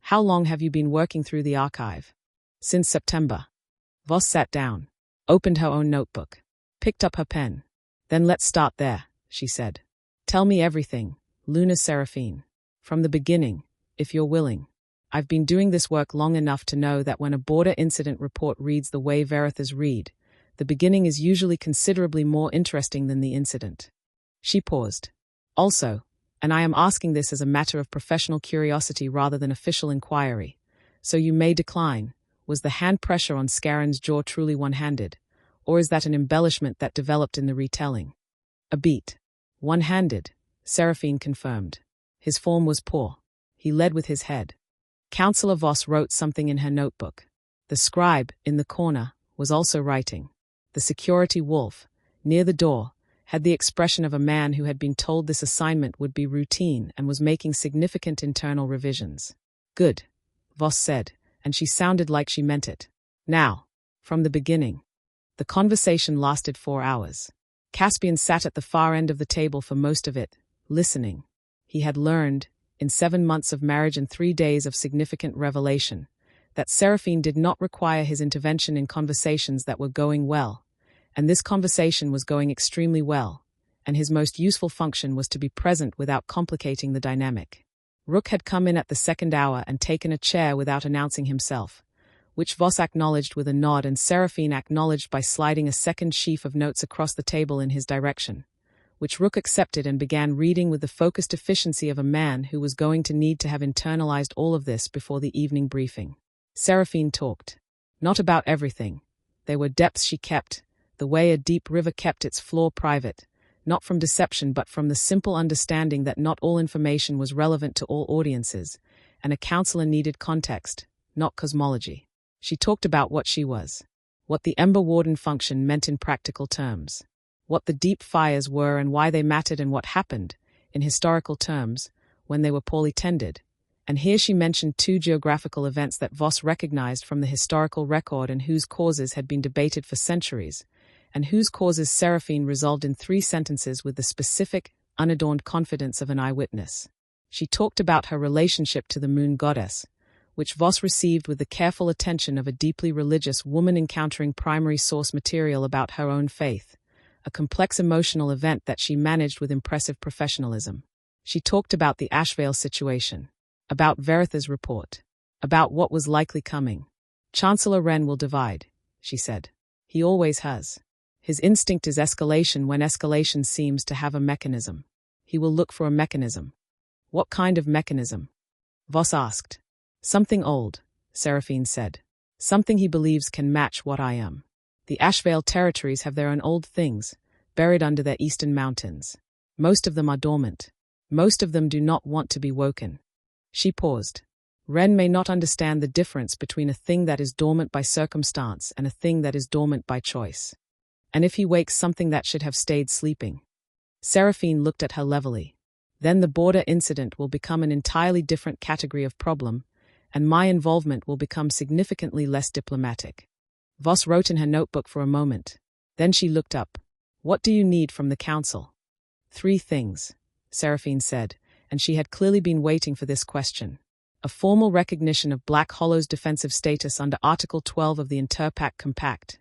How long have you been working through the archive? Since September. Voss sat down, opened her own notebook, picked up her pen. Then let's start there, she said. Tell me everything, Luna Seraphine. From the beginning, if you're willing. I've been doing this work long enough to know that when a border incident report reads the way Verithas read, the beginning is usually considerably more interesting than the incident. She paused. Also, and I am asking this as a matter of professional curiosity rather than official inquiry, so you may decline, was the hand pressure on Scarron's jaw truly one-handed, or is that an embellishment that developed in the retelling? A beat. One-handed, Seraphine confirmed. His form was poor. He led with his head. Councillor Voss wrote something in her notebook. The scribe, in the corner, was also writing. The security wolf, near the door, had the expression of a man who had been told this assignment would be routine and was making significant internal revisions. Good. Voss said, and she sounded like she meant it. Now, from the beginning. The conversation lasted 4 hours. Caspian sat at the far end of the table for most of it, listening. He had learned, in 7 months of marriage and 3 days of significant revelation, that Seraphine did not require his intervention in conversations that were going well, and this conversation was going extremely well, and his most useful function was to be present without complicating the dynamic. Rook had come in at the 2nd hour and taken a chair without announcing himself, which Voss acknowledged with a nod and Seraphine acknowledged by sliding a second sheaf of notes across the table in his direction, which Rook accepted and began reading with the focused efficiency of a man who was going to need to have internalized all of this before the evening briefing. Seraphine talked. Not about everything. There were depths she kept, the way a deep river kept its floor private, not from deception but from the simple understanding that not all information was relevant to all audiences, and a counselor needed context, not cosmology. She talked about what she was, what the Ember Warden function meant in practical terms, what the deep fires were and why they mattered and what happened, in historical terms, when they were poorly tended. And here she mentioned 2 geographical events that Voss recognized from the historical record and whose causes had been debated for centuries, and whose causes Seraphine resolved in 3 sentences with the specific, unadorned confidence of an eyewitness. She talked about her relationship to the moon goddess, which Voss received with the careful attention of a deeply religious woman encountering primary source material about her own faith, a complex emotional event that she managed with impressive professionalism. She talked about the Ashvale situation, about Veritha's report, about what was likely coming. Chancellor Wren will divide, she said. He always has. His instinct is escalation when escalation seems to have a mechanism. He will look for a mechanism. What kind of mechanism? Voss asked. Something old, Seraphine said. Something he believes can match what I am. The Ashvale territories have their own old things, buried under their eastern mountains. Most of them are dormant. Most of them do not want to be woken. She paused. Wren may not understand the difference between a thing that is dormant by circumstance and a thing that is dormant by choice. And if he wakes something that should have stayed sleeping? Seraphine looked at her levelly. Then the border incident will become an entirely different category of problem, and my involvement will become significantly less diplomatic. Voss wrote in her notebook for a moment. Then she looked up. What do you need from the council? 3 things, Seraphine said, and she had clearly been waiting for this question. A formal recognition of Black Hollow's defensive status under Article 12 of the Interpact Compact.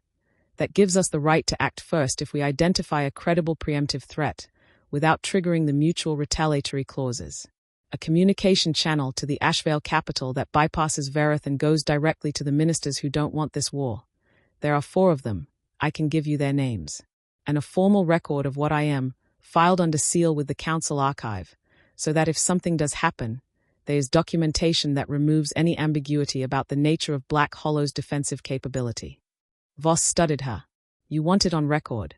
That gives us the right to act first if we identify a credible preemptive threat, without triggering the mutual retaliatory clauses. A communication channel to the Ashvale capital that bypasses Verith and goes directly to the ministers who don't want this war. There are 4 of them. I can give you their names. And a formal record of what I am, filed under seal with the council archive, so that if something does happen, there is documentation that removes any ambiguity about the nature of Black Hollow's defensive capability. Voss studied her. You want it on record.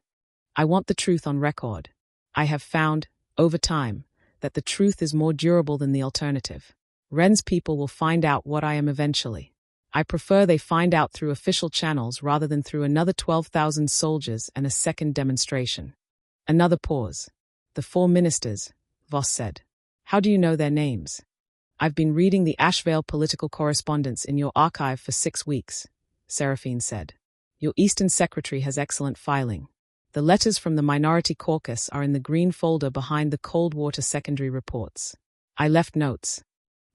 I want the truth on record. I have found, over time, that the truth is more durable than the alternative. Wren's people will find out what I am eventually. I prefer they find out through official channels rather than through another 12,000 soldiers and a second demonstration. Another pause. The 4 ministers, Voss said. How do you know their names? I've been reading the Ashvale political correspondence in your archive for 6 weeks, Seraphine said. Your Eastern Secretary has excellent filing. The letters from the Minority Caucus are in the green folder behind the Cold Water secondary reports. I left notes.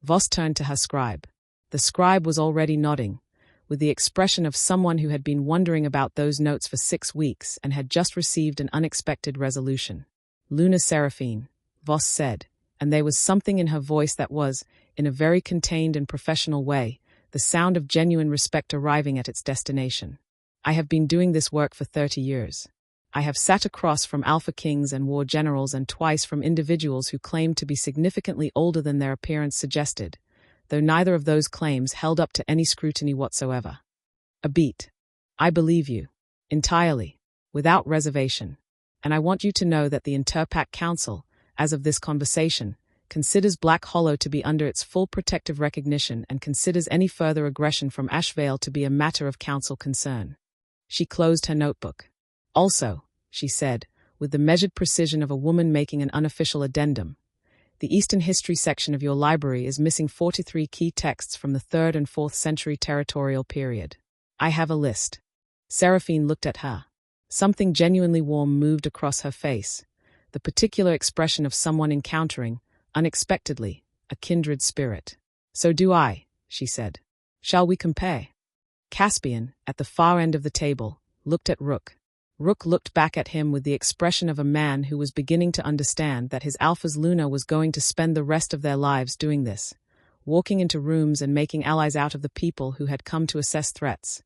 Voss turned to her scribe. The scribe was already nodding, with the expression of someone who had been wondering about those notes for 6 weeks and had just received an unexpected resolution. Luna Seraphine, Voss said, and there was something in her voice that was, in a very contained and professional way, the sound of genuine respect arriving at its destination. I have been doing this work for 30 years. I have sat across from alpha kings and war generals and twice from individuals who claimed to be significantly older than their appearance suggested, though neither of those claims held up to any scrutiny whatsoever. A beat. I believe you. Entirely. Without reservation. And I want you to know that the Interpact Council, as of this conversation, considers Black Hollow to be under its full protective recognition and considers any further aggression from Ashvale to be a matter of council concern. She closed her notebook. Also, she said, with the measured precision of a woman making an unofficial addendum, The Eastern History section of your library is missing 43 key texts from the 3rd and 4th century territorial period. I have a list. Seraphine looked at her. Something genuinely warm moved across her face, the particular expression of someone encountering, unexpectedly, a kindred spirit. So do I, she said. Shall we compare? Caspian, at the far end of the table, looked at Rook. Rook looked back at him with the expression of a man who was beginning to understand that his Alpha's Luna was going to spend the rest of their lives doing this, walking into rooms and making allies out of the people who had come to assess threats,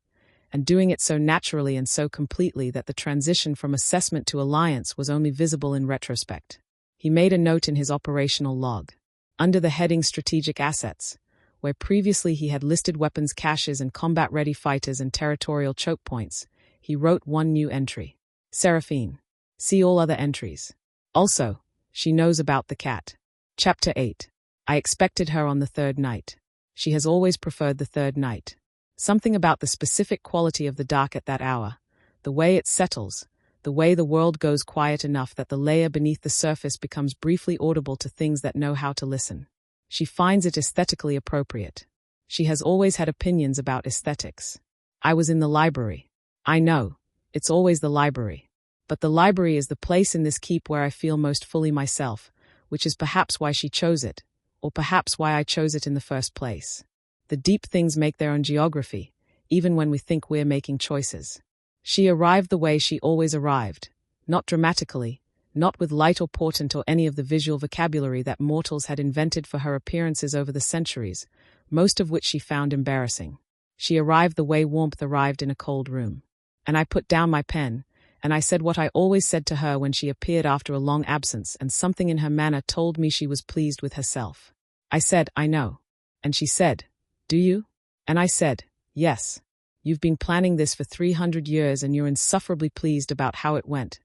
and doing it so naturally and so completely that the transition from assessment to alliance was only visible in retrospect. He made a note in his operational log. Under the heading Strategic Assets, where previously he had listed weapons caches and combat-ready fighters and territorial choke points, he wrote one new entry. Seraphine. See all other entries. Also, she knows about the cat. Chapter 8. I expected her on the 3rd night. She has always preferred the 3rd night. Something about the specific quality of the dark at that hour, the way it settles, the way the world goes quiet enough that the layer beneath the surface becomes briefly audible to things that know how to listen. She finds it aesthetically appropriate. She has always had opinions about aesthetics. I was in the library. I know, it's always the library. But the library is the place in this keep where I feel most fully myself, which is perhaps why she chose it, or perhaps why I chose it in the first place. The deep things make their own geography, even when we think we're making choices. She arrived the way she always arrived, not dramatically, not with light or portent or any of the visual vocabulary that mortals had invented for her appearances over the centuries, most of which she found embarrassing. She arrived the way warmth arrived in a cold room. And I put down my pen, and I said what I always said to her when she appeared after a long absence, and something in her manner told me she was pleased with herself. I said, I know. And she said, do you? And I said, yes. You've been planning this for 300 years and you're insufferably pleased about how it went.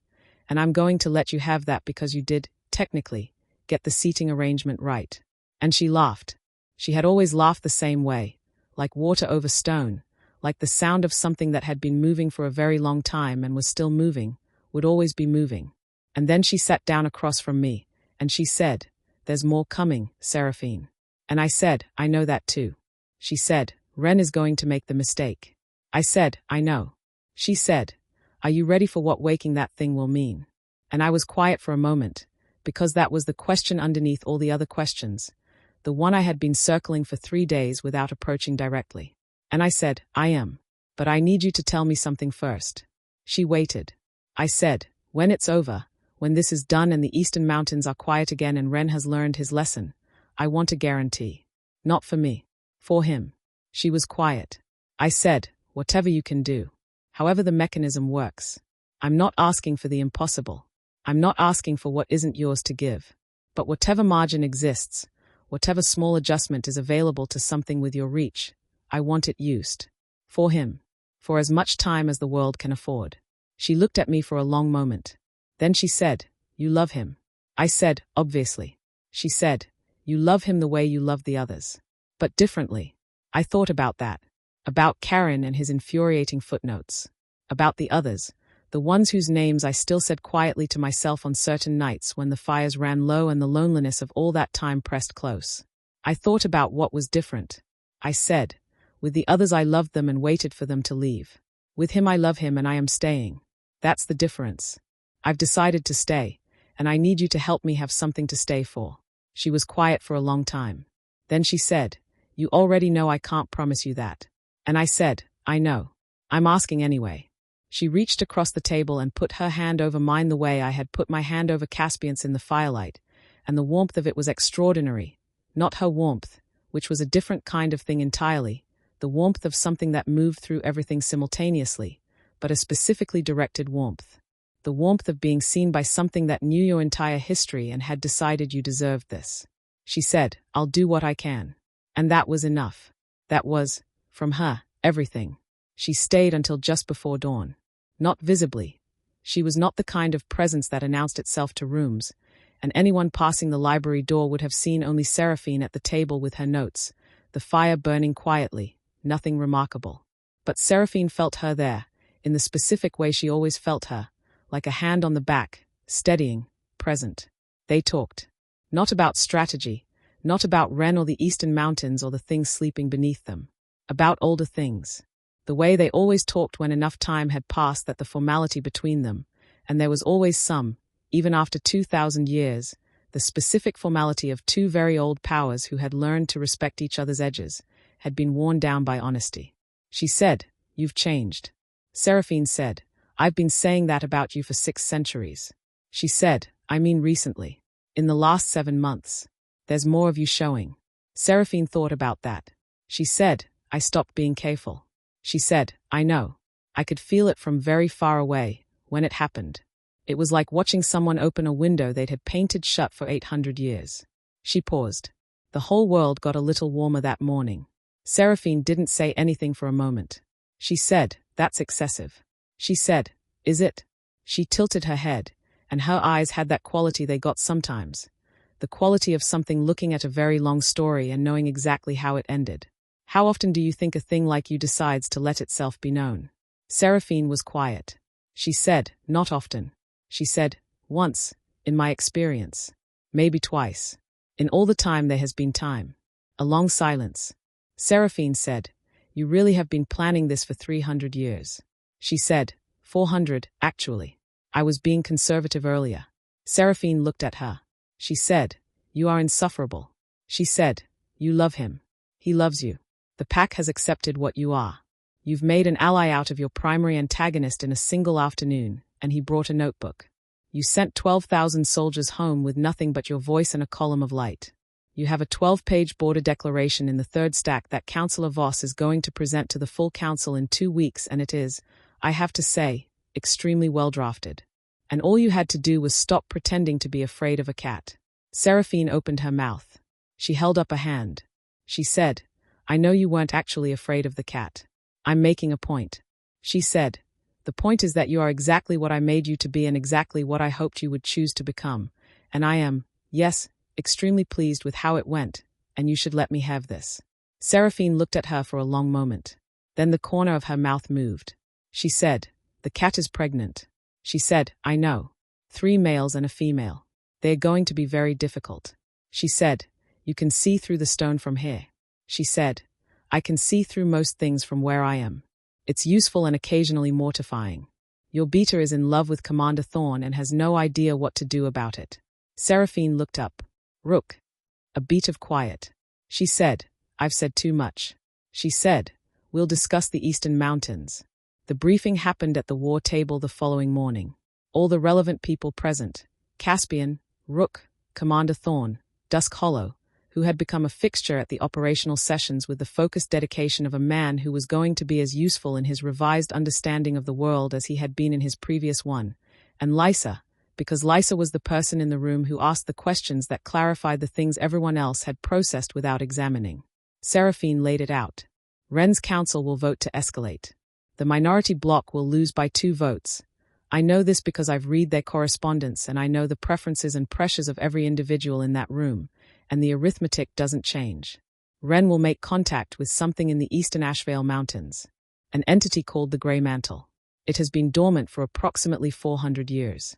And I'm going to let you have that because you did, technically, get the seating arrangement right. And she laughed. She had always laughed the same way, like water over stone, like the sound of something that had been moving for a very long time and was still moving, would always be moving. And then she sat down across from me, and she said, there's more coming, Seraphine. And I said, I know that too. She said, Ren is going to make the mistake. I said, I know. She said, are you ready for what waking that thing will mean? And I was quiet for a moment, because that was the question underneath all the other questions, the one I had been circling for 3 days without approaching directly. And I said, I am. But I need you to tell me something first. She waited. I said, when it's over, when this is done and the Eastern Mountains are quiet again and Ren has learned his lesson, I want a guarantee. Not for me. For him. She was quiet. I said, whatever you can do. However the mechanism works. I'm not asking for the impossible. I'm not asking for what isn't yours to give. But whatever margin exists, whatever small adjustment is available to something with your reach, I want it used. For him. For as much time as the world can afford. She looked at me for a long moment. Then she said, you love him. I said, obviously. She said, you love him the way you love the others. But differently. I thought about that. About Karen and his infuriating footnotes. About the others, the ones whose names I still said quietly to myself on certain nights when the fires ran low and the loneliness of all that time pressed close. I thought about what was different. I said, with the others I loved them and waited for them to leave. With him I love him and I am staying. That's the difference. I've decided to stay, and I need you to help me have something to stay for. She was quiet for a long time. Then she said, you already know I can't promise you that. And I said, I know. I'm asking anyway. She reached across the table and put her hand over mine the way I had put my hand over Caspian's in the firelight, and the warmth of it was extraordinary. Not her warmth, which was a different kind of thing entirely, the warmth of something that moved through everything simultaneously, but a specifically directed warmth. The warmth of being seen by something that knew your entire history and had decided you deserved this. She said, I'll do what I can. And that was enough. That was, from her, everything. She stayed until just before dawn. Not visibly. She was not the kind of presence that announced itself to rooms, and anyone passing the library door would have seen only Seraphine at the table with her notes, the fire burning quietly, nothing remarkable. But Seraphine felt her there, in the specific way she always felt her, like a hand on the back, steadying, present. They talked. Not about strategy, not about Ren or the Eastern Mountains or the things sleeping beneath them. About older things. The way they always talked when enough time had passed, that the formality between them, and there was always some, even after 2,000 years, the specific formality of two very old powers who had learned to respect each other's edges, had been worn down by honesty. She said, "You've changed." Seraphine said, "I've been saying that about you for 6 centuries. She said, "I mean recently. In the last 7 months. There's more of you showing." Seraphine thought about that. She said, "I stopped being careful." She said, "I know. I could feel it from very far away, when it happened. It was like watching someone open a window they'd had painted shut for 800 years. She paused. The whole world got a little warmer that morning. Seraphine didn't say anything for a moment. She said, "That's excessive." She said, "Is it?" She tilted her head, and her eyes had that quality they got sometimes. The quality of something looking at a very long story and knowing exactly how it ended. How often do you think a thing like you decides to let itself be known? Seraphine was quiet. She said, "Not often." She said, "Once, in my experience. Maybe twice. In all the time there has been time." A long silence. Seraphine said, "You really have been planning this for 300 years. She said, 400, actually. I was being conservative earlier. Seraphine looked at her. She said, "You are insufferable." She said, "You love him. He loves you. The pack has accepted what you are. You've made an ally out of your primary antagonist in a single afternoon, and he brought a notebook. You sent 12,000 soldiers home with nothing but your voice and a column of light. You have a 12-page border declaration in the 3rd stack that Councillor Voss is going to present to the full council in 2 weeks, and it is, I have to say, extremely well drafted. And all you had to do was stop pretending to be afraid of a cat." Seraphine opened her mouth. She held up a hand. She said, "I know you weren't actually afraid of the cat. I'm making a point." She said, "The point is that you are exactly what I made you to be and exactly what I hoped you would choose to become, and I am, yes, extremely pleased with how it went, and you should let me have this." Seraphine looked at her for a long moment. Then the corner of her mouth moved. She said, "The cat is pregnant." She said, "I know. 3 males and a female. They are going to be very difficult." She said, "You can see through the stone from here." She said, "I can see through most things from where I am. It's useful and occasionally mortifying. Your beater is in love with Commander Thorn and has no idea what to do about it." Seraphine looked up. "Rook." A beat of quiet. She said, "I've said too much." She said, "We'll discuss the Eastern Mountains." The briefing happened at the war table the following morning. All the relevant people present, Caspian, Rook, Commander Thorn, Dusk Hollow, who had become a fixture at the operational sessions with the focused dedication of a man who was going to be as useful in his revised understanding of the world as he had been in his previous one, and Lysa, because Lysa was the person in the room who asked the questions that clarified the things everyone else had processed without examining. Seraphine laid it out. Ren's council will vote to escalate. The minority bloc will lose by 2 votes. I know this because I've read their correspondence and I know the preferences and pressures of every individual in that room, and the arithmetic doesn't change. Ren will make contact with something in the eastern Ashvale Mountains, an entity called the Grey Mantle. It has been dormant for approximately 400 years.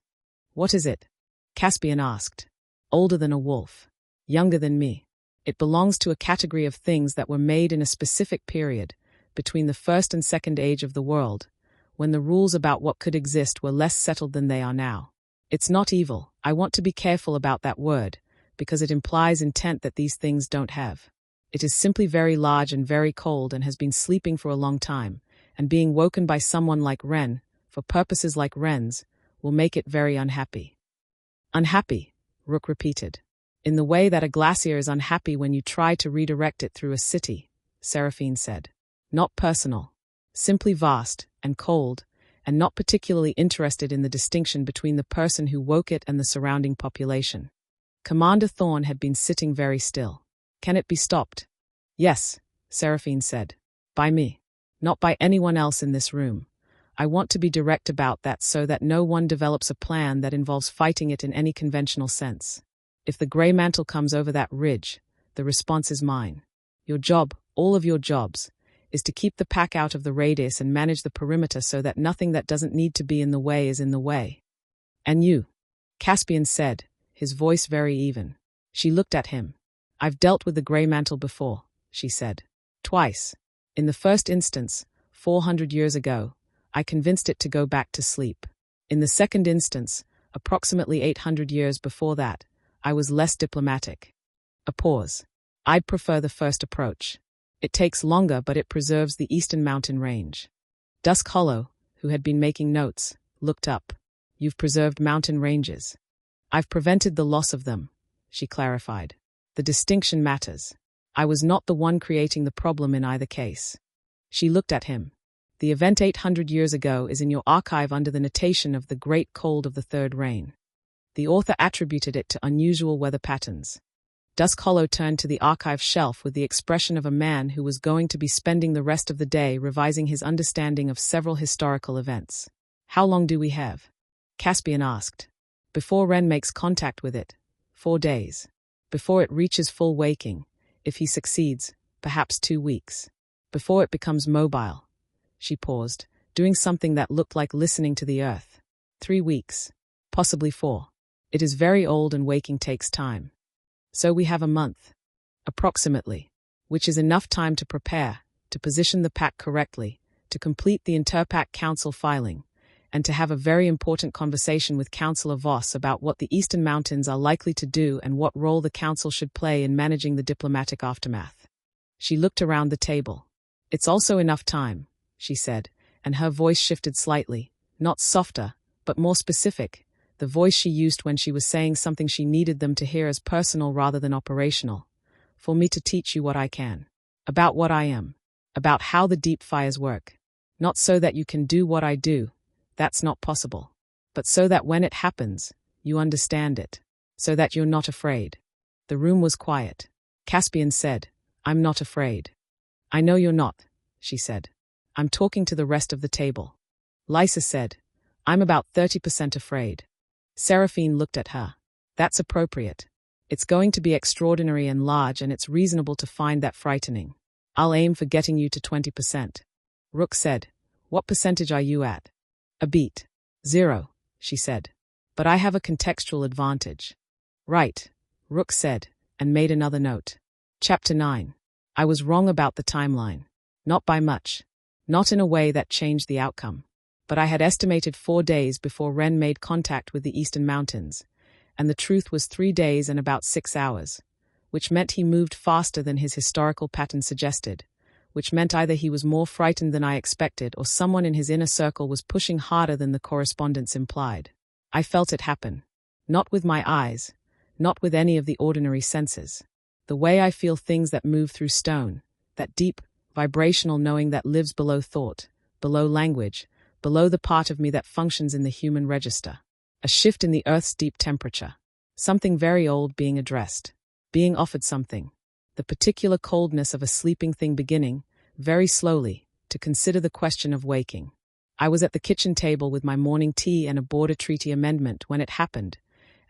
"What is it?" Caspian asked. "Older than a wolf. Younger than me. It belongs to a category of things that were made in a specific period, between the 1st and 2nd age of the world, when the rules about what could exist were less settled than they are now. It's not evil. I want to be careful about that word, because it implies intent that these things don't have. It is simply very large and very cold and has been sleeping for a long time, and being woken by someone like Ren, for purposes like Ren's, will make it very unhappy." "Unhappy," Rook repeated. "In the way that a glacier is unhappy when you try to redirect it through a city," Seraphine said. "Not personal. Simply vast and cold, and not particularly interested in the distinction between the person who woke it and the surrounding population." Commander Thorn had been sitting very still. "Can it be stopped?" "Yes," Seraphine said. "By me. Not by anyone else in this room. I want to be direct about that so that no one develops a plan that involves fighting it in any conventional sense. If the Grey Mantle comes over that ridge, the response is mine. Your job, all of your jobs, is to keep the pack out of the radius and manage the perimeter so that nothing that doesn't need to be in the way is in the way." "And you?" Caspian said, his voice very even. She looked at him. I've dealt with the grey mantle before, she said. Twice. In the first instance, 400 years ago, I convinced it to go back to sleep. In the second instance, approximately 800 years before that, I was less diplomatic. A pause. I'd prefer the first approach. It takes longer, but it preserves the eastern mountain range. Dusk Hollow, who had been making notes, looked up. You've preserved mountain ranges. I've prevented the loss of them, she clarified. The distinction matters. I was not the one creating the problem in either case. She looked at him. The event 800 years ago is in your archive under the notation of the Great Cold of the Third Reign. The author attributed it to unusual weather patterns. Dusk Hollow turned to the archive shelf with the expression of a man who was going to be spending the rest of the day revising his understanding of several historical events. How long do we have? Caspian asked. Before Ren makes contact with it, 4 days. Before it reaches full waking, if he succeeds, perhaps 2 weeks. Before it becomes mobile. She paused, doing something that looked like listening to the earth. 3 weeks. Possibly 4. It is very old and waking takes time. So we have a month. Approximately. Which is enough time to prepare, to position the pack correctly, to complete the Interpack Council filing, and to have a very important conversation with Councillor Voss about what the Eastern Mountains are likely to do and what role the Council should play in managing the diplomatic aftermath. She looked around the table. It's also enough time, she said, and her voice shifted slightly, not softer, but more specific, the voice she used when she was saying something she needed them to hear as personal rather than operational. For me to teach you what I can. About what I am. About how the deep fires work. Not so that you can do what I do. That's not possible. But so that when it happens, you understand it. So that you're not afraid. The room was quiet. Caspian said, I'm not afraid. I know you're not, she said. I'm talking to the rest of the table. Lysa said, I'm about 30% afraid. Seraphine looked at her. That's appropriate. It's going to be extraordinary and large, and it's reasonable to find that frightening. I'll aim for getting you to 20%. Rook said, what percentage are you at? A beat. 0, she said. But I have a contextual advantage. Right, Rook said, and made another note. Chapter 9. I was wrong about the timeline. Not by much. Not in a way that changed the outcome. But I had estimated 4 days before Ren made contact with the Eastern Mountains, and the truth was 3 days and about 6 hours, which meant he moved faster than his historical pattern suggested, which meant either he was more frightened than I expected or someone in his inner circle was pushing harder than the correspondence implied. I felt it happen. Not with my eyes, not with any of the ordinary senses. The way I feel things that move through stone, that deep, vibrational knowing that lives below thought, below language, below the part of me that functions in the human register. A shift in the Earth's deep temperature. Something very old being addressed. Being offered something. The particular coldness of a sleeping thing beginning, very slowly, to consider the question of waking. I was at the kitchen table with my morning tea and a border treaty amendment when it happened,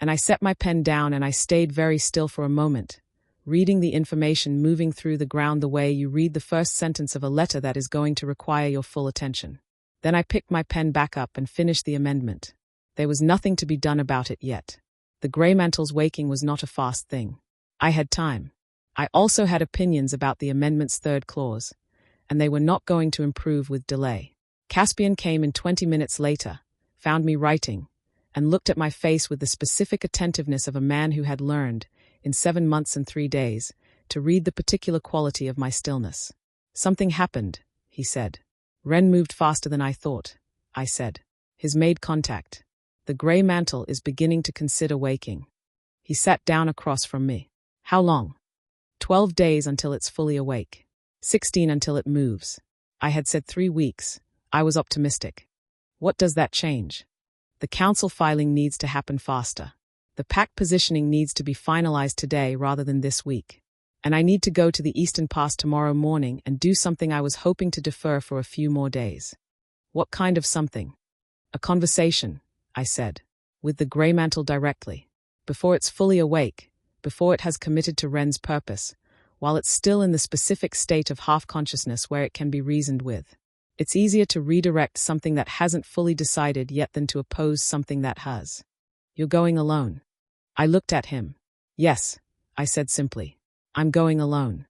and I set my pen down and I stayed very still for a moment, reading the information moving through the ground the way you read the first sentence of a letter that is going to require your full attention. Then I picked my pen back up and finished the amendment. There was nothing to be done about it yet. The grey mantle's waking was not a fast thing. I had time. I also had opinions about the amendment's third clause, and they were not going to improve with delay. Caspian came in 20 minutes later, found me writing, and looked at my face with the specific attentiveness of a man who had learned, in 7 months and 3 days, to read the particular quality of my stillness. Something happened, he said. Ren moved faster than I thought, I said. He's made contact. The grey mantle is beginning to consider waking. He sat down across from me. How long? 12 days until it's fully awake. 16 until it moves. I had said 3 weeks. I was optimistic. What does that change? The council filing needs to happen faster. The pack positioning needs to be finalized today rather than this week. And I need to go to the Eastern Pass tomorrow morning and do something I was hoping to defer for a few more days. What kind of something? A conversation, I said, with the grey mantle directly. Before it's fully awake, before it has committed to Ren's purpose, while it's still in the specific state of half-consciousness where it can be reasoned with. It's easier to redirect something that hasn't fully decided yet than to oppose something that has. You're going alone. I looked at him. Yes, I said simply. I'm going alone.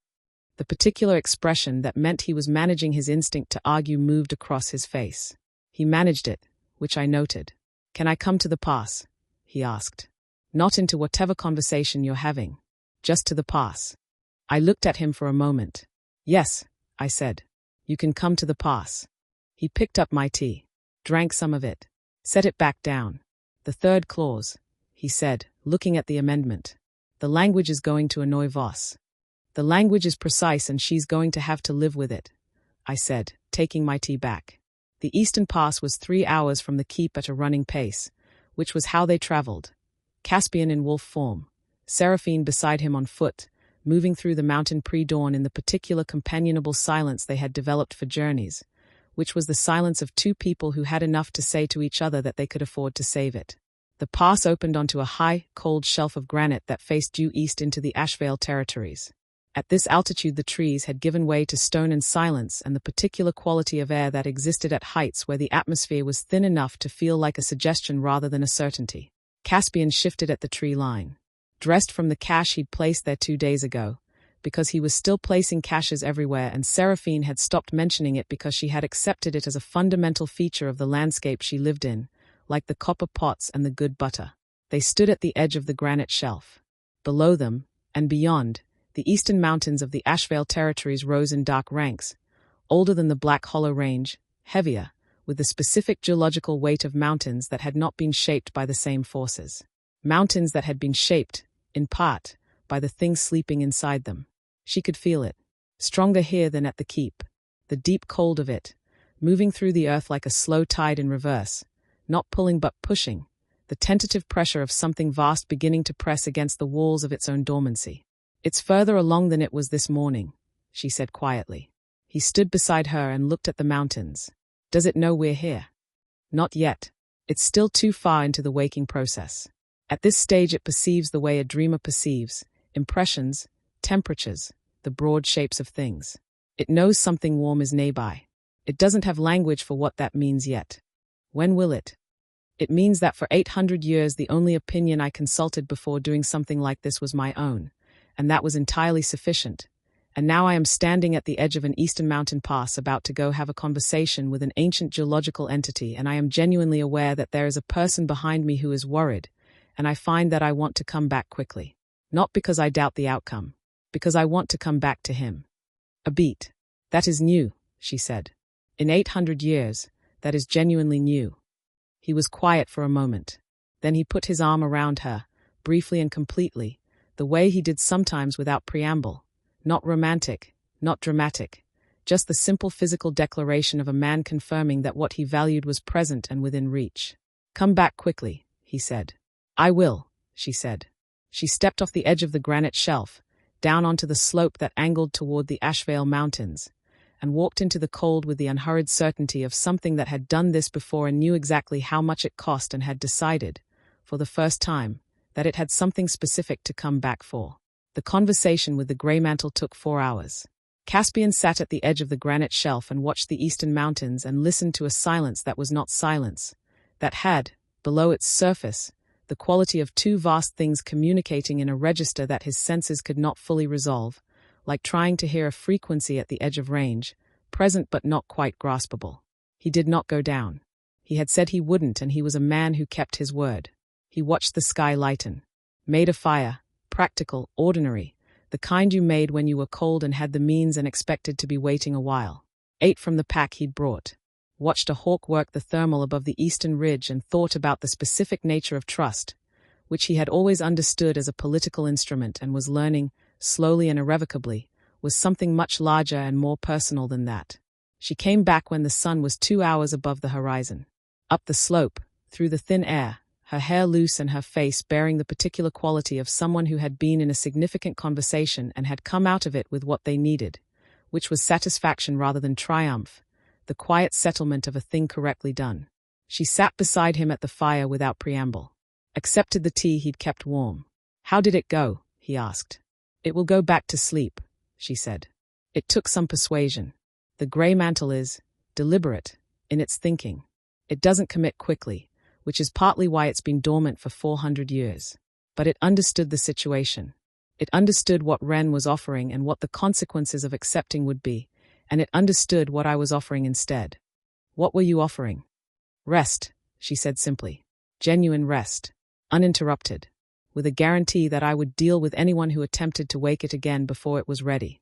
The particular expression that meant he was managing his instinct to argue moved across his face. He managed it, which I noted. Can I come to the pass? He asked. Not into whatever conversation you're having. Just to the pass. I looked at him for a moment. Yes, I said. You can come to the pass. He picked up my tea, drank some of it, set it back down. The third clause, he said, looking at the amendment. The language is going to annoy Voss. The language is precise and she's going to have to live with it, I said, taking my tea back. The Eastern Pass was 3 hours from the keep at a running pace, which was how they traveled. Caspian in wolf form, Seraphine beside him on foot, moving through the mountain pre-dawn in the particular companionable silence they had developed for journeys, which was the silence of two people who had enough to say to each other that they could afford to save it. The pass opened onto a high, cold shelf of granite that faced due east into the Ashen Vael territories. At this altitude the trees had given way to stone and silence and the particular quality of air that existed at heights where the atmosphere was thin enough to feel like a suggestion rather than a certainty. Caspian shifted at the tree line. Dressed from the cache he'd placed there 2 days ago, because he was still placing caches everywhere and Seraphine had stopped mentioning it because she had accepted it as a fundamental feature of the landscape she lived in, like the copper pots and the good butter. They stood at the edge of the granite shelf. Below them, and beyond, the eastern mountains of the Ashen Vael territories rose in dark ranks, older than the Black Hollow Range, heavier, with the specific geological weight of mountains that had not been shaped by the same forces. Mountains that had been shaped, in part, by the things sleeping inside them. She could feel it, stronger here than at the keep, the deep cold of it, moving through the earth like a slow tide in reverse, not pulling but pushing, the tentative pressure of something vast beginning to press against the walls of its own dormancy. It's further along than it was this morning, she said quietly. He stood beside her and looked at the mountains. Does it know we're here? Not yet. It's still too far into the waking process. At this stage it perceives the way a dreamer perceives, impressions, temperatures, the broad shapes of things. It knows something warm is nearby. It doesn't have language for what that means yet. When will it? It means that for 800 years the only opinion I consulted before doing something like this was my own, and that was entirely sufficient. And now I am standing at the edge of an eastern mountain pass about to go have a conversation with an ancient geological entity, and I am genuinely aware that there is a person behind me who is worried, and I find that I want to come back quickly. Not because I doubt the outcome, because I want to come back to him. A beat. That is new, she said. In 800 years, that is genuinely new. He was quiet for a moment. Then he put his arm around her, briefly and completely, the way he did sometimes without preamble. Not romantic, not dramatic, just the simple physical declaration of a man confirming that what he valued was present and within reach. Come back quickly, he said. I will, she said. She stepped off the edge of the granite shelf, down onto the slope that angled toward the Ashen Vael mountains, and walked into the cold with the unhurried certainty of something that had done this before and knew exactly how much it cost and had decided, for the first time, that it had something specific to come back for. The conversation with the grey mantle took 4 hours. Caspian sat at the edge of the granite shelf and watched the eastern mountains and listened to a silence that was not silence, that had, below its surface, the quality of two vast things communicating in a register that his senses could not fully resolve, like trying to hear a frequency at the edge of range, present but not quite graspable. He did not go down. He had said he wouldn't, and he was a man who kept his word. He watched the sky lighten, made a fire, practical, ordinary, the kind you made when you were cold and had the means and expected to be waiting a while. Ate from the pack he'd brought. Watched a hawk work the thermal above the eastern ridge and thought about the specific nature of trust, which he had always understood as a political instrument and was learning, slowly and irrevocably, was something much larger and more personal than that. She came back when the sun was 2 hours above the horizon. Up the slope, through the thin air, her hair loose and her face bearing the particular quality of someone who had been in a significant conversation and had come out of it with what they needed, which was satisfaction rather than triumph, the quiet settlement of a thing correctly done. She sat beside him at the fire without preamble. Accepted the tea he'd kept warm. How did it go? He asked. It will go back to sleep, she said. It took some persuasion. The grey mantle is deliberate in its thinking. It doesn't commit quickly, which is partly why it's been dormant for 400 years. But it understood the situation. It understood what Ren was offering and what the consequences of accepting would be, and it understood what I was offering instead. What were you offering? Rest, she said simply. Genuine rest. Uninterrupted. With a guarantee that I would deal with anyone who attempted to wake it again before it was ready.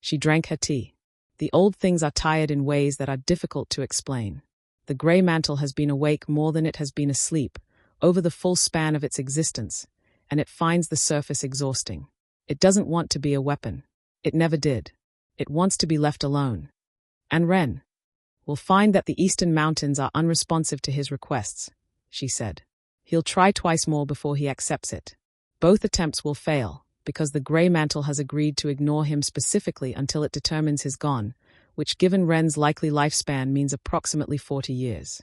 She drank her tea. The old things are tired in ways that are difficult to explain. The grey mantle has been awake more than it has been asleep, over the full span of its existence, and it finds the surface exhausting. It doesn't want to be a weapon. It never did. It wants to be left alone. And Ren will find that the eastern mountains are unresponsive to his requests, she said. He'll try twice more before he accepts it. Both attempts will fail, because the grey mantle has agreed to ignore him specifically until it determines he's gone, which given Ren's likely lifespan means approximately 40 years.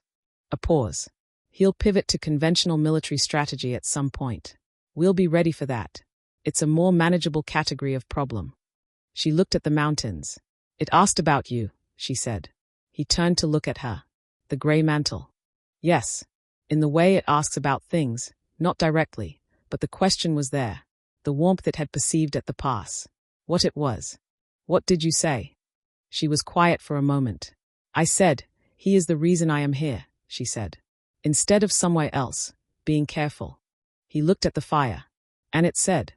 A pause. He'll pivot to conventional military strategy at some point. We'll be ready for that. It's a more manageable category of problem. She looked at the mountains. It asked about you, she said. He turned to look at her. The grey mantle. Yes. In the way it asks about things, not directly, but the question was there. The warmth it had perceived at the pass. What it was. What did you say? She was quiet for a moment. I said, he is the reason I am here, she said. Instead of somewhere else, being careful. He looked at the fire. And it said.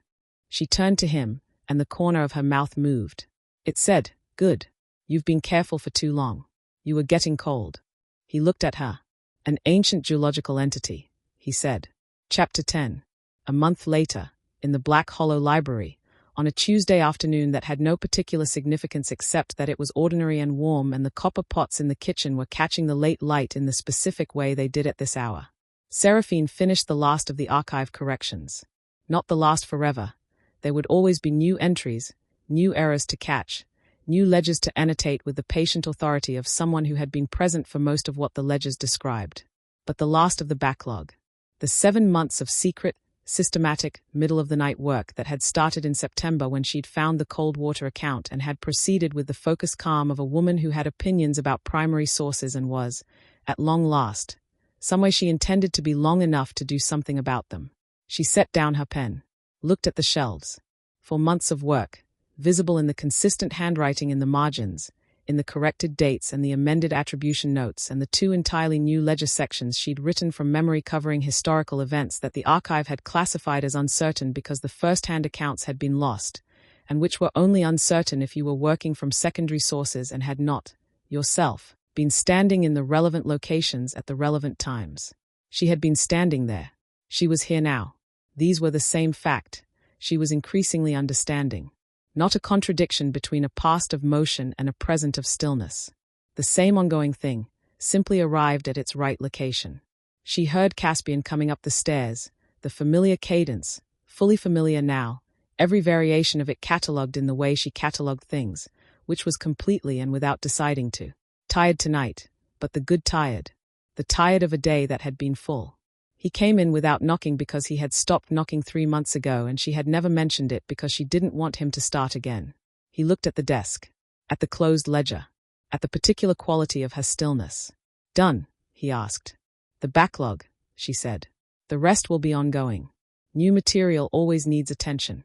She turned to him, and the corner of her mouth moved. It said, good. You've been careful for too long. You were getting cold. He looked at her. An ancient geological entity, he said. Chapter 10. A month later, in the Black Hollow Library, on a Tuesday afternoon that had no particular significance except that it was ordinary and warm and the copper pots in the kitchen were catching the late light in the specific way they did at this hour. Seraphine finished the last of the archive corrections. Not the last forever. There would always be new entries, new errors to catch, new ledgers to annotate with the patient authority of someone who had been present for most of what the ledgers described. But the last of the backlog. The 7 months of secret, systematic, middle-of-the-night work that had started in September when she'd found the cold water account and had proceeded with the focused calm of a woman who had opinions about primary sources and was, at long last, some way she intended to be long enough to do something about them. She set down her pen, looked at the shelves. For months of work, visible in the consistent handwriting in the margins, in the corrected dates and the amended attribution notes and the 2 entirely new ledger sections she'd written from memory covering historical events that the archive had classified as uncertain because the first-hand accounts had been lost, and which were only uncertain if you were working from secondary sources and had not, yourself, been standing in the relevant locations at the relevant times. She had been standing there. She was here now. These were the same fact. She was increasingly understanding. Not a contradiction between a past of motion and a present of stillness. The same ongoing thing, simply arrived at its right location. She heard Caspian coming up the stairs, the familiar cadence, fully familiar now, every variation of it catalogued in the way she catalogued things, which was completely and without deciding to. Tired tonight, but the good tired. The tired of a day that had been full. He came in without knocking because he had stopped knocking 3 months ago and she had never mentioned it because she didn't want him to start again. He looked at the desk, at the closed ledger, at the particular quality of her stillness. Done, he asked. The backlog, she said. The rest will be ongoing. New material always needs attention.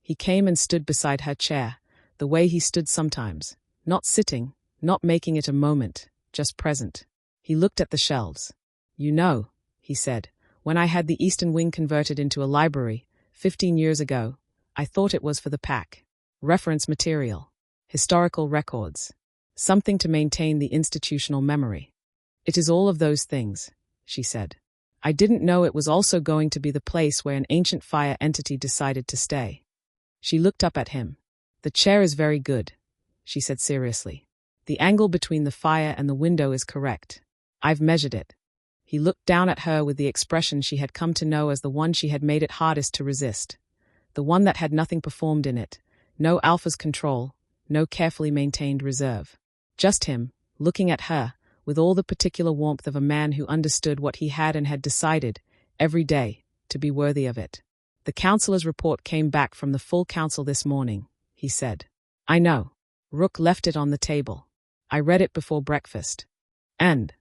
He came and stood beside her chair, the way he stood sometimes, not sitting, not making it a moment, just present. He looked at the shelves. You know, he said, when I had the eastern wing converted into a library, 15 years ago, I thought it was for the pack. Reference material. Historical records. Something to maintain the institutional memory. It is all of those things, she said. I didn't know it was also going to be the place where an ancient fire entity decided to stay. She looked up at him. The chair is very good, she said seriously. The angle between the fire and the window is correct. I've measured it. He looked down at her with the expression she had come to know as the one she had made it hardest to resist. The one that had nothing performed in it, no alpha's control, no carefully maintained reserve. Just him, looking at her, with all the particular warmth of a man who understood what he had and had decided, every day, to be worthy of it. The councillor's report came back from the full council this morning, he said. I know. Rook left it on the table. I read it before breakfast. And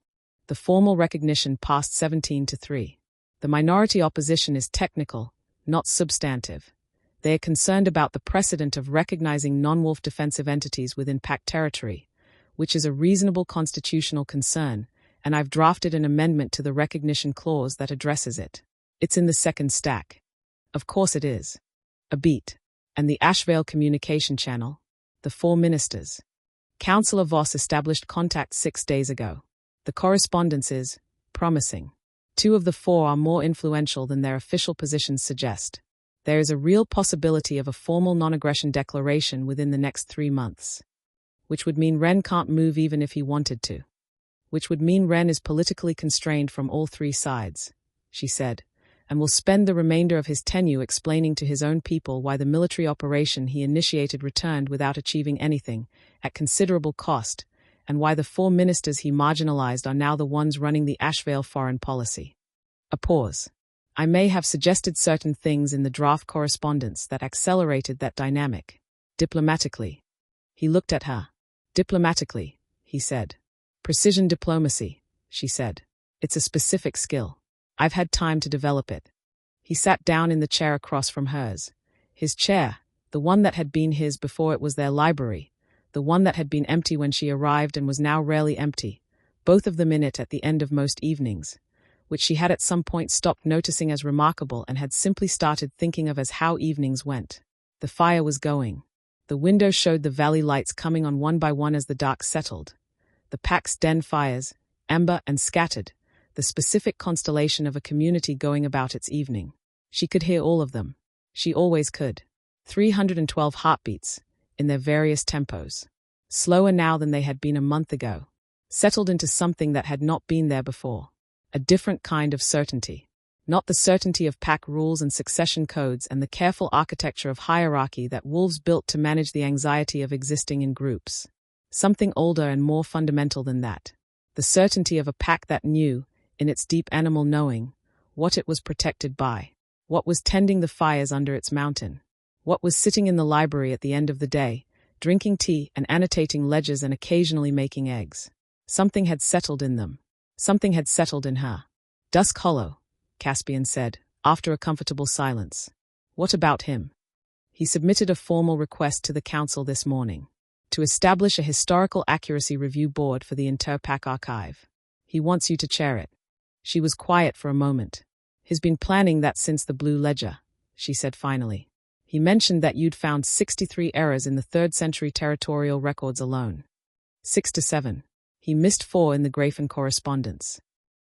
the formal recognition passed 17-3. The minority opposition is technical, not substantive. They are concerned about the precedent of recognizing non-wolf defensive entities within pack territory, which is a reasonable constitutional concern, and I've drafted an amendment to the recognition clause that addresses it. It's in the second stack. Of course it is. A beat. And the Ashvale communication channel. The 4 ministers. Councillor Voss established contact 6 days ago. The correspondence is promising. 2 of the 4 are more influential than their official positions suggest. There is a real possibility of a formal non-aggression declaration within the next 3 months. Which would mean Ren can't move even if he wanted to. Which would mean Ren is politically constrained from all 3 sides, she said, and will spend the remainder of his tenure explaining to his own people why the military operation he initiated returned without achieving anything, at considerable cost, and why the 4 ministers he marginalized are now the ones running the Ashvale foreign policy. A pause. I may have suggested certain things in the draft correspondence that accelerated that dynamic. Diplomatically. He looked at her. Diplomatically, he said. Precision diplomacy, she said. It's a specific skill. I've had time to develop it. He sat down in the chair across from hers. His chair, the one that had been his before it was their library, the one that had been empty when she arrived and was now rarely empty, both of them in it at the end of most evenings, which she had at some point stopped noticing as remarkable and had simply started thinking of as how evenings went. The fire was going. The window showed the valley lights coming on one by one as the dark settled. The pack's den fires, ember and scattered, the specific constellation of a community going about its evening. She could hear all of them. She always could. 312 heartbeats, in their various tempos. Slower now than they had been a month ago. Settled into something that had not been there before. A different kind of certainty. Not the certainty of pack rules and succession codes and the careful architecture of hierarchy that wolves built to manage the anxiety of existing in groups. Something older and more fundamental than that. The certainty of a pack that knew, in its deep animal knowing, what it was protected by. What was tending the fires under its mountain. What was sitting in the library at the end of the day, drinking tea and annotating ledgers and occasionally making eggs. Something had settled in them. Something had settled in her. Dusk Hollow, Caspian said, after a comfortable silence. What about him? He submitted a formal request to the council this morning. To establish a historical accuracy review board for the Interpack archive. He wants you to chair it. She was quiet for a moment. He's been planning that since the Blue Ledger, she said finally. He mentioned that you'd found 63 errors in the 3rd century territorial records alone. 6 to 7. He missed 4 in the Grafen correspondence.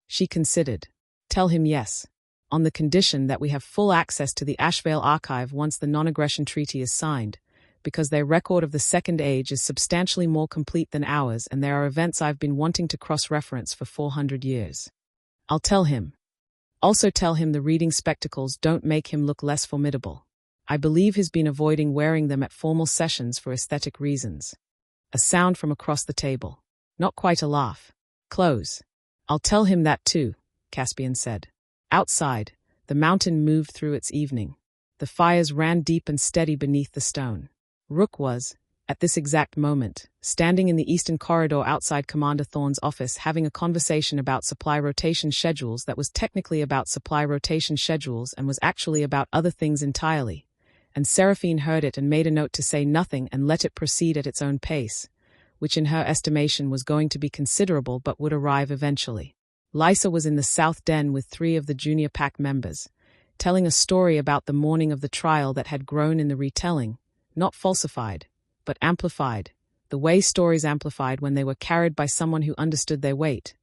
She considered. Tell him yes. On the condition that we have full access to the Ashvale archive once the non-aggression treaty is signed, because their record of the Second Age is substantially more complete than ours and there are events I've been wanting to cross-reference for 400 years. I'll tell him. Also tell him the reading spectacles don't make him look less formidable. I believe he's been avoiding wearing them at formal sessions for aesthetic reasons. A sound from across the table. Not quite a laugh. Close. I'll tell him that too, Caspian said. Outside, the mountain moved through its evening. The fires ran deep and steady beneath the stone. Rook was, at this exact moment, standing in the eastern corridor outside Commander Thorne's office having a conversation about supply rotation schedules that was technically about supply rotation schedules and was actually about other things entirely. And Seraphine heard it and made a note to say nothing and let it proceed at its own pace, which in her estimation was going to be considerable but would arrive eventually. Lysa was in the south den with 3 of the junior pack members, telling a story about the morning of the trial that had grown in the retelling, not falsified, but amplified, the way stories amplified when they were carried by someone who understood their weight,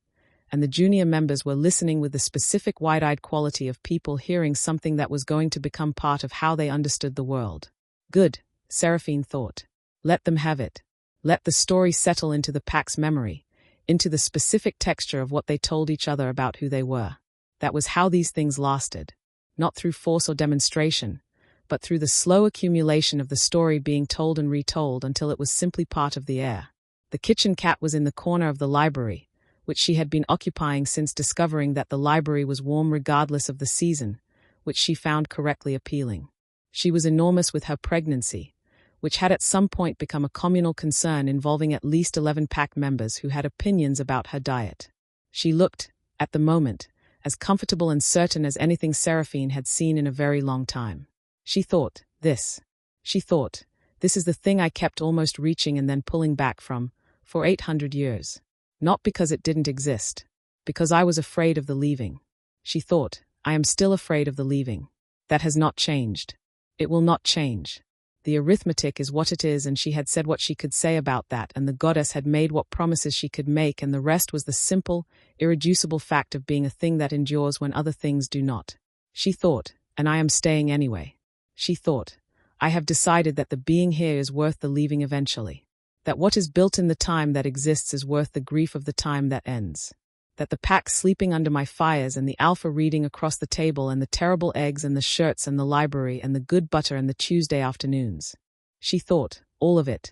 and the junior members were listening with the specific wide-eyed quality of people hearing something that was going to become part of how they understood the world. Good, Seraphine thought. Let them have it. Let the story settle into the pack's memory, into the specific texture of what they told each other about who they were. That was how these things lasted. Not through force or demonstration, but through the slow accumulation of the story being told and retold until it was simply part of the air. The kitchen cat was in the corner of the library, which she had been occupying since discovering that the library was warm regardless of the season, which she found correctly appealing. She was enormous with her pregnancy, which had at some point become a communal concern involving at least 11 pack members who had opinions about her diet. She looked, at the moment, as comfortable and certain as anything Seraphine had seen in a very long time. She thought, This. She thought. This is the thing I kept almost reaching and then pulling back from, for 800 years. Not because it didn't exist. Because I was afraid of the leaving. She thought, I am still afraid of the leaving. That has not changed. It will not change. The arithmetic is what it is, and she had said what she could say about that, and the goddess had made what promises she could make, and the rest was the simple, irreducible fact of being a thing that endures when other things do not. She thought, and I am staying anyway. She thought, I have decided that the being here is worth the leaving eventually. That what is built in the time that exists is worth the grief of the time that ends. That the pack sleeping under my fires and the alpha reading across the table and the terrible eggs and the shirts and the library and the good butter and the Tuesday afternoons. She thought, all of it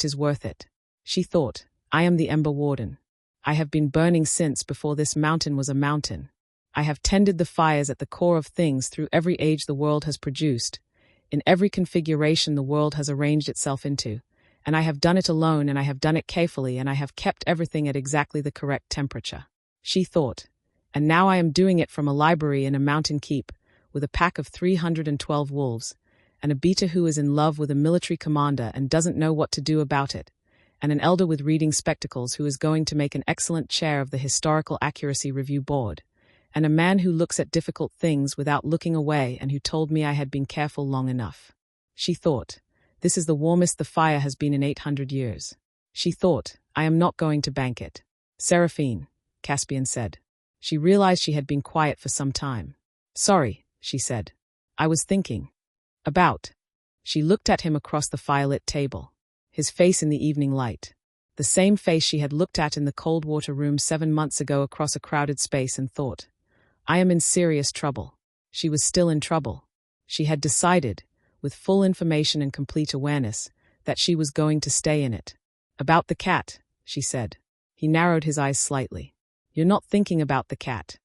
is worth it. She thought, I am the Ember Warden. I have been burning since before this mountain was a mountain. I have tended the fires at the core of things through every age the world has produced, in every configuration the world has arranged itself into, and I have done it alone, and I have done it carefully, and I have kept everything at exactly the correct temperature. She thought, and now I am doing it from a library in a mountain keep, with a pack of 312 wolves, and a beta who is in love with a military commander and doesn't know what to do about it, and an elder with reading spectacles who is going to make an excellent chair of the Historical Accuracy Review Board, and a man who looks at difficult things without looking away and who told me I had been careful long enough. She thought, this is the warmest the fire has been in 800 years. She thought, I am not going to bank it. Seraphine, Caspian said. She realized she had been quiet for some time. Sorry, she said. I was thinking. About. She looked at him across the firelit table. His face in the evening light. The same face she had looked at in the cold water room 7 months ago across a crowded space, and thought, I am in serious trouble. She was still in trouble. She had decided, with full information and complete awareness, that she was going to stay in it. About the cat, she said. He narrowed his eyes slightly. You're not thinking about the cat.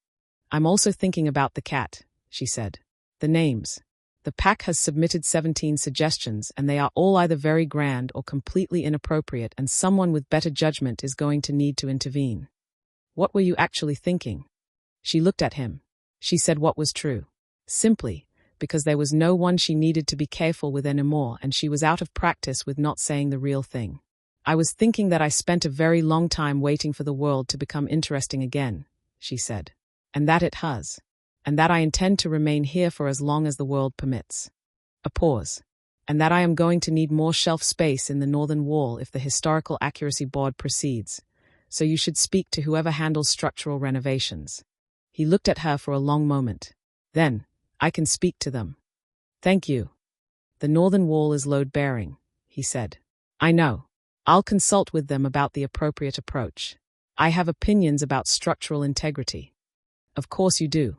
I'm also thinking about the cat, she said. The names. The pack has submitted 17 suggestions, and they are all either very grand or completely inappropriate, and someone with better judgment is going to need to intervene. What were you actually thinking? She looked at him. She said what was true. Simply, because there was no one she needed to be careful with anymore, and she was out of practice with not saying the real thing. I was thinking that I spent a very long time waiting for the world to become interesting again, she said. And that it has. And that I intend to remain here for as long as the world permits. A pause. And that I am going to need more shelf space in the northern wall if the Historical Accuracy Board proceeds. So you should speak to whoever handles structural renovations. He looked at her for a long moment. Then, I can speak to them. Thank you. The northern wall is load-bearing, he said. I know. I'll consult with them about the appropriate approach. I have opinions about structural integrity. Of course you do.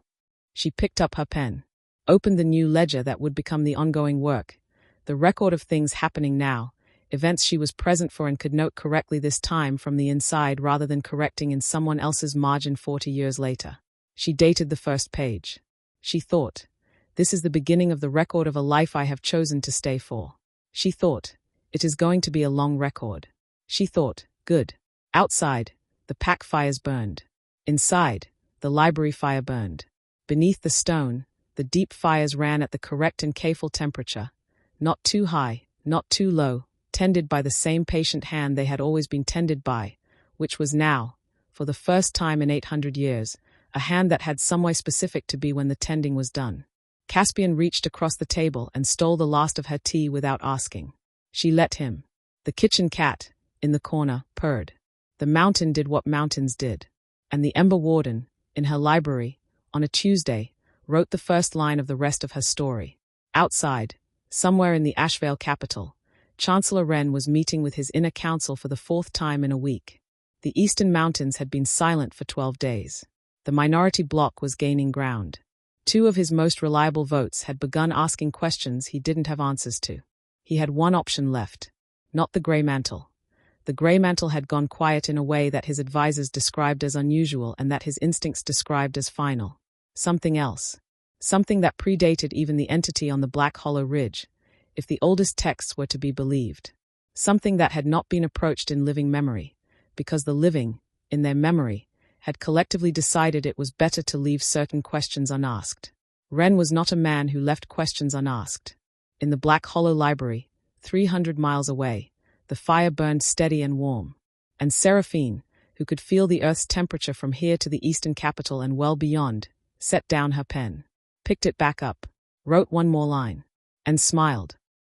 She picked up her pen, opened the new ledger that would become the ongoing work, the record of things happening now, events she was present for and could note correctly this time from the inside rather than correcting in someone else's margin 40 years later. She dated the first page. She thought, this is the beginning of the record of a life I have chosen to stay for. She thought, it is going to be a long record. She thought, good. Outside, the pack fires burned. Inside, the library fire burned. Beneath the stone, the deep fires ran at the correct and careful temperature, not too high, not too low, tended by the same patient hand they had always been tended by, which was now, for the first time in 800 years, a hand that had some way specific to be when the tending was done. Caspian reached across the table and stole the last of her tea without asking. She let him. The kitchen cat, in the corner, purred. The mountain did what mountains did. And the Ember Warden, in her library, on a Tuesday, wrote the first line of the rest of her story. Outside, somewhere in the Ashvale capital, Chancellor Wren was meeting with his inner council for the 4th time in a week. The Eastern Mountains had been silent for 12 days. The minority bloc was gaining ground. 2 of his most reliable votes had begun asking questions he didn't have answers to. He had one option left. Not the grey mantle. The grey mantle had gone quiet in a way that his advisors described as unusual and that his instincts described as final. Something else. Something that predated even the entity on the Black Hollow Ridge, if the oldest texts were to be believed. Something that had not been approached in living memory, because the living, in their memory, had collectively decided it was better to leave certain questions unasked. Wren was not a man who left questions unasked. In the Black Hollow Library, 300 miles away, the fire burned steady and warm. And Seraphine, who could feel the Earth's temperature from here to the eastern capital and well beyond, set down her pen, picked it back up, wrote one more line, and smiled.